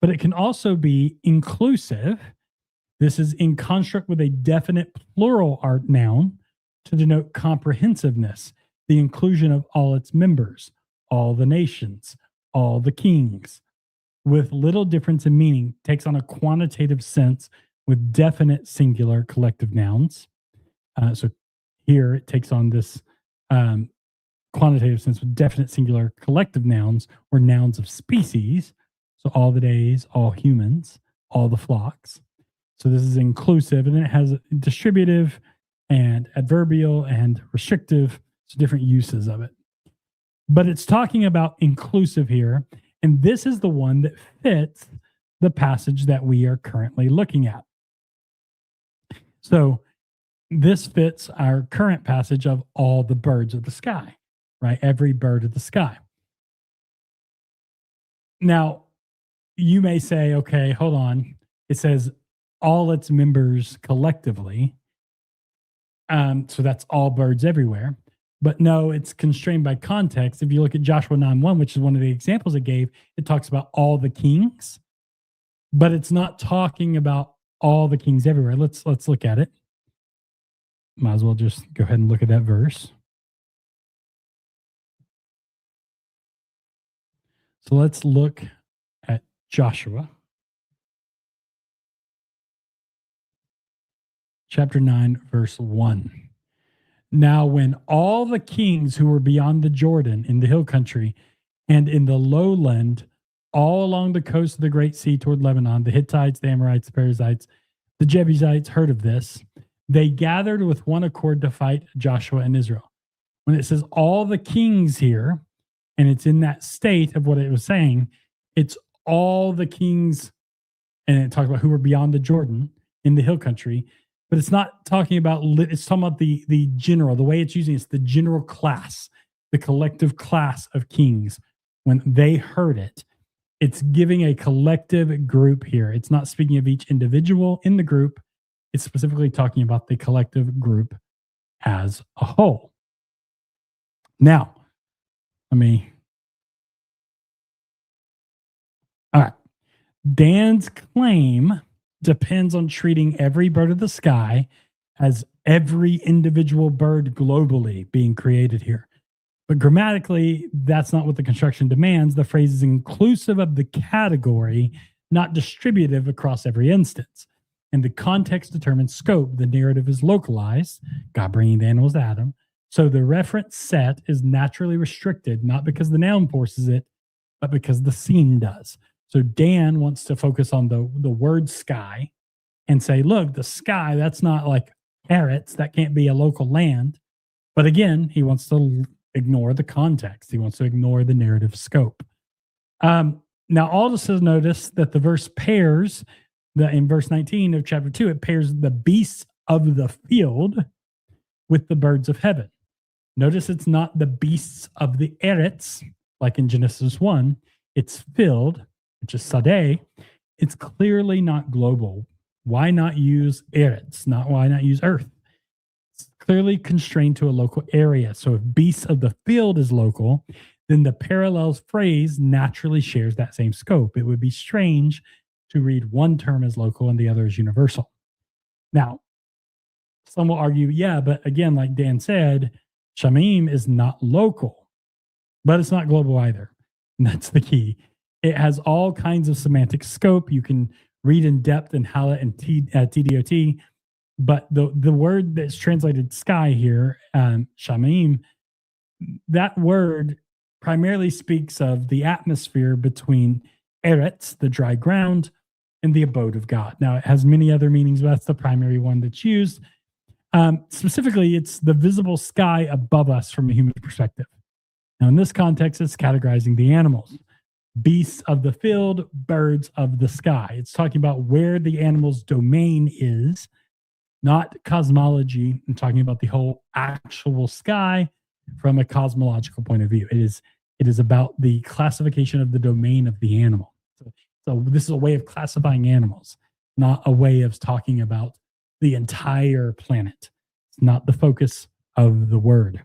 But it can also be inclusive. This is in construct with a definite plural art noun to denote comprehensiveness, the inclusion of all its members, all the nations, all the kings, with little difference in meaning, takes on a quantitative sense with definite singular collective nouns. So here it takes on this quantitative sense with definite singular collective nouns, or nouns of species. So all the days, all humans, all the flocks. So this is inclusive, and then it has distributive and adverbial and restrictive, so different uses of it. But it's talking about inclusive here, and this is the one that fits the passage that we are currently looking at. So this fits our current passage of all the birds of the sky, right? Every bird of the sky. Now, you may say, okay, hold on. It says all its members collectively. So that's all birds everywhere. But no, it's constrained by context. If you look at Joshua 9:1, which is one of the examples it gave, it talks about all the kings, but it's not talking about all the kings everywhere. Let's look at it. Might as well just go ahead and look at that verse. So let's look at Joshua chapter 9, verse 1. Now, when all the kings who were beyond the Jordan in the hill country and in the lowland, all along the coast of the Great Sea toward Lebanon, the Hittites, the Amorites, the Perizzites, the Jebusites heard of this, they gathered with one accord to fight Joshua and Israel. When it says all the kings here, and it's in that state of what it was saying, it's all the kings, and it talks about who were beyond the Jordan in the hill country, but it's not talking about, it's talking about the general, the way it's using it's the general class, the collective class of kings. When they heard it, it's giving a collective group here. It's not speaking of each individual in the group. It's specifically talking about the collective group as a whole. Now, all right. Dan's claim depends on treating every bird of the sky as every individual bird globally being created here. But grammatically, that's not what the construction demands. The phrase is inclusive of the category, not distributive across every instance. And the context determines scope. The narrative is localized, God bringing the animals to Adam. So the reference set is naturally restricted, not because the noun forces it, but because the scene does. So Dan wants to focus on the word sky and say, look, the sky, that's not like eretz. That can't be a local land. But again, he wants to ignore the context. He wants to ignore the narrative scope. Now, also notice that the verse pairs, in verse 19 of chapter 2, it pairs the beasts of the field with the birds of heaven. Notice it's not the beasts of the eretz, like in Genesis 1. It's filled, which is sadeh. It's clearly not global. Why not use eretz? Why not use earth? It's clearly constrained to a local area. So if beasts of the field is local, then the parallels phrase naturally shares that same scope. It would be strange to read one term as local and the other as universal. Now, some will argue, yeah, but again, like Dan said, Shamim is not local, but it's not global either. And that's the key. It has all kinds of semantic scope. You can read in depth in Hallett and TDOT, but the word that's translated sky here, Shamim, that word primarily speaks of the atmosphere between eretz, the dry ground, and the abode of God. Now, it has many other meanings, but that's the primary one that's used. Specifically, it's the visible sky above us from a human perspective. Now, in this context, it's categorizing the animals. Beasts of the field, birds of the sky. It's talking about where the animal's domain is, not cosmology. I'm talking about the whole actual sky from a cosmological point of view. It is about the classification of the domain of the animal. So this is a way of classifying animals, not a way of talking about the entire planet. It's not the focus of the word.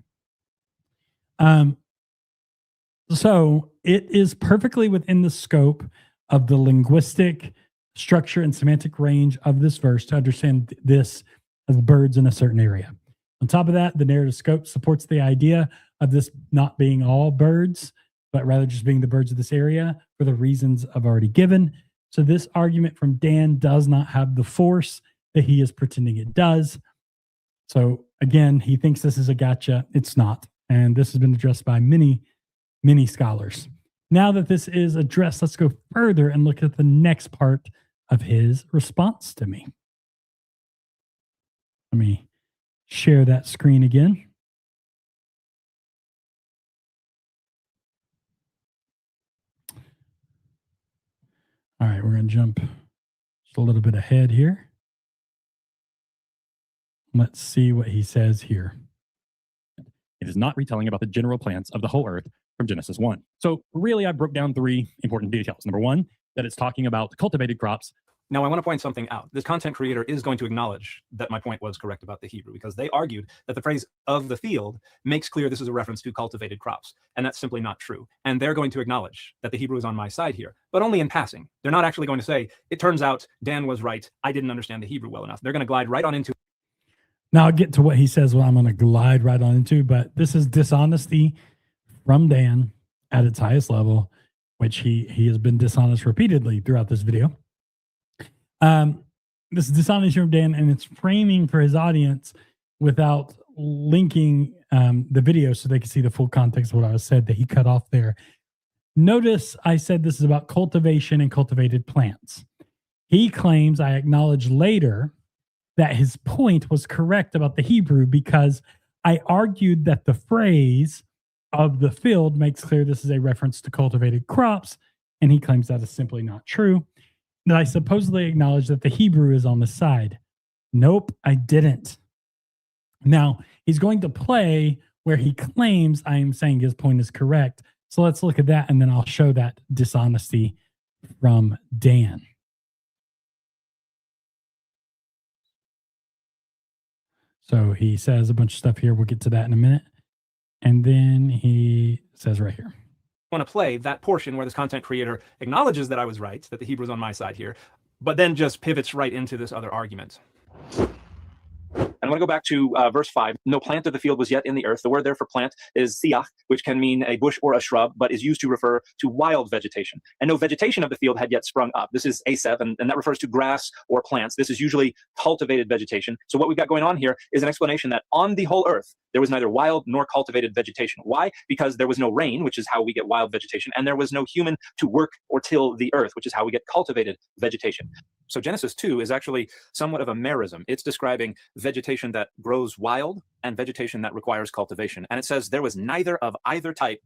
So it is perfectly within the scope of the linguistic structure and semantic range of this verse to understand this as birds in a certain area. On top of that, the narrative scope supports the idea of this not being all birds, but rather just being the birds of this area for the reasons I've already given. So this argument from Dan does not have the force that he is pretending it does. So again, he thinks this is a gotcha. It's not. And this has been addressed by many scholars. Now that this is addressed, let's go further and look at the next part of his response to me. Let me share that screen again. All right, we're going to jump just a little bit ahead here. Let's see what he says here. It is not retelling about the general plans of the whole earth from Genesis 1. So really, I broke down 3 important details. Number 1, that it's talking about cultivated crops. Now, I want to point something out. This content creator is going to acknowledge that my point was correct about the Hebrew, because they argued that the phrase of the field makes clear this is a reference to cultivated crops. And that's simply not true. And they're going to acknowledge that the Hebrew is on my side here, but only in passing. They're not actually going to say, it turns out Dan was right. I didn't understand the Hebrew well enough. They're going to glide right on into. Now I'll get to what he says, what I'm going to glide right on into, but this is dishonesty from Dan at its highest level, which he has been dishonest repeatedly throughout this video. This is dishonesty from Dan, and it's framing for his audience without linking the video so they can see the full context of what I said that he cut off there. Notice I said this is about cultivation and cultivated plants. He claims, I acknowledge later, that his point was correct about the Hebrew because I argued that the phrase of the field makes clear this is a reference to cultivated crops, and he claims that is simply not true. That I supposedly acknowledged that the Hebrew is on the side. Nope, I didn't. Now, he's going to play where he claims I am saying his point is correct. So let's look at that, and then I'll show that dishonesty from Dan. So he says a bunch of stuff here. We'll get to that in a minute. And then he says right here. I want to play that portion where this content creator acknowledges that I was right, that the Hebrew is on my side here, but then just pivots right into this other argument. And I want to go back to verse 5. No plant of the field was yet in the earth. The word there for plant is siach, which can mean a bush or a shrub, but is used to refer to wild vegetation. And no vegetation of the field had yet sprung up. This is aseb, and that refers to grass or plants. This is usually cultivated vegetation. So what we've got going on here is an explanation that on the whole earth, there was neither wild nor cultivated vegetation. Why? Because there was no rain, which is how we get wild vegetation, and there was no human to work or till the earth, which is how we get cultivated vegetation. So Genesis 2 is actually somewhat of a merism. It's describing vegetation that grows wild and vegetation that requires cultivation. And it says there was neither of either type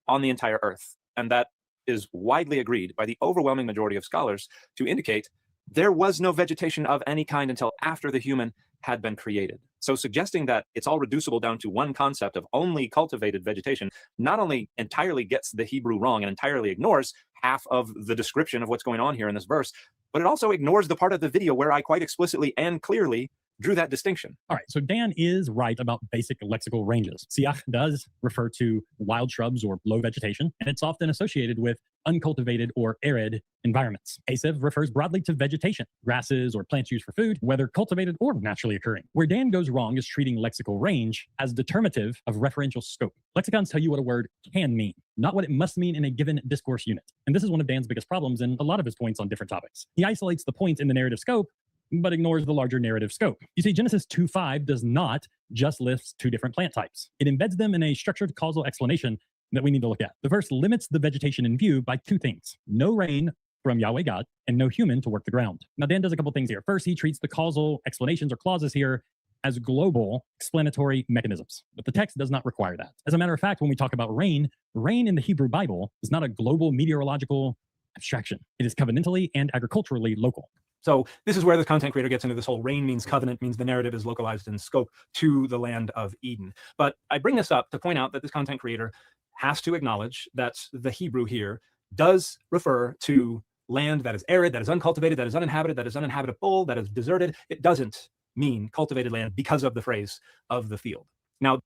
on the entire earth. And that is widely agreed by the overwhelming majority of scholars to indicate there was no vegetation of any kind until after the human had been created. So suggesting that it's all reducible down to one concept of only cultivated vegetation not only entirely gets the Hebrew wrong and entirely ignores half of the description of what's going on here in this verse, but it also ignores the part of the video where I quite explicitly and clearly drew that distinction. All right, so Dan is right about basic lexical ranges. Siach does refer to wild shrubs or low vegetation, and it's often associated with uncultivated or arid environments. Aseb refers broadly to vegetation, grasses or plants used for food, whether cultivated or naturally occurring. Where Dan goes wrong is treating lexical range as determinative of referential scope. Lexicons tell you what a word can mean, not what it must mean in a given discourse unit. And this is one of Dan's biggest problems in a lot of his points on different topics. He isolates the point in the narrative scope, but ignores the larger narrative scope. You see, Genesis 2:5 does not just list two different plant types. It embeds them in a structured causal explanation that we need to look at. The verse limits the vegetation in view by two things: no rain from Yahweh God and no human to work the ground. Now, Dan does a couple things here. First, he treats the causal explanations or clauses here as global explanatory mechanisms, but the text does not require that. As a matter of fact, when we talk about rain, rain in the Hebrew Bible is not a global meteorological abstraction. It is covenantally and agriculturally local. So this is where the content creator gets into this whole rain means covenant, means the narrative is localized in scope to the land of Eden. But I bring this up to point out that this content creator has to acknowledge that the Hebrew here does refer to land that is arid, that is uncultivated, that is uninhabited, that is uninhabitable, that is deserted. It doesn't mean cultivated land because of the phrase of the field. Now,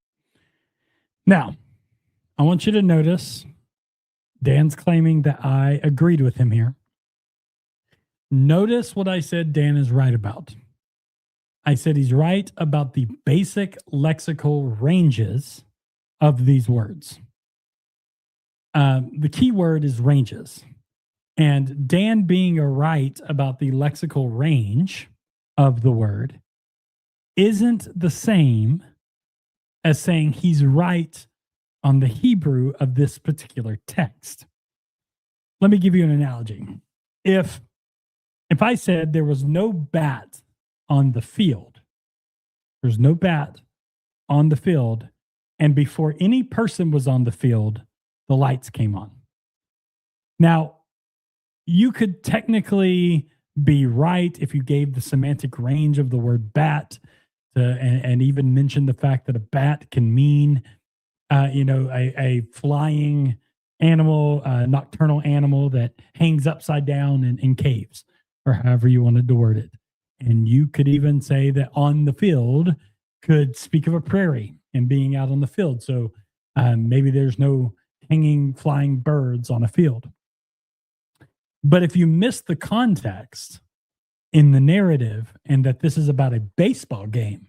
I want you to notice Dan's claiming that I agreed with him here. Notice what I said Dan is right about. I said he's right about the basic lexical ranges of these words. The key word is ranges. And Dan being right about the lexical range of the word isn't the same as saying he's right on the Hebrew of this particular text. Let me give you an analogy. If I said there was no bat on the field, there's no bat on the field, and before any person was on the field, the lights came on. Now, you could technically be right if you gave the semantic range of the word bat and even mention the fact that a bat can mean, a flying animal, a nocturnal animal that hangs upside down in caves, or however you wanted to word it. And you could even say that on the field could speak of a prairie and being out on the field. So maybe there's no hanging flying birds on a field. But if you miss the context in the narrative and that this is about a baseball game,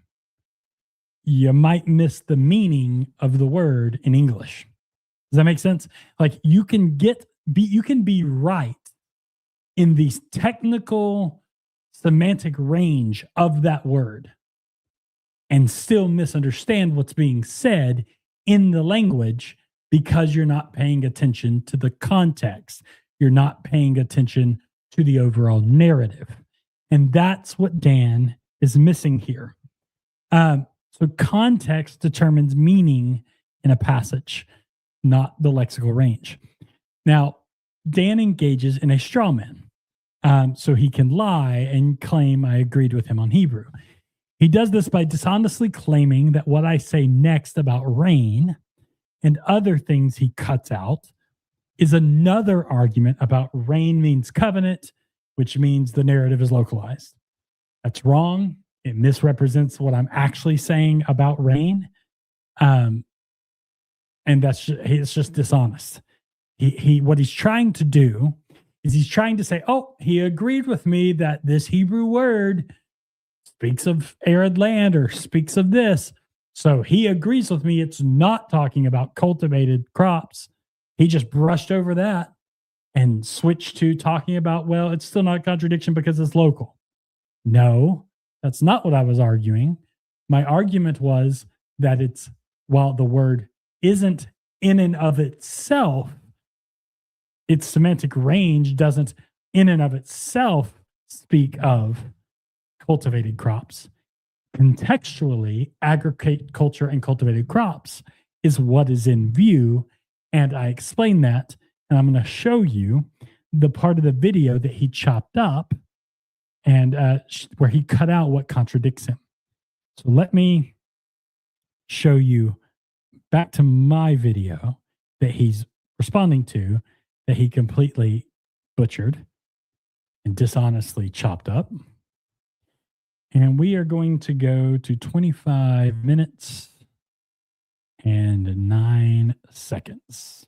you might miss the meaning of the word in English. Does that make sense? Like you can be right in the technical semantic range of that word and still misunderstand what's being said in the language because you're not paying attention to the context. You're not paying attention to the overall narrative. And that's what Dan is missing here. So context determines meaning in a passage, not the lexical range. Now, Dan engages in a straw man. So he can lie and claim I agreed with him on Hebrew. He does this by dishonestly claiming that what I say next about rain and other things he cuts out is another argument about rain means covenant, which means the narrative is localized. That's wrong. It misrepresents what I'm actually saying about rain. And it's just dishonest. What he's trying to do is he's trying to say, oh, he agreed with me that this Hebrew word speaks of arid land or speaks of this. So he agrees with me. It's not talking about cultivated crops. He just brushed over that and switched to talking about, well, it's still not contradiction because it's local. No, that's not what I was arguing. My argument was that while the word isn't in and of itself, its semantic range doesn't in and of itself speak of cultivated crops. Contextually, agriculture and cultivated crops is what is in view. And I explain that, and I'm going to show you the part of the video that he chopped up and where he cut out what contradicts him. So let me show you back to my video that he's responding to, that he completely butchered and dishonestly chopped up. And we are going to go to 25 minutes and 9 seconds.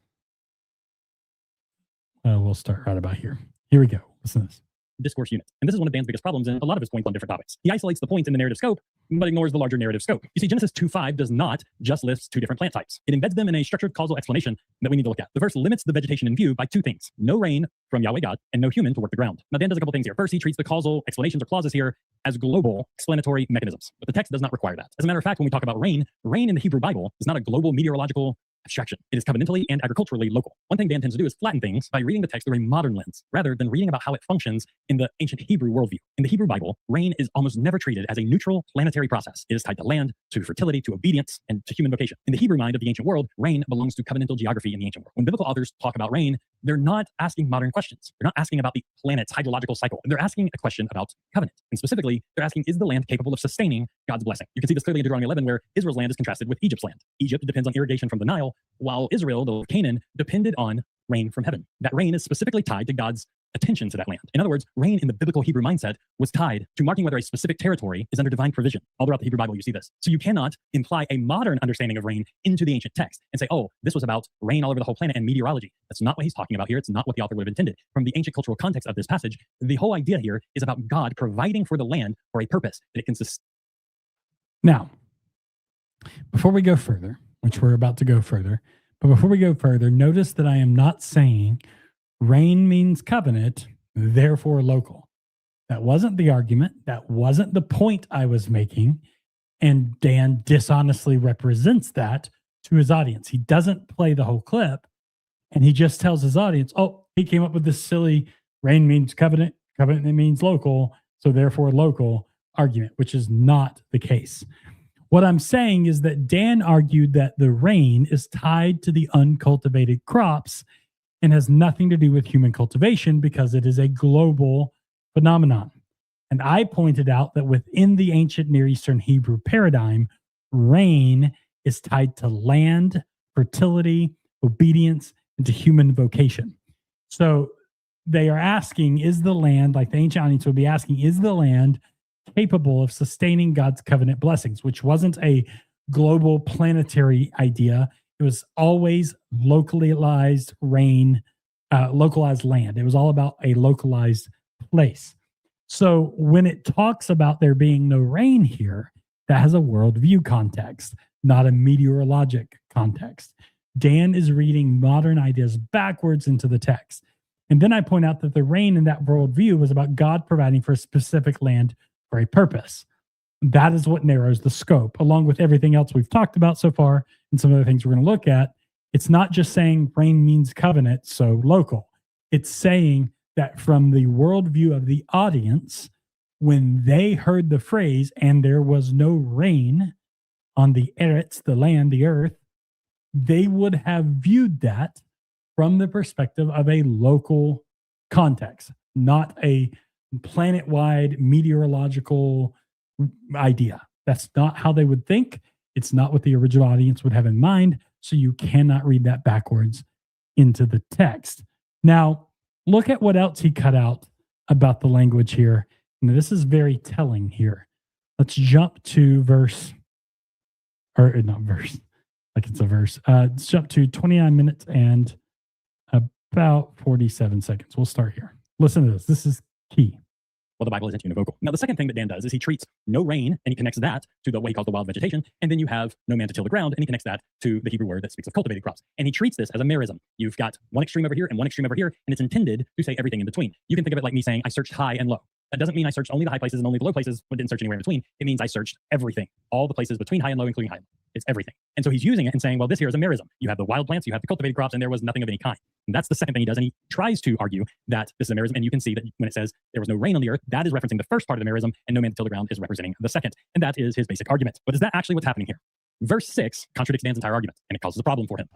We'll start right about here. Here we go. Listen to this. Discourse unit. And this is one of Dan's biggest problems in a lot of his points on different topics. He isolates the points in the narrative scope, but ignores the larger narrative scope. You see, Genesis 2:5 does not just list 2 different plant types. It embeds them in a structured causal explanation that we need to look at. The verse limits the vegetation in view by 2 things: no rain from Yahweh God and no human to work the ground. Now, Dan does a couple things here. First, he treats the causal explanations or clauses here as global explanatory mechanisms, but the text does not require that. As a matter of fact, when we talk about rain in the Hebrew Bible is not a global meteorological abstraction. It is covenantally and agriculturally local. One thing Dan tends to do is flatten things by reading the text through a modern lens, rather than reading about how it functions in the ancient Hebrew worldview. In the Hebrew Bible, rain is almost never treated as a neutral planetary process. It is tied to land, to fertility, to obedience, and to human vocation. In the Hebrew mind of the ancient world, rain belongs to covenantal geography in the ancient world. When biblical authors talk about rain, they're not asking modern questions. They're not asking about the planet's hydrological cycle. They're asking a question about covenant. And specifically, they're asking, is the land capable of sustaining God's blessing? You can see this clearly in Deuteronomy 11, where Israel's land is contrasted with Egypt's land. Egypt depends on irrigation from the Nile, while Israel, the land of Canaan, depended on rain from heaven. That rain is specifically tied to God's attention to that land. In other words, rain in the biblical Hebrew mindset was tied to marking whether a specific territory is under divine provision. All throughout the Hebrew Bible, you see this. So you cannot imply a modern understanding of rain into the ancient text and say, oh, this was about rain all over the whole planet and meteorology. That's not what he's talking about here. It's not what the author would have intended. From the ancient cultural context of this passage, the whole idea here is about God providing for the land for a purpose that it can sustain. Now, before we go further, which we're about to go further, but before we go further, notice that I am not saying rain means covenant, therefore local. That wasn't the argument. That wasn't the point I was making. And Dan dishonestly represents that to his audience. He doesn't play the whole clip, and he just tells his audience, oh, he came up with this silly rain means covenant, covenant means local, so therefore local argument, which is not the case. What I'm saying is that Dan argued that the rain is tied to the uncultivated crops and has nothing to do with human cultivation because it is a global phenomenon. And I pointed out that within the ancient Near Eastern Hebrew paradigm, rain is tied to land, fertility, obedience, and to human vocation. So they are asking, is the land, like the ancient audience would be asking, is the land capable of sustaining God's covenant blessings, which wasn't a global planetary idea. It was always localized rain, localized land. It was all about a localized place. So when it talks about there being no rain here, that has a worldview context, not a meteorologic context. Dan is reading modern ideas backwards into the text. And then I point out that the rain in that worldview was about God providing for a specific land for a purpose. That is what narrows the scope, along with everything else we've talked about so far and some of the things we're going to look at. It's not just saying rain means covenant, so local. It's saying that from the worldview of the audience, when they heard the phrase, and there was no rain, on the eretz, the land, the earth, they would have viewed that from the perspective of a local context, not a planet-wide meteorological idea. That's not how they would think. It's not what the original audience would have in mind. So you cannot read that backwards into the text. Now, look at what else he cut out about the language here. Now, this is very telling here. Let's jump to verse, or not verse, like it's a verse. Let's jump to 29 minutes and about 47 seconds. We'll start here. Listen to this. This is key. Well, the Bible isn't univocal. Now, the second thing that Dan does is he treats no rain, and he connects that to what he calls the wild vegetation, and then you have no man to till the ground, and he connects that to the Hebrew word that speaks of cultivated crops. And he treats this as a merism. You've got one extreme over here and one extreme over here, and it's intended to say everything in between. You can think of it like me saying, I searched high and low. That doesn't mean I searched only the high places and only the low places, but didn't search anywhere in between. It means I searched everything, all the places between high and low, including high and low. It's everything. And so he's using it and saying, well, this here is a merism. You have the wild plants, you have the cultivated crops, and there was nothing of any kind. And that's the second thing he does. And he tries to argue that this is a merism. And you can see that when it says there was no rain on the earth, that is referencing the first part of the merism, and no man to till the ground is representing the second. And that is his basic argument. But is that actually what's happening here? Verse 6 contradicts Dan's entire argument, and it causes a problem for him.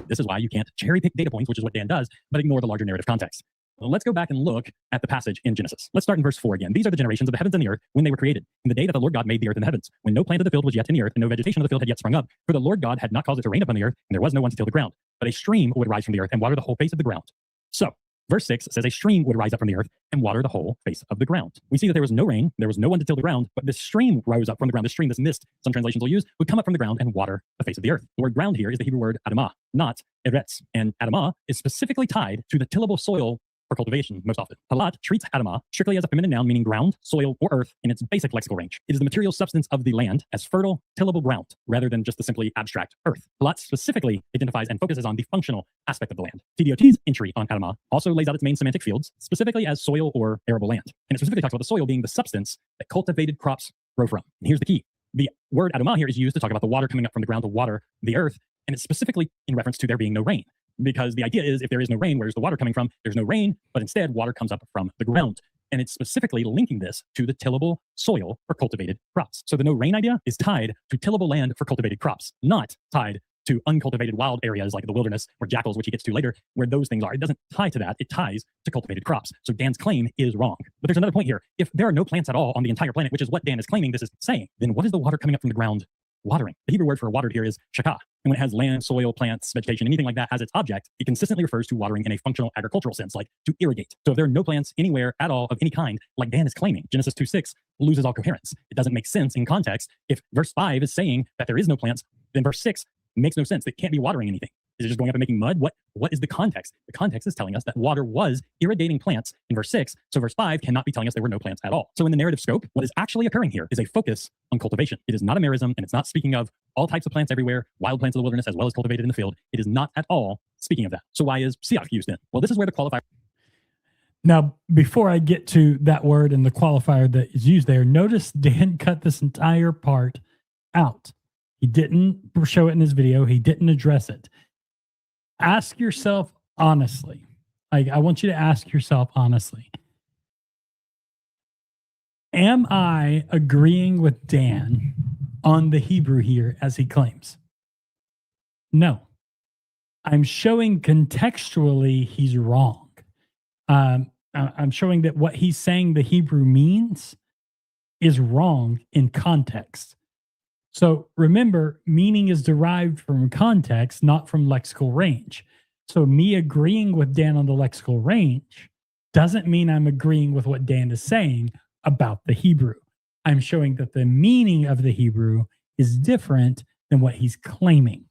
This is why you can't cherry pick data points, which is what Dan does, but ignore the larger narrative context. Well, let's go back and look at the passage in Genesis. Let's start in verse 4 again. These are the generations of the heavens and the earth when they were created, in the day that the Lord God made the earth and the heavens, when no plant of the field was yet in the earth, and no vegetation of the field had yet sprung up. For the Lord God had not caused it to rain upon the earth, and there was no one to till the ground. But a stream would rise from the earth and water the whole face of the ground. So, verse 6 says a stream would rise up from the earth and water the whole face of the ground. We see that there was no rain, there was no one to till the ground, but this stream rose up from the ground. This stream, this mist, some translations will use, would come up from the ground and water the face of the earth. The word ground here is the Hebrew word adamah, not eretz. And adamah is specifically tied to the tillable soil for cultivation most often. Palat treats adamah strictly as a feminine noun, meaning ground, soil, or earth in its basic lexical range. It is the material substance of the land as fertile, tillable ground, rather than just the simply abstract earth. Palat specifically identifies and focuses on the functional aspect of the land. TDOT's entry on adamah also lays out its main semantic fields, specifically as soil or arable land. And it specifically talks about the soil being the substance that cultivated crops grow from. And here's the key. The word adamah here is used to talk about the water coming up from the ground to water the earth, and it's specifically in reference to there being no rain. Because the idea is if there is no rain, where's the water coming from? There's no rain, but instead water comes up from the ground. And it's specifically linking this to the tillable soil for cultivated crops. So the no rain idea is tied to tillable land for cultivated crops, not tied to uncultivated wild areas like the wilderness or jackals, which he gets to later, where those things are. It doesn't tie to that. It ties to cultivated crops. So Dan's claim is wrong. But there's another point here. If there are no plants at all on the entire planet, which is what Dan is claiming this is saying, then what is the water coming up from the ground watering? The Hebrew word for watered here is shakah. And when it has land, soil, plants, vegetation, anything like that as its object, it consistently refers to watering in a functional agricultural sense, like to irrigate. So if there are no plants anywhere at all of any kind, like Dan is claiming, Genesis 2:6 loses all coherence. It doesn't make sense in context. If verse 5 is saying that there is no plants, then verse 6 makes no sense. It can't be watering anything. Is it just going up and making mud? What is the context? The context is telling us that water was irrigating plants in verse 6. So verse 5 cannot be telling us there were no plants at all. So in the narrative scope, what is actually occurring here is a focus on cultivation. It is not a merism, and it's not speaking of all types of plants everywhere, wild plants of the wilderness, as well as cultivated in the field. It is not at all speaking of that. So why is siach used then? Well, this is where the qualifier. Now, before I get to that word and the qualifier that is used there, notice Dan cut this entire part out. He didn't show it in his video. He didn't address it. Ask yourself honestly. I want you to ask yourself honestly. Am I agreeing with Dan on the Hebrew here as he claims? No. I'm showing contextually he's wrong. I'm showing that what he's saying the Hebrew means is wrong in context. So remember, meaning is derived from context, not from lexical range. So me agreeing with Dan on the lexical range doesn't mean I'm agreeing with what Dan is saying about the Hebrew. I'm showing that the meaning of the Hebrew is different than what he's claiming.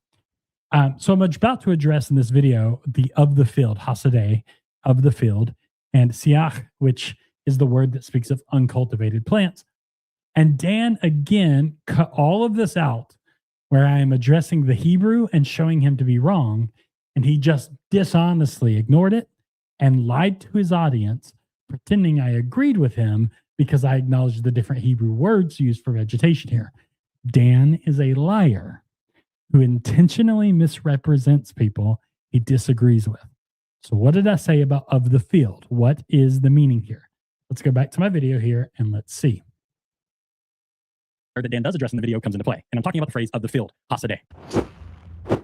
So I'm about to address in this video the of the field, hasadeh, of the field, and siach, which is the word that speaks of uncultivated plants. And Dan, again, cut all of this out where I am addressing the Hebrew and showing him to be wrong. And he just dishonestly ignored it and lied to his audience, pretending I agreed with him because I acknowledged the different Hebrew words used for vegetation here. Dan is a liar who intentionally misrepresents people he disagrees with. So what did I say about of the field? What is the meaning here? Let's go back to my video here and let's see. that Dan does address in the video comes into play. And I'm talking about the phrase of the field, hasadeh.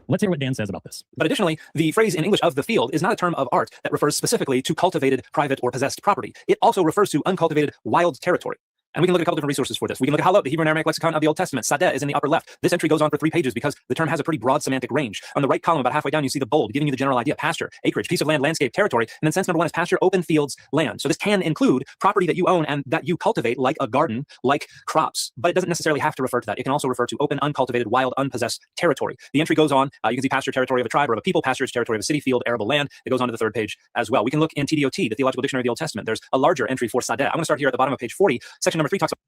Let's hear what Dan says about this. But additionally, the phrase in English of the field is not a term of art that refers specifically to cultivated, private, or possessed property. It also refers to uncultivated, wild territory. And we can look at a couple different resources for this. We can look at Halot, the Hebrew and Aramaic lexicon of the Old Testament. Sadeh is in the upper left. This entry goes on for 3 pages because the term has a pretty broad semantic range. On the right column, about halfway down, you see the bold, giving you the general idea: pasture, acreage, piece of land, landscape, territory. And then sense number 1 is pasture, open fields, land. So this can include property that you own and that you cultivate, like a garden, like crops. But it doesn't necessarily have to refer to that. It can also refer to open, uncultivated, wild, unpossessed territory. The entry goes on. You can see pasture, territory of a tribe or of a people, pasturage, territory of a city, field, arable land. It goes on to the 3rd page as well. We can look in TDOT, the Theological Dictionary of the Old Testament. There's a larger entry for Sadeh. I'm going to start here at the bottom of page 40. Section number 3 talks about...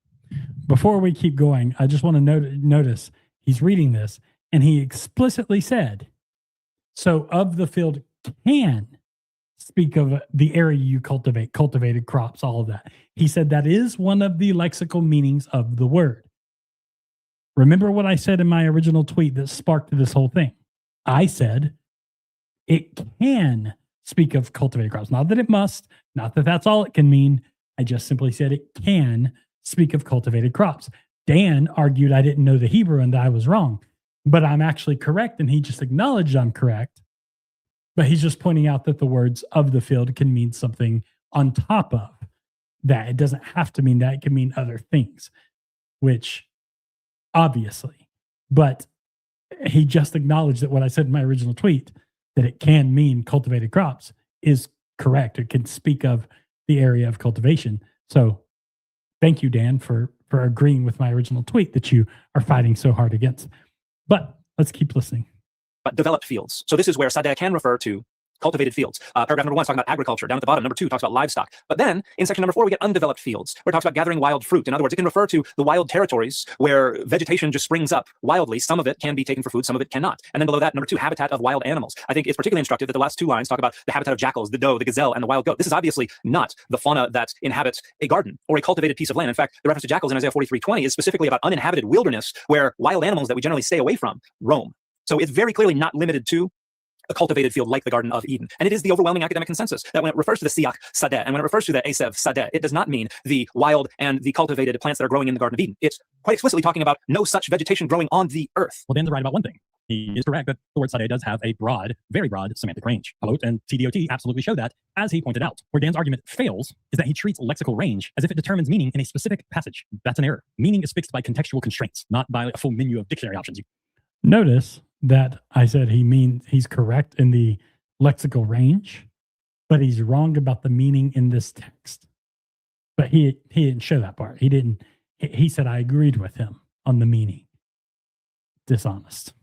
Before we keep going, I just want to notice he's reading this, and he explicitly said, so of the field can speak of the area you cultivate, cultivated crops, all of that. He said that is one of the lexical meanings of the word. Remember what I said in my original tweet that sparked this whole thing? I said it can speak of cultivated crops. Not that it must, not that that's all it can mean. I just simply said it can speak of cultivated crops. Dan argued I didn't know the Hebrew and that I was wrong, but I'm actually correct, and he just acknowledged I'm correct. But he's just pointing out that the words of the field can mean something on top of that. It doesn't have to mean that. It can mean other things, which obviously, but he just acknowledged that what I said in my original tweet, that it can mean cultivated crops, is correct. It can speak of the area of cultivation. So thank you, Dan, for agreeing with my original tweet that you are fighting so hard against. But let's keep listening. But developed fields. So this is where Sadeh can refer to cultivated fields. Paragraph number 1 is talking about agriculture. Down at the bottom, number 2 talks about livestock. But then in section number 4, we get undeveloped fields, where it talks about gathering wild fruit. In other words, it can refer to the wild territories where vegetation just springs up wildly. Some of it can be taken for food, some of it cannot. And then below that, number 2, habitat of wild animals. I think it's particularly instructive that the last 2 lines talk about the habitat of jackals, the doe, the gazelle, and the wild goat. This is obviously not the fauna that inhabits a garden or a cultivated piece of land. In fact, the reference to jackals in Isaiah 43:20 is specifically about uninhabited wilderness where wild animals that we generally stay away from roam. So it's very clearly not limited to a cultivated field like the Garden of Eden. And it is the overwhelming academic consensus that when it refers to the Siach Sadeh and when it refers to the Esev Sadeh, it does not mean the wild and the cultivated plants that are growing in the Garden of Eden. It's quite explicitly talking about no such vegetation growing on the earth. Well, Dan's right about one thing. He is correct that the word Sadeh does have a broad, very broad semantic range. Halot and TDOT absolutely show that, as he pointed out. Where Dan's argument fails is that he treats lexical range as if it determines meaning in a specific passage. That's an error. Meaning is fixed by contextual constraints, not by a full menu of dictionary options. Notice that I said he's correct in the lexical range, but he's wrong about the meaning in this text. But he didn't show that part. He said I agreed with him on the meaning. Dishonest.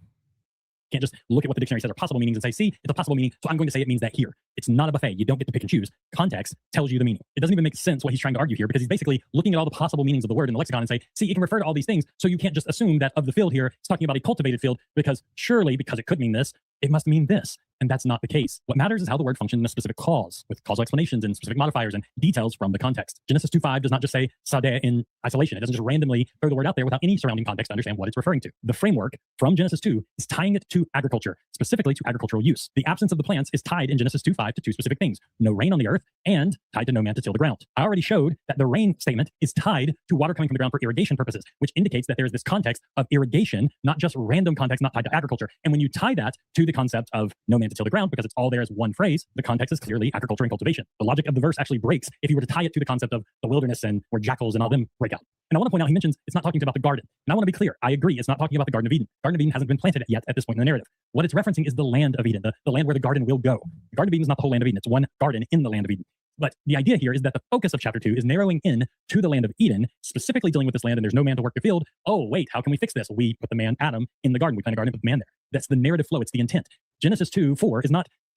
Can't just look at what the dictionary says are possible meanings and say, see, it's a possible meaning, so I'm going to say it means that here. It's not a buffet. You don't get to pick and choose. Context tells you the meaning. It doesn't even make sense what he's trying to argue here, because he's basically looking at all the possible meanings of the word in the lexicon and say, see, it can refer to all these things, so you can't just assume that of the field here, it's talking about a cultivated field, because surely, because it could mean this, it must mean this. And that's not the case. What matters is how the word functions in a specific clause, with causal explanations and specific modifiers and details from the context. Genesis 2:5 does not just say Sadeh in isolation. It doesn't just randomly throw the word out there without any surrounding context to understand what it's referring to. The framework from Genesis 2 is tying it to agriculture, specifically to agricultural use. The absence of the plants is tied in Genesis 2:5 to 2 specific things: no rain on the earth and tied to no man to till the ground. I already showed that the rain statement is tied to water coming from the ground for irrigation purposes, which indicates that there is this context of irrigation, not just random context not tied to agriculture. And when you tie that to the concept of no man to till the ground, because it's all there as one phrase, the context is clearly agriculture and cultivation. The logic of the verse actually breaks if you were to tie it to the concept of the wilderness and where jackals and all them break out. And I want to point out, he mentions it's not talking about the garden. And I want to be clear. I agree. It's not talking about the Garden of Eden. Garden of Eden hasn't been planted yet at this point in the narrative. What it's referencing is the land of Eden, the land where the garden will go. The Garden of Eden is not the whole land of Eden. It's one garden in the land of Eden. But the idea here is that the focus of chapter 2 is narrowing in to the land of Eden, specifically dealing with this land, and there's no man to work the field. Oh, wait, how can we fix this? We put the man, Adam, in the garden. We plant a garden and put the man there. That's the narrative flow. It's the intent. Genesis 2:4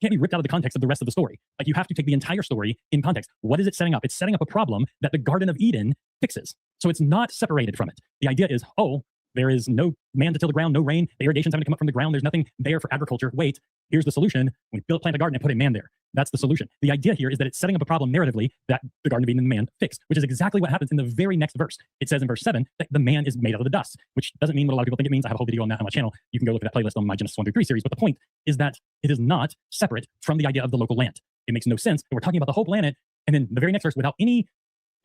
can't be ripped out of the context of the rest of the story. Like, you have to take the entire story in context. What is it setting up? It's setting up a problem that the Garden of Eden fixes. So it's not separated from it. The idea is, oh, there is no man to till the ground, no rain, the irrigation's having to come up from the ground, there's nothing there for agriculture. Wait, here's the solution. We plant a garden and put a man there. That's the solution. The idea here is that it's setting up a problem narratively that the Garden of Eden and the man fix, which is exactly what happens in the very next verse. It says in verse 7 that the man is made out of the dust, which doesn't mean what a lot of people think it means. I have a whole video on that on my channel. You can go look at that playlist on my Genesis 1-3 series. But the point is that it is not separate from the idea of the local land. It makes no sense that we're talking about the whole planet, and then the very next verse, without any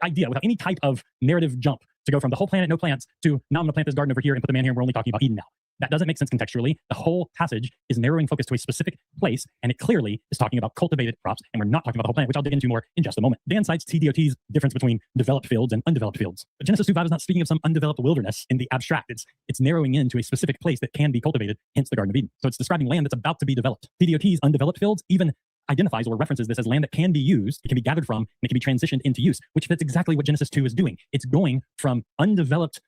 idea, without any type of narrative jump to go from the whole planet, no plants, to now I'm going to plant this garden over here and put the man here, and we're only talking about Eden now. That doesn't make sense contextually. The whole passage is narrowing focus to a specific place, and it clearly is talking about cultivated crops, and we're not talking about the whole planet, which I'll dig into more in just a moment. Dan cites TDOT's difference between developed fields and undeveloped fields. But Genesis 2:5 is not speaking of some undeveloped wilderness in the abstract. It's narrowing into a specific place that can be cultivated, hence the Garden of Eden. So it's describing land that's about to be developed. TDOT's undeveloped fields even identifies or references this as land that can be used, it can be gathered from, and it can be transitioned into use, which fits exactly what Genesis 2 is doing. It's going from undeveloped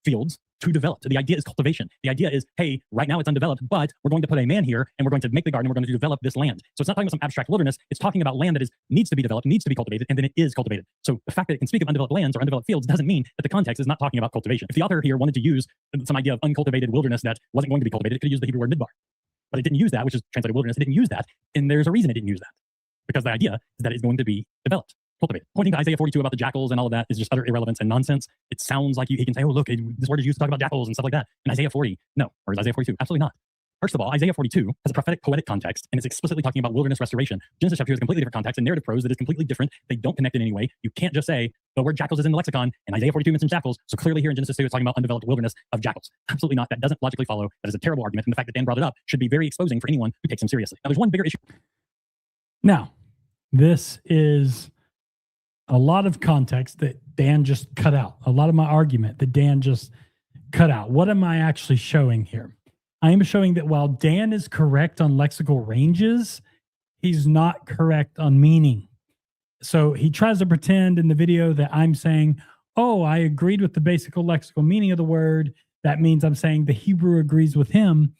fields to developed. The idea is cultivation. The idea is, hey, right now it's undeveloped, but we're going to put a man here and we're going to make the garden and we're going to develop this land. So it's not talking about some abstract wilderness. It's talking about land that needs to be developed, needs to be cultivated, and then it is cultivated. So the fact that it can speak of undeveloped lands or undeveloped fields doesn't mean that the context is not talking about cultivation. If the author here wanted to use some idea of uncultivated wilderness that wasn't going to be cultivated, it could use the Hebrew word midbar. But it didn't use that, which is translated wilderness. It didn't use that. And there's a reason it didn't use that. Because the idea is that it's going to be developed, cultivated. Pointing to Isaiah 42 about the jackals and all of that is just utter irrelevance and nonsense. It sounds like he can say, oh, look, this word is used to talk about jackals and stuff like that. In Isaiah 40, no. Or is Isaiah 42? Absolutely not. First of all, Isaiah 42 has a prophetic, poetic context, and it's explicitly talking about wilderness restoration. Genesis chapter 2 is a completely different context, and narrative prose that is completely different. They don't connect in any way. You can't just say the word jackals is in the lexicon, and Isaiah 42 mentions jackals, so clearly here in Genesis 2 it's talking about undeveloped wilderness of jackals. Absolutely not. That doesn't logically follow. That is a terrible argument, and the fact that Dan brought it up should be very exposing for anyone who takes him seriously. Now, there's one bigger issue. Now, this is a lot of context that Dan just cut out. A lot of my argument that Dan just cut out. What am I actually showing here? I am showing that while Dan is correct on lexical ranges, he's not correct on meaning. So he tries to pretend in the video that I'm saying, oh, I agreed with the basic lexical meaning of the word. That means I'm saying the Hebrew agrees with him.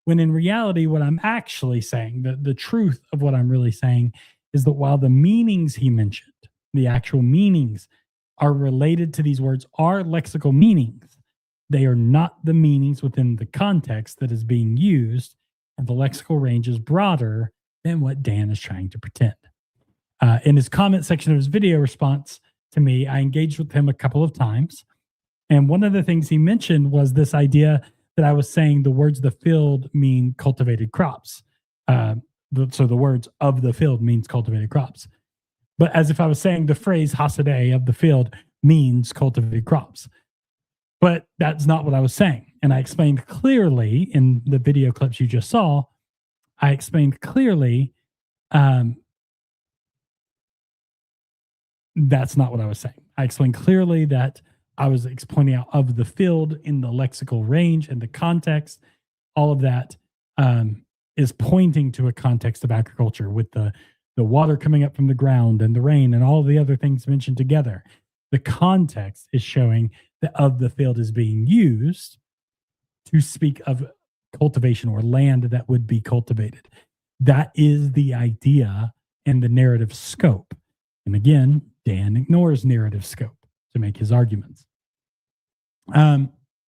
When in reality, what I'm actually saying, the truth of what I'm really saying is that while the meanings he mentioned, the actual meanings are related to these words, are lexical meanings, they are not the meanings within the context that is being used, and the lexical range is broader than what Dan is trying to pretend. In his comment section of his video response to me, I engaged with him a couple of times, and one of the things he mentioned was this idea that I was saying the words the field mean cultivated crops. So the words of the field means cultivated crops. But as if I was saying the phrase hasadeh of the field means cultivated crops. But that's not what I was saying. And I explained clearly in the video clips you just saw, I explained clearly that's not what I was saying. I explained clearly that I was pointing out of the field in the lexical range and the context. All of that is pointing to a context of agriculture with the water coming up from the ground and the rain and all the other things mentioned together. The context is showing that of the field is being used to speak of cultivation or land that would be cultivated. That is the idea and the narrative scope. And again, Dan ignores narrative scope to make his arguments.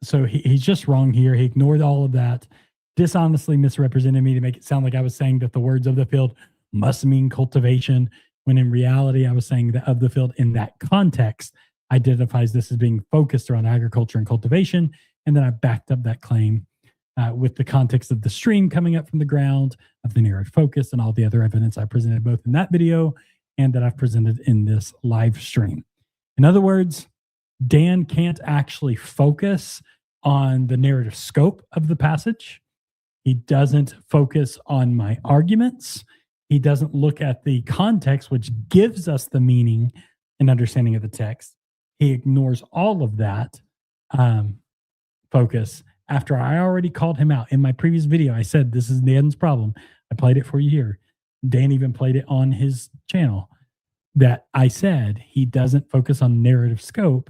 So he's just wrong here. He ignored all of that, dishonestly misrepresented me to make it sound like I was saying that the words of the field must mean cultivation, when in reality I was saying that of the field in that context identifies this as being focused around agriculture and cultivation. And then I backed up that claim with the context of the stream coming up from the ground, of the narrowed focus, and all the other evidence I presented both in that video and that I've presented in this live stream. In other words, Dan can't actually focus on the narrative scope of the passage. He doesn't focus on my arguments. He doesn't look at the context, which gives us the meaning and understanding of the text. He ignores all of that focus after I already called him out. In my previous video, I said, this is Dan's problem. I played it for you here. Dan even played it on his channel, that I said he doesn't focus on narrative scope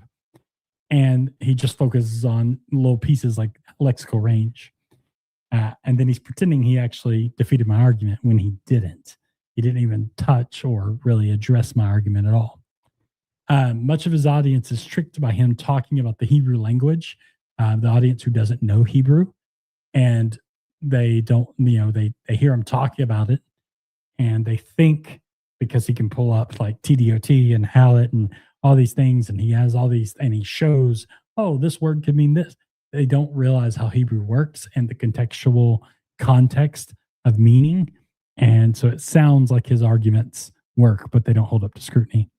and he just focuses on little pieces like lexical range. And then he's pretending he actually defeated my argument when he didn't. He didn't even touch or really address my argument at all. Much of his audience is tricked by him talking about the Hebrew language, the audience who doesn't know Hebrew, and they don't, they hear him talking about it, and they think because he can pull up like TDOT and Hallett and all these things, and he has all these, and he shows, oh, this word could mean this. They don't realize how Hebrew works and the contextual context of meaning. And so it sounds like his arguments work, but they don't hold up to scrutiny.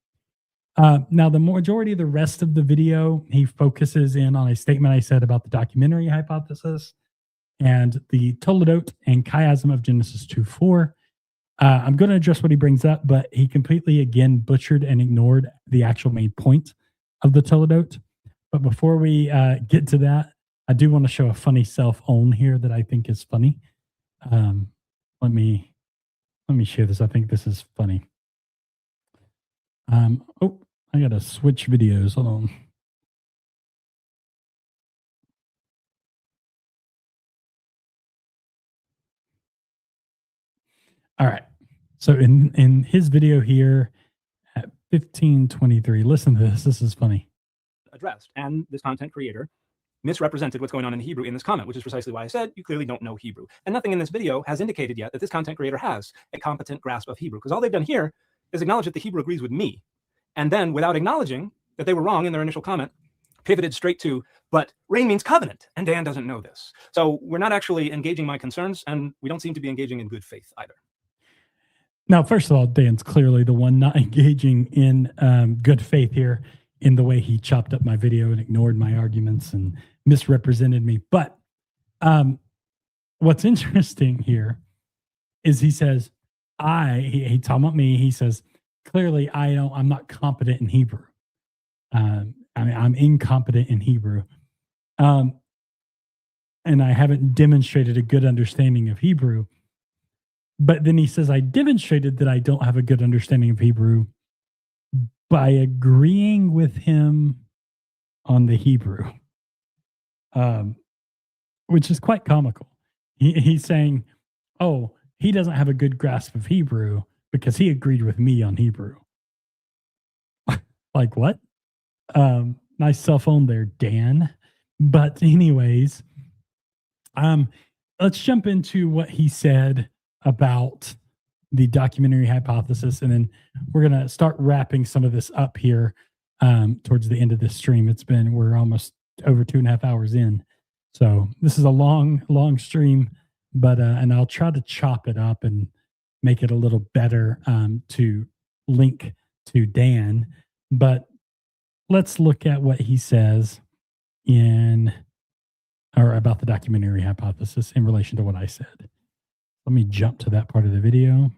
Now, the majority of the rest of the video, he focuses in on a statement I said about the documentary hypothesis and the toledot and chiasm of Genesis 2:4. I'm going to address what he brings up, but he completely, again, butchered and ignored the actual main point of the toledot. But before we get to that, I do want to show a funny self-own here that I think is funny. Let me share this. I think this is funny. Oh, I got to switch videos. Hold on. All right. So in his video here at 15:23, listen to this. This is funny. Addressed, and this content creator misrepresented what's going on in Hebrew in this comment, which is precisely why I said you clearly don't know Hebrew. And nothing in this video has indicated yet that this content creator has a competent grasp of Hebrew, because all they've done here is acknowledge that the Hebrew agrees with me. And then, without acknowledging that they were wrong in their initial comment, pivoted straight to, but rain means covenant, and Dan doesn't know this. So we're not actually engaging my concerns, and we don't seem to be engaging in good faith either. Now, first of all, Dan's clearly the one not engaging in good faith here in the way he chopped up my video and ignored my arguments and misrepresented me. But what's interesting here is he says, he talking about me, he says, clearly I'm not competent in Hebrew. I'm incompetent in Hebrew. And I haven't demonstrated a good understanding of Hebrew. But then he says, I demonstrated that I don't have a good understanding of Hebrew by agreeing with him on the Hebrew, which is quite comical. He's saying, oh, he doesn't have a good grasp of Hebrew because he agreed with me on Hebrew. Like what? Nice cell phone there, Dan. But anyways, let's jump into what he said about the documentary hypothesis, and then we're going to start wrapping some of this up here towards the end of this stream. We're almost over 2.5 hours in. So this is a long stream, but and I'll try to chop it up and make it a little better to link to Dan. But let's look at what he says about the documentary hypothesis in relation to what I said. Let me jump to that part of the video.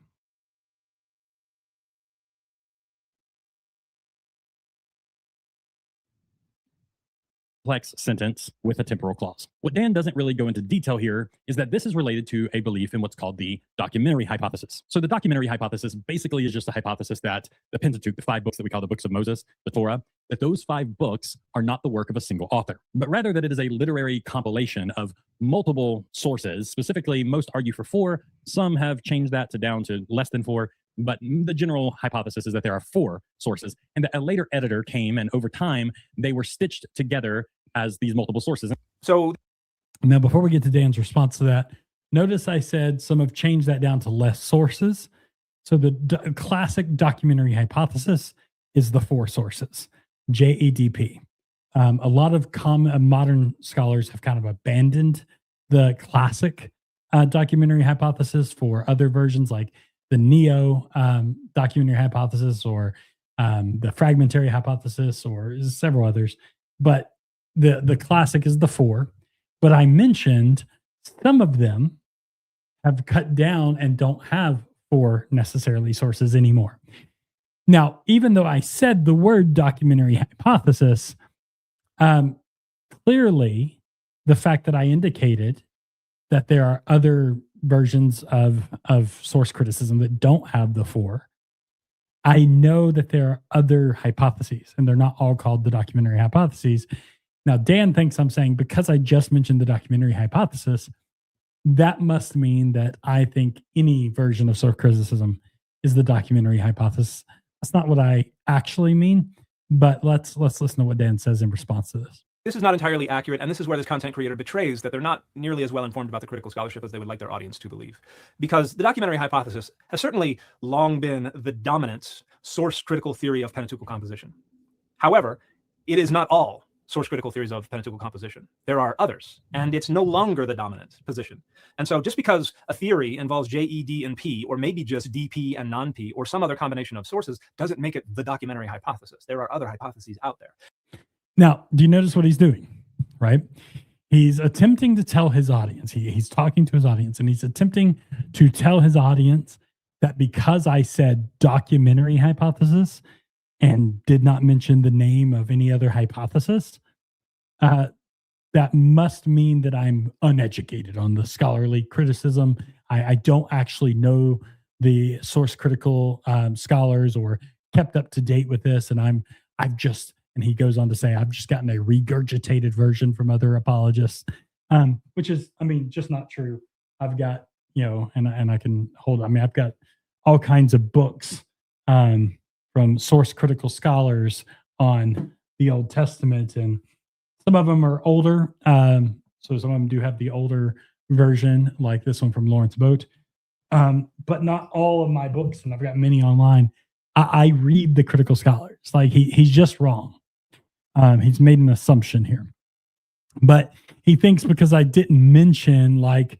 Complex sentence with a temporal clause. What Dan doesn't really go into detail here is that this is related to a belief in what's called the documentary hypothesis. So the documentary hypothesis basically is just a hypothesis that the Pentateuch, the 5 books that we call the books of Moses, the Torah, that those 5 books are not the work of a single author, but rather that it is a literary compilation of multiple sources. Specifically, most argue for 4. Some have changed that to down to less than 4. But the general hypothesis is that there are 4 sources, and that a later editor came, and over time, they were stitched together as these multiple sources. So now, before we get to Dan's response to that, notice I said some have changed that down to less sources. So the classic documentary hypothesis is the 4 sources, JEDP. A lot of modern scholars have kind of abandoned the classic documentary hypothesis for other versions like the neo documentary hypothesis or the fragmentary hypothesis or several others. But the classic is the 4. But I mentioned some of them have cut down and don't have 4 necessarily sources anymore. Now, even though I said the word documentary hypothesis, clearly the fact that I indicated that there are other versions of source criticism that don't have the 4, I know that there are other hypotheses, and they're not all called the documentary hypotheses. Now, Dan thinks I'm saying because I just mentioned the documentary hypothesis, that must mean that I think any version of source criticism is the documentary hypothesis. That's not what I actually mean, but let's listen to what Dan says in response to this. This is not entirely accurate, and this is where this content creator betrays that they're not nearly as well informed about the critical scholarship as they would like their audience to believe. Because the documentary hypothesis has certainly long been the dominant source critical theory of Pentateuchal composition. However, it is not all source critical theories of Pentateuchal composition. There are others, and it's no longer the dominant position. And so just because a theory involves J, E, D, and P, or maybe just D, P, and non-P, or some other combination of sources, doesn't make it the documentary hypothesis. There are other hypotheses out there. Now, do you notice what he's doing, right? He's attempting to tell his audience, he's talking to his audience, and he's attempting to tell his audience that because I said documentary hypothesis and did not mention the name of any other hypothesis, that must mean that I'm uneducated on the scholarly criticism. I don't actually know the source critical scholars or kept up to date with this, and I've just, and he goes on to say, I've just gotten a regurgitated version from other apologists, which is, I mean, just not true. I've got, you know, and I can hold, I mean, I've got all kinds of books from source critical scholars on the Old Testament, and some of them are older. So some of them do have the older version, like this one from Lawrence Boat. But not all of my books, and I've got many online. I read the critical scholars. Like he's just wrong. He's made an assumption here. But he thinks because I didn't mention like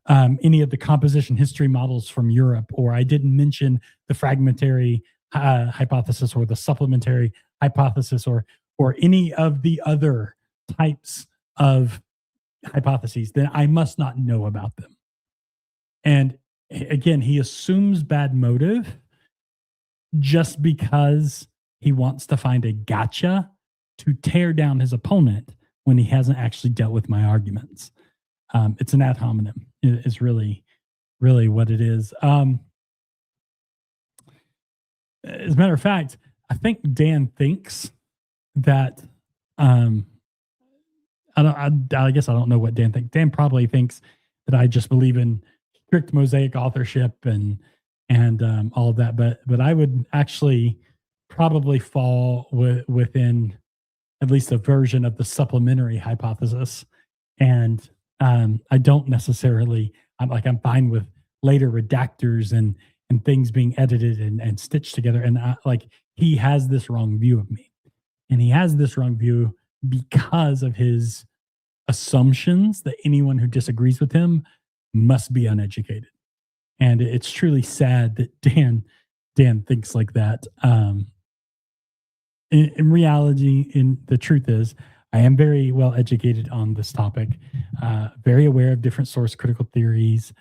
any of the composition history models from Europe, or I didn't mention the fragmentary hypothesis or the supplementary hypothesis, or any of the other types of hypotheses, then I must not know about them. And again, he assumes bad motive just because he wants to find a gotcha to tear down his opponent when he hasn't actually dealt with my arguments. It's an ad hominem. It's really, really what it is. As a matter of fact, I think Dan thinks that I guess I don't know what Dan thinks. Dan probably thinks that I just believe in strict Mosaic authorship and all of that, but I would actually probably fall within at least a version of the supplementary hypothesis. And I don't necessarily, I'm fine with later redactors and things being edited and stitched together. And he has this wrong view of me. And he has this wrong view because of his assumptions that anyone who disagrees with him must be uneducated. And it's truly sad that Dan thinks like that. In reality, the truth is, I am very well educated on this topic, very aware of different source critical theories.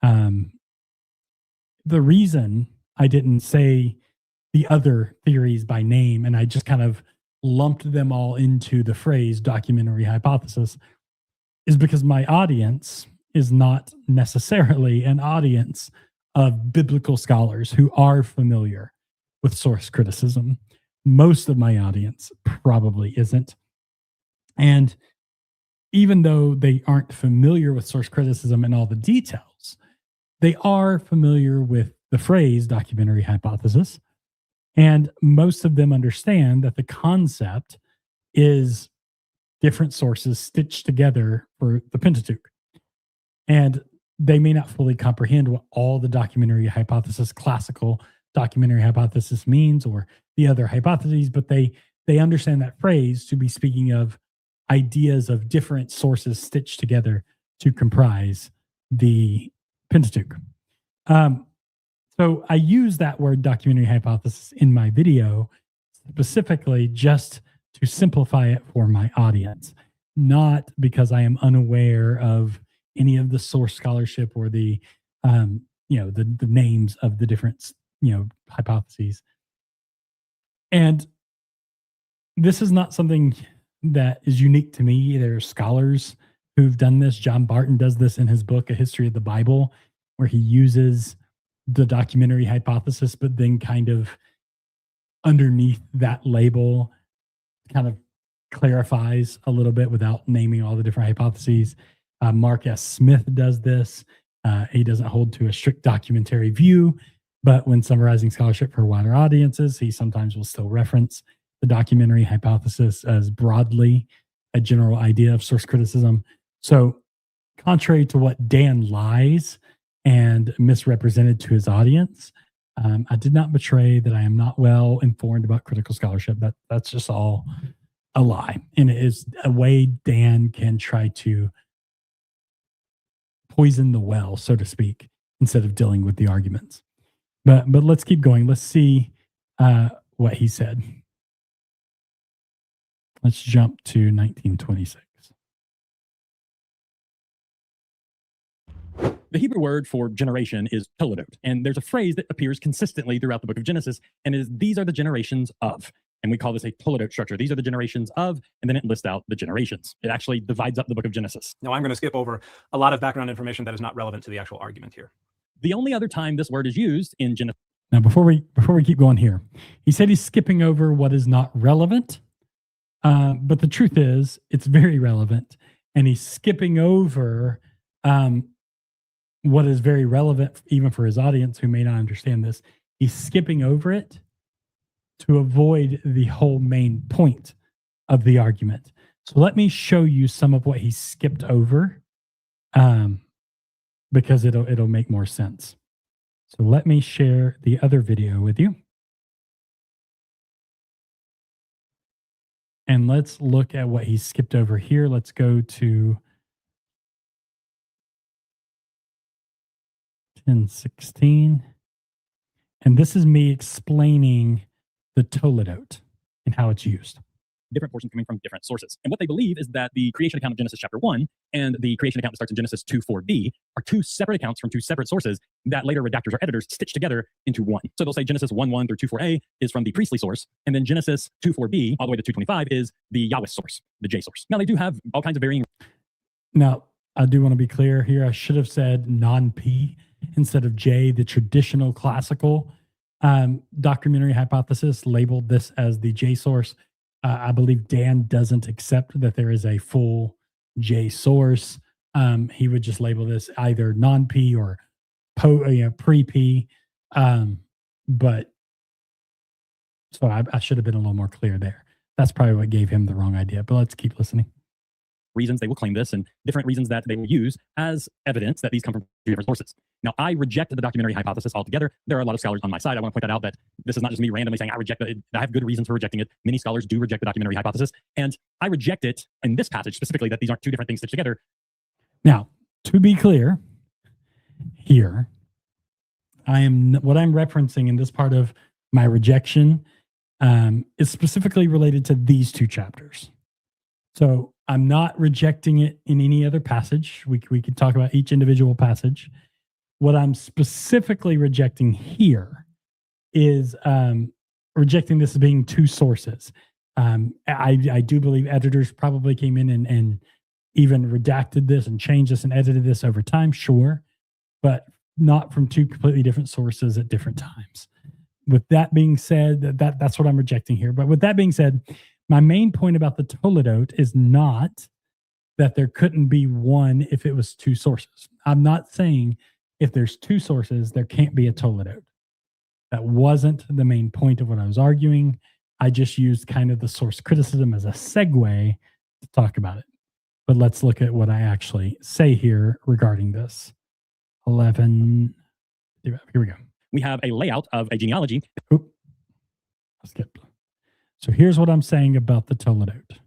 The reason I didn't say the other theories by name and I just kind of lumped them all into the phrase documentary hypothesis is because my audience is not necessarily an audience of biblical scholars who are familiar with source criticism. Most of my audience probably isn't. And even though they aren't familiar with source criticism and all the details, they are familiar with the phrase documentary hypothesis. And most of them understand that the concept is different sources stitched together for the Pentateuch. And they may not fully comprehend what all the documentary hypothesis, classical documentary hypothesis means, or the other hypotheses, but they understand that phrase to be speaking of ideas of different sources stitched together to comprise the Pentateuch. So I use that word documentary hypothesis in my video specifically just to simplify it for my audience, not because I am unaware of any of the source scholarship or the the names of the different hypotheses. And this is not something that is unique to me. There are scholars who've done this. John Barton does this in his book, A History of the Bible, where he uses the documentary hypothesis, but then kind of underneath that label kind of clarifies a little bit without naming all the different hypotheses. Mark S. Smith does this. He doesn't hold to a strict documentary view, but when summarizing scholarship for wider audiences, he sometimes will still reference the documentary hypothesis as broadly a general idea of source criticism. So contrary to what Dan lies and misrepresented to his audience, I did not betray that I am not well informed about critical scholarship. That's just all a lie. And it is a way Dan can try to poison the well, so to speak, instead of dealing with the arguments. But let's keep going. Let's see what he said. Let's jump to 1926. The Hebrew word for generation is toledot, and there's a phrase that appears consistently throughout the book of Genesis, and it is these are the generations of, and we call this a toledot structure. These are the generations of, and then it lists out the generations. It actually divides up the book of Genesis. Now, I'm going to skip over a lot of background information that is not relevant to the actual argument here. The only other time this word is used in Genesis. Now, before we keep going here, he said he's skipping over what is not relevant, but the truth is it's very relevant, and he's skipping over what is very relevant even for his audience who may not understand this. He's skipping over it to avoid the whole main point of the argument. So let me show you some of what he skipped over, because it'll make more sense. So let me share the other video with you. And let's look at what he skipped over here. Let's go to 10:16. And this is me explaining the toledot and how it's used. Different portions coming from different sources. And what they believe is that the creation account of Genesis chapter 1 and the creation account that starts in Genesis 2:4b are two separate accounts from two separate sources that later redactors or editors stitch together into one. So they'll say Genesis 1:1 through 2:4a is from the priestly source, and then Genesis 2:4b all the way to 2:25 is the Yahweh source, the J source. Now they do have all kinds of varying. Now, I do want to be clear here. I should have said non-P instead of J. The traditional classical documentary hypothesis labeled this as the J source. I believe Dan doesn't accept that there is a full J source. He would just label this either non-P or pre-P. But so I should have been a little more clear there. That's probably what gave him the wrong idea. But let's keep listening. Reasons they will claim this and different reasons that they will use as evidence that these come from two different sources. Now, I reject the documentary hypothesis altogether. There are a lot of scholars on my side. I want to point that out, that this is not just me randomly saying I reject it. I have good reasons for rejecting it. Many scholars do reject the documentary hypothesis, and I reject it in this passage specifically, that these aren't two different things stitched together. Now, to be clear here, what I'm referencing in this part of my rejection is specifically related to these two chapters. So I'm not rejecting it in any other passage. We could talk about each individual passage. What I'm specifically rejecting here is rejecting this as being two sources. I do believe editors probably came in and even redacted this and changed this and edited this over time, sure, but not from two completely different sources at different times. With that being said, that's what I'm rejecting here. But with that being said, my main point about the toledot is not that there couldn't be one if it was two sources. I'm not saying if there's two sources, there can't be a toledot. That wasn't the main point of what I was arguing. I just used kind of the source criticism as a segue to talk about it. But let's look at what I actually say here regarding this. 11. Here we go. We have a layout of a genealogy. Oop. I'll skip. So here's what I'm saying about the toledot.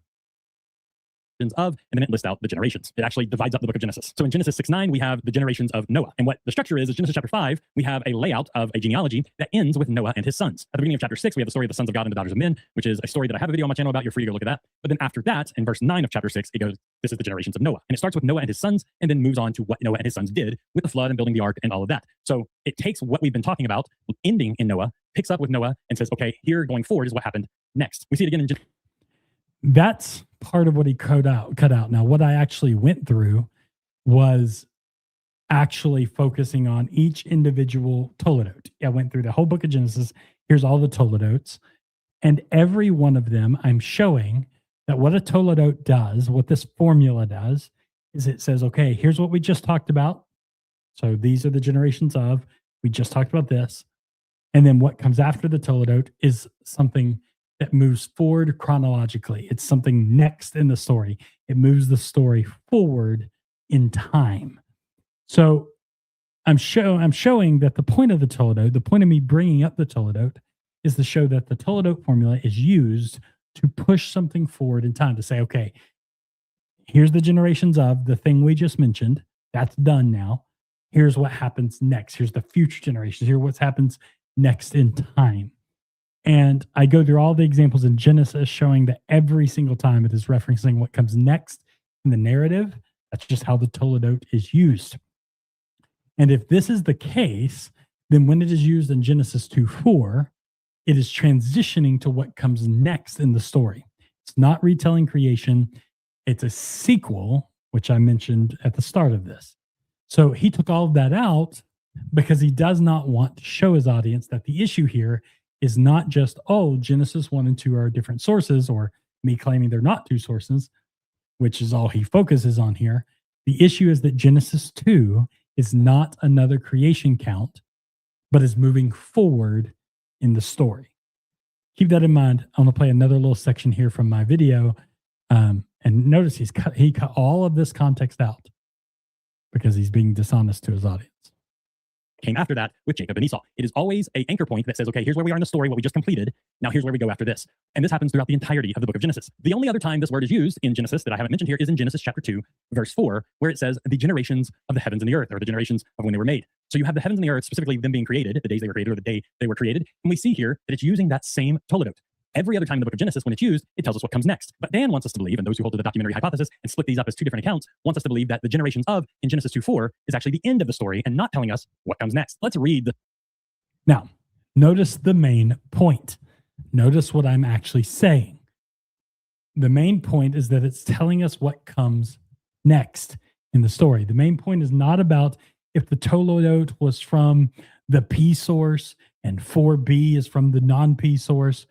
Of, and then it lists out the generations. It actually divides up the book of Genesis. So in Genesis 6:9, we have the generations of Noah. And what the structure is Genesis chapter 5, we have a layout of a genealogy that ends with Noah and his sons. At the beginning of chapter 6, we have the story of the sons of God and the daughters of men, which is a story that I have a video on my channel about. You're free to go look at that. But then after that, in verse 9 of chapter 6, it goes, this is the generations of Noah. And it starts with Noah and his sons, and then moves on to what Noah and his sons did with the flood and building the ark and all of that. So it takes what we've been talking about, ending in Noah, picks up with Noah, and says, okay, here going forward is what happened next. We see it again in That's part of what he cut out. Now, what I actually went through was actually focusing on each individual toledot. I went through the whole book of Genesis. Here's all the toledots. And every one of them, I'm showing that what a toledot does, what this formula does, is it says, okay, here's what we just talked about. So these are the generations of, we just talked about this. And then what comes after the toledot is something that moves forward chronologically. It's something next in the story. It moves the story forward in time. So I'm showing that the point of the toledot, the point of me bringing up the toledot, is to show that the toledot formula is used to push something forward in time, to say, okay, here's the generations of the thing we just mentioned. That's done now. Here's what happens next. Here's the future generations. Here's what happens next in time. And I go through all the examples in Genesis showing that every single time it is referencing what comes next in the narrative. That's just how the Toledot is used. And if this is the case, then when it is used in Genesis 2:4, it is transitioning to what comes next in the story. It's not retelling creation. It's a sequel, which I mentioned at the start of this. So he took all of that out because he does not want to show his audience that the issue here is not just, oh, Genesis 1 and 2 are different sources, or me claiming they're not two sources, which is all he focuses on here. The issue is that Genesis 2 is not another creation count, but is moving forward in the story. Keep that in mind. I'm going to play another little section here from my video. And notice he cut all of this context out because he's being dishonest to his audience. Came after that with Jacob and Esau. It is always an anchor point that says, okay, here's where we are in the story, what we just completed. Now here's where we go after this. And this happens throughout the entirety of the book of Genesis. The only other time this word is used in Genesis that I haven't mentioned here is in Genesis chapter 2, verse 4, where it says the generations of the heavens and the earth, or the generations of when they were made. So you have the heavens and the earth, specifically them being created, the days they were created or the day they were created. And we see here that it's using that same Toledot. Every other time in the book of Genesis, when it's used, it tells us what comes next. But Dan wants us to believe, and those who hold to the documentary hypothesis and split these up as two different accounts, wants us to believe that the generations of in Genesis 2:4 is actually the end of the story and not telling us what comes next. Let's read the. Now, notice the main point. Notice what I'm actually saying. The main point is that it's telling us what comes next in the story. The main point is not about if the Toledot was from the P source and 4b is from the non-P source,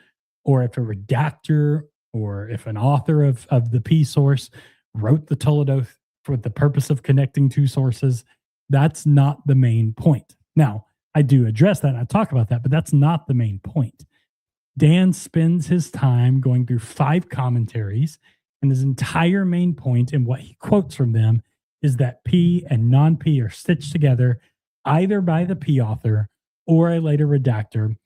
or if a redactor or if an author of the P source wrote the Toledot for the purpose of connecting two sources. That's not the main point. Now, I do address that and I talk about that, but that's not the main point. Dan spends his time going through 5 commentaries, and his entire main point and what he quotes from them is that P and non-P are stitched together either by the P author or a later redactor,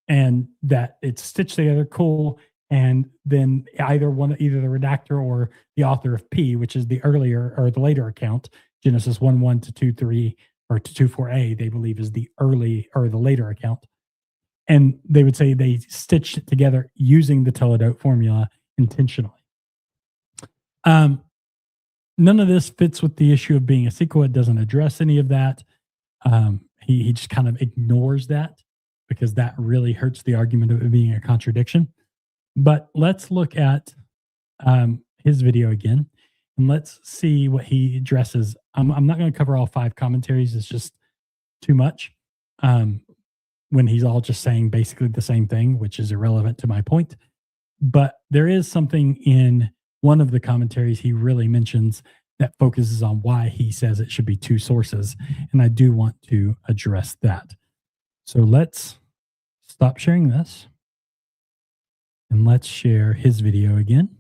and that it's stitched together, cool, and then either the redactor or the author of P, which is the earlier or the later account, Genesis 1:1 to 2:3 or to 2:4a, they believe is the early or the later account. And they would say they stitched it together using the Toledot formula intentionally. None of this fits with the issue of being a sequel. It doesn't address any of that. He just kind of ignores that, because that really hurts the argument of it being a contradiction. But let's look at his video again, and let's see what he addresses. I'm not going to cover all 5 commentaries. It's just too much when he's all just saying basically the same thing, which is irrelevant to my point. But there is something in one of the commentaries he really mentions that focuses on why he says it should be 2 sources, and I do want to address that. So let's stop sharing this and let's share his video again.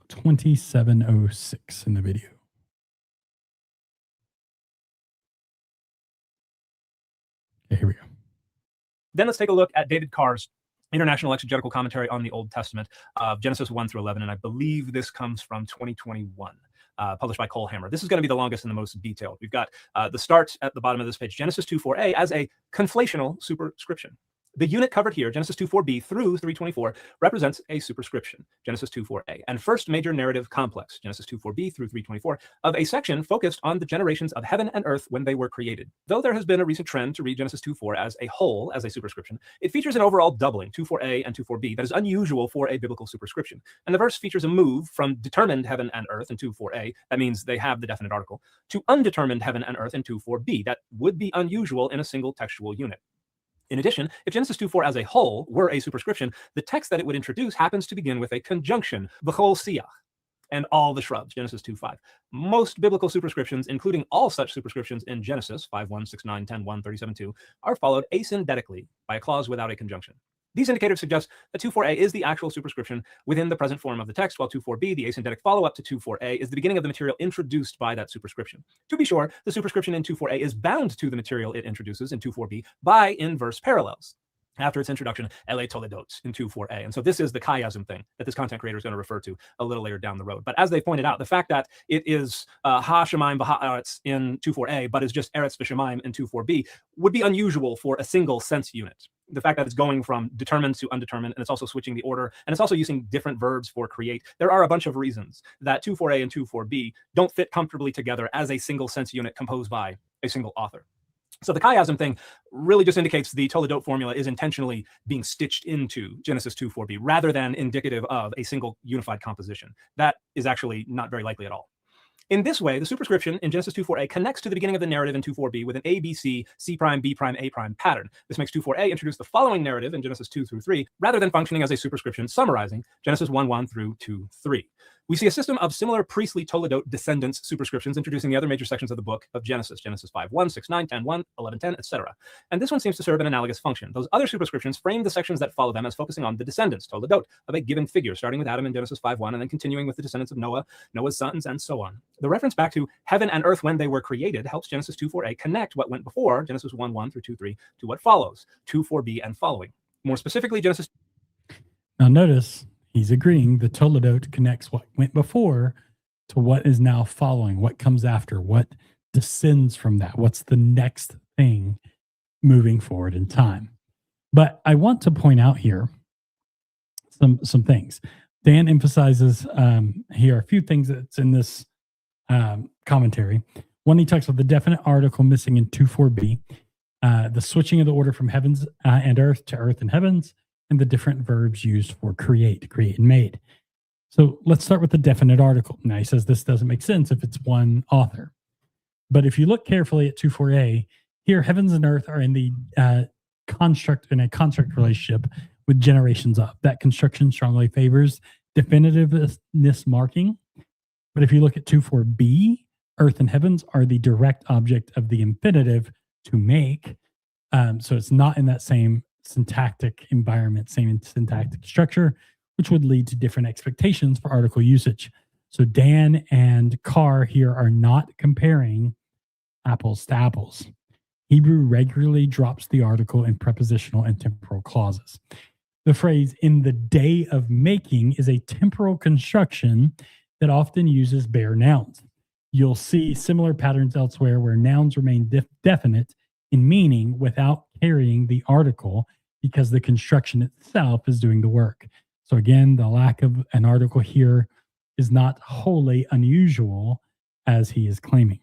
$27.06 in the video. Okay, here we go. Then let's take a look at David Carr's International Exegetical Commentary on the Old Testament of Genesis 1 through 11, and I believe this comes from 2021. Published by Cole Hammer. This is going to be the longest and the most detailed. We've got the start at the bottom of this page, Genesis 2:4a, as a conflational superscription. The unit covered here, Genesis 2:4b through 3:24, represents a superscription, Genesis 2:4a, and first major narrative complex, Genesis 2:4b through 3:24, of a section focused on the generations of heaven and earth when they were created. Though there has been a recent trend to read Genesis 2:4 as a whole, as a superscription, it features an overall doubling, 2:4a and 2:4b, that is unusual for a biblical superscription. And the verse features a move from determined heaven and earth in 2:4a, that means they have the definite article, to undetermined heaven and earth in 2:4b, that would be unusual in a single textual unit. In addition, if Genesis 2:4 as a whole were a superscription, the text that it would introduce happens to begin with a conjunction, v'chol siach, and all the shrubs, Genesis 2:5. Most biblical superscriptions, including all such superscriptions in Genesis 5:1, 6:9, 10:1, 37:2, are followed asyndetically by a clause without a conjunction. These indicators suggest that 2.4a is the actual superscription within the present form of the text, while 2.4b, the asyndetic follow-up to 2.4a, is the beginning of the material introduced by that superscription. To be sure, the superscription in 2.4a is bound to the material it introduces in 2.4b by inverse parallels after its introduction, ele toledot in 2.4a. And so this is the chiasm thing that this content creator is going to refer to a little later down the road. But as they pointed out, the fact that it is ha shemaim v'ha eretz in 2.4a, but is just eretz v'shemaim in 2.4b would be unusual for a single sense unit. The fact that it's going from determined to undetermined, and it's also switching the order, and it's also using different verbs for create. There are a bunch of reasons that 2.4a and 2.4b don't fit comfortably together as a single sense unit composed by a single author. So the chiasm thing really just indicates the Toledot formula is intentionally being stitched into Genesis 2.4b rather than indicative of a single unified composition. That is actually not very likely at all. In this way, the superscription in Genesis 2.4a connects to the beginning of the narrative in 2.4b with an A, B, C, C prime, B prime, A prime pattern. This makes 2.4a introduce the following narrative in Genesis 2 through 3, rather than functioning as a superscription summarizing Genesis 1:1 through 2:3. We see a system of similar priestly Toledot descendants superscriptions introducing the other major sections of the book of Genesis, Genesis 5:1, 6:9, 10:1, 11:10, etc. And this one seems to serve an analogous function. Those other superscriptions frame the sections that follow them as focusing on the descendants, Toledot, of a given figure, starting with Adam in Genesis 5:1 and then continuing with the descendants of Noah, Noah's sons, and so on. The reference back to heaven and earth when they were created helps Genesis 2.4a connect what went before, Genesis 1:1 through 2:3, to what follows, 2.4b and following. More specifically, Genesis... Now notice, he's agreeing the Toledot connects what went before to what is now following, what comes after, what descends from that, what's the next thing moving forward in time. But I want to point out here some things. Dan emphasizes here a few things that's in this commentary. One, he talks about the definite article missing in 2.4b, the switching of the order from heavens and earth to earth and heavens, and the different verbs used for create and made. So let's start with the definite article. Now he says this doesn't make sense if it's one author. But if you look carefully at 2.4a, here heavens and earth are in the construct relationship with generations up. That construction strongly favors definitiveness marking. But if you look at 2.4b, earth and heavens are the direct object of the infinitive to make. So it's not in that same syntactic environment, same syntactic structure, which would lead to different expectations for article usage. So Dan and Carr here are not comparing apples to apples. Hebrew regularly drops the article in prepositional and temporal clauses. The phrase "in the day of making" is a temporal construction that often uses bare nouns. You'll see similar patterns elsewhere where nouns remain definite in meaning without carrying the article because the construction itself is doing the work. So again, the lack of an article here is not wholly unusual as he is claiming.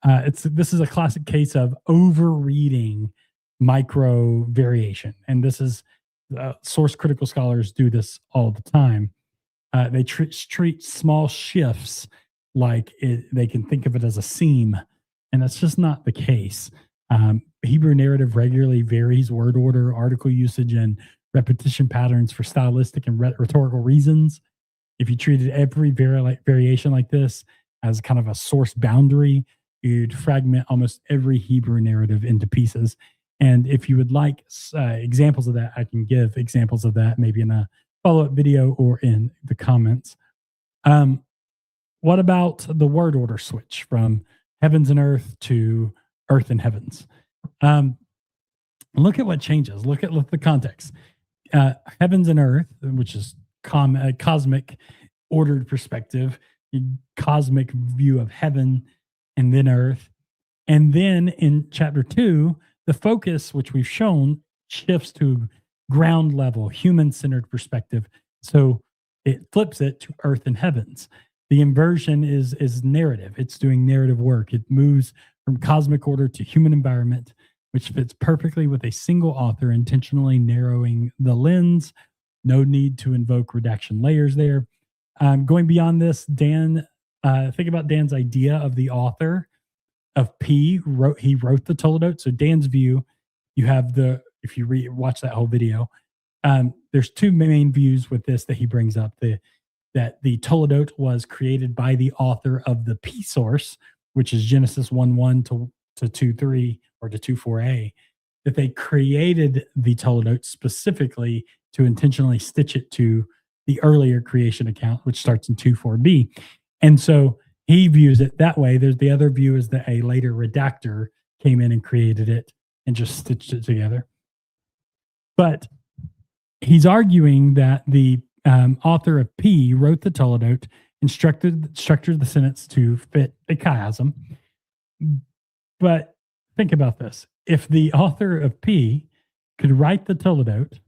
This is a classic case of overreading micro variation. And this is source critical scholars do this all the time. They treat small shifts like they can think of it as a seam. And that's just not the case. Hebrew narrative regularly varies word order, article usage, and repetition patterns for stylistic and rhetorical reasons. If you treated every variation like this as kind of a source boundary, you'd fragment almost every Hebrew narrative into pieces. And if you would like examples of that, I can give examples of that maybe in a follow-up video or in the comments. What about the word order switch from heavens and earth to earth and heavens? Look at what changes. Look at the context. Heavens and earth, which is cosmic ordered perspective, cosmic view of heaven and then earth. And then in chapter 2, the focus, which we've shown, shifts to ground level, human-centered perspective. So it flips it to earth and heavens. The inversion is narrative. It's doing narrative work. It moves from cosmic order to human environment, which fits perfectly with a single author intentionally narrowing the lens. No need to invoke redaction layers there. Going beyond this, Dan, think about Dan's idea of the author of P. He wrote the Toledot. So Dan's view, you have if you watch that whole video, there's two main views with this that he brings up. That the Toledot was created by the author of the P source, which is Genesis 1:1 to 2:3 or to 2:4a. that they created the Toledot specifically to intentionally stitch it to the earlier creation account, which starts in 2.4b. And so he views it that way. There's the other view is that a later redactor came in and created it and just stitched it together. But he's arguing that the author of P wrote the Toledot and structured the sentence to fit a chiasm. But think about this. If the author of P could write the Toledot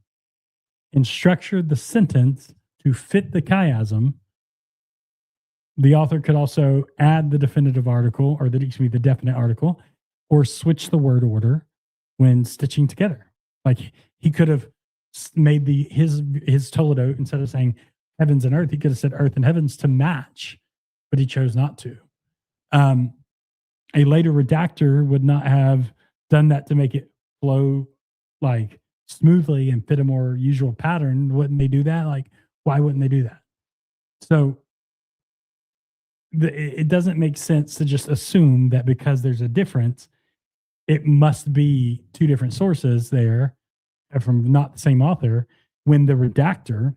and structure the sentence to fit the chiasm, the author could also add the definitive article, or the definite article, or switch the word order when stitching together. Like he could have made his Toledot, instead of saying heavens and earth, he could have said earth and heavens to match, but he chose not to. A later redactor would not have done that to make it flow like smoothly and fit a more usual pattern. Wouldn't they do that? Like, why wouldn't they do that? So it doesn't make sense to just assume that because there's a difference, it must be two different sources there from not the same author, when the redactor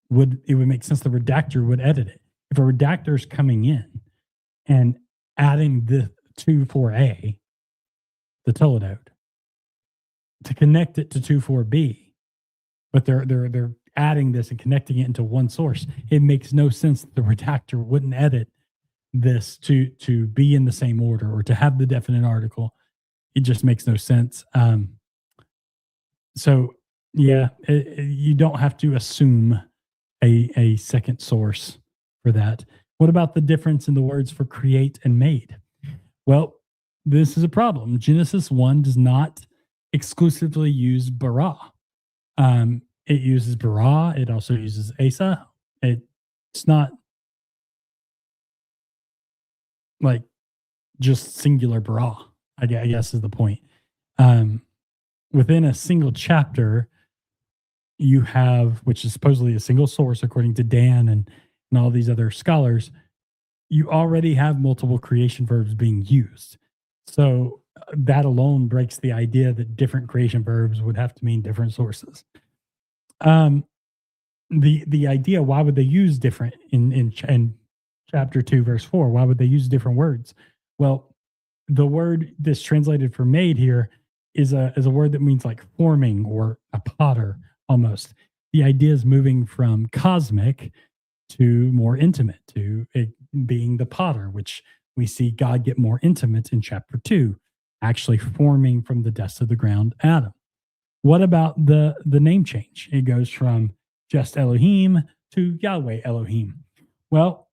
would make sense the redactor would edit it. If a redactor is coming in and adding the 2.4a, the Toledot, to connect it to 2.4b, but they're adding this and connecting it into one source, it makes no sense that the redactor wouldn't edit this to be in the same order or to have the definite article. It just makes no sense. So yeah, you don't have to assume a second source for that. What about the difference in the words for create and made? Well, this is a problem. Genesis 1 does not exclusively use bara. It uses bara. It also uses asa. It's not like just singular bara, I guess is the point. Within a single chapter, you have, which is supposedly a single source according to Dan and all these other scholars, you already have multiple creation verbs being used. So that alone breaks the idea that different creation verbs would have to mean different sources. The idea, why would they use different in chapter 2, verse 4? Why would they use different words? Well, the word that's translated for made here is a word that means like forming or a potter almost. The idea is moving from cosmic to more intimate, to it being the potter, which we see God get more intimate in chapter 2, actually forming from the dust of the ground Adam. What about the name change? It goes from just Elohim to Yahweh Elohim. Well,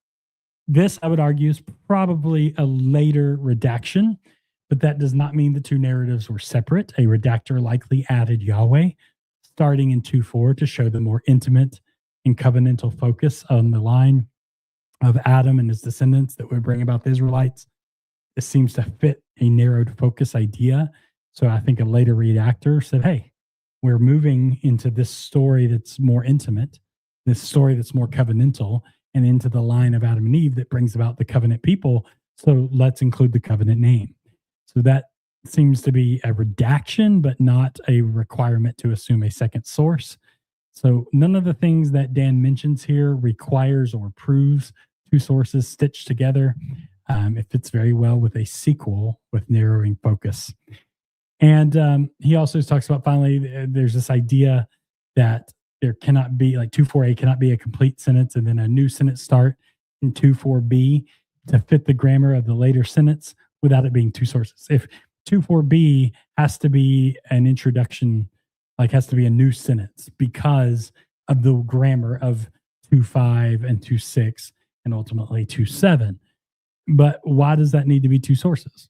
this, I would argue, is probably a later redaction, but that does not mean the two narratives were separate. A redactor likely added Yahweh starting in 2.4 to show the more intimate and covenantal focus on the line of Adam and his descendants that would bring about the Israelites. This seems to fit a narrowed focus idea. So I think a later redactor said, hey, we're moving into this story that's more intimate, this story that's more covenantal, and into the line of Adam and Eve that brings about the covenant people. So let's include the covenant name. So that seems to be a redaction, but not a requirement to assume a second source. So none of the things that Dan mentions here requires or proves two sources stitched together. It fits very well with a sequel with narrowing focus. And he also talks about, finally, there's this idea that there cannot be, like 2.4a cannot be a complete sentence and then a new sentence start in 2.4b to fit the grammar of the later sentence without it being two sources. If 2.4b has to be an introduction, like has to be a new sentence because of the grammar of 2.5 and 2.6 and ultimately 2.7. But why does that need to be two sources?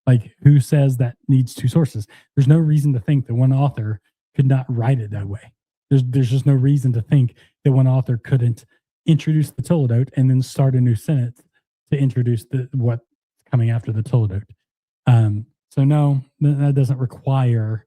Like, who says that needs two sources? There's no reason to think that one author could not write it that way. There's just no reason to think that one author couldn't introduce the Toledot and then start a new sentence to introduce what's coming after the Toledot. So no, that doesn't require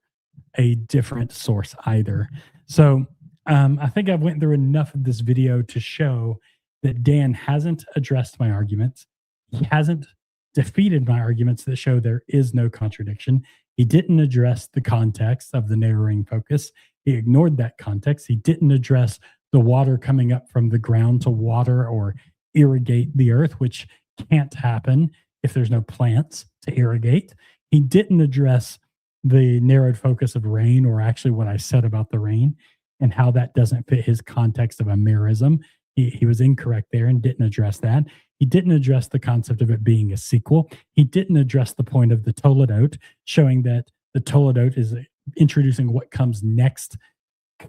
a different source either. So I think I've went through enough of this video to show that Dan hasn't addressed my arguments. He hasn't defeated my arguments that show there is no contradiction. He didn't address the context of the narrowing focus. He ignored that context. He didn't address the water coming up from the ground to water or irrigate the earth, which can't happen if there's no plants to irrigate. He didn't address the narrowed focus of rain, or actually what I said about the rain and how that doesn't fit his context of a merism. He was incorrect there and didn't address that. He didn't address the concept of it being a sequel. He didn't address the point of the Toledot, showing that the Toledot is introducing what comes next,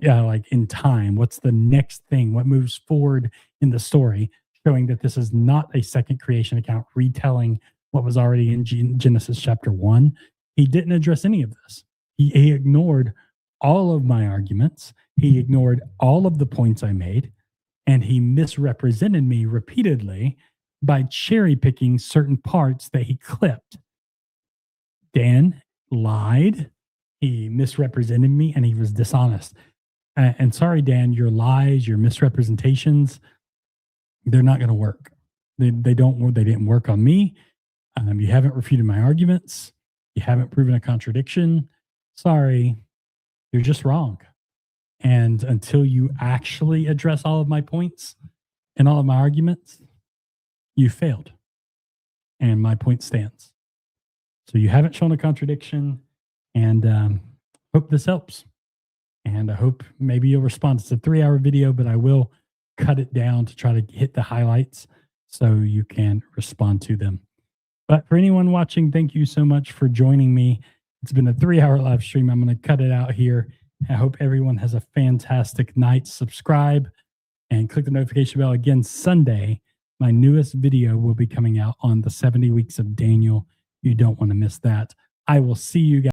like in time. What's the next thing? What moves forward in the story, showing that this is not a second creation account retelling what was already in Genesis chapter 1. He didn't address any of this. He ignored all of my arguments. He ignored all of the points I made, and he misrepresented me repeatedly by cherry picking certain parts that he clipped. Dan lied. He misrepresented me, and he was dishonest. And sorry, Dan, your lies, your misrepresentations, they're not going to work. They didn't work on me. You haven't refuted my arguments. You haven't proven a contradiction. Sorry, you're just wrong. And until you actually address all of my points and all of my arguments, you failed. And my point stands. So you haven't shown a contradiction, and hope this helps. And I hope maybe you'll respond. It's a 3-hour video, but I will cut it down to try to hit the highlights so you can respond to them. But for anyone watching, thank you so much for joining me. It's been a 3-hour live stream. I'm going to cut it out here. I hope everyone has a fantastic night. Subscribe and click the notification bell. Again, Sunday, my newest video will be coming out on the 70 weeks of Daniel. You don't want to miss that. I will see you guys.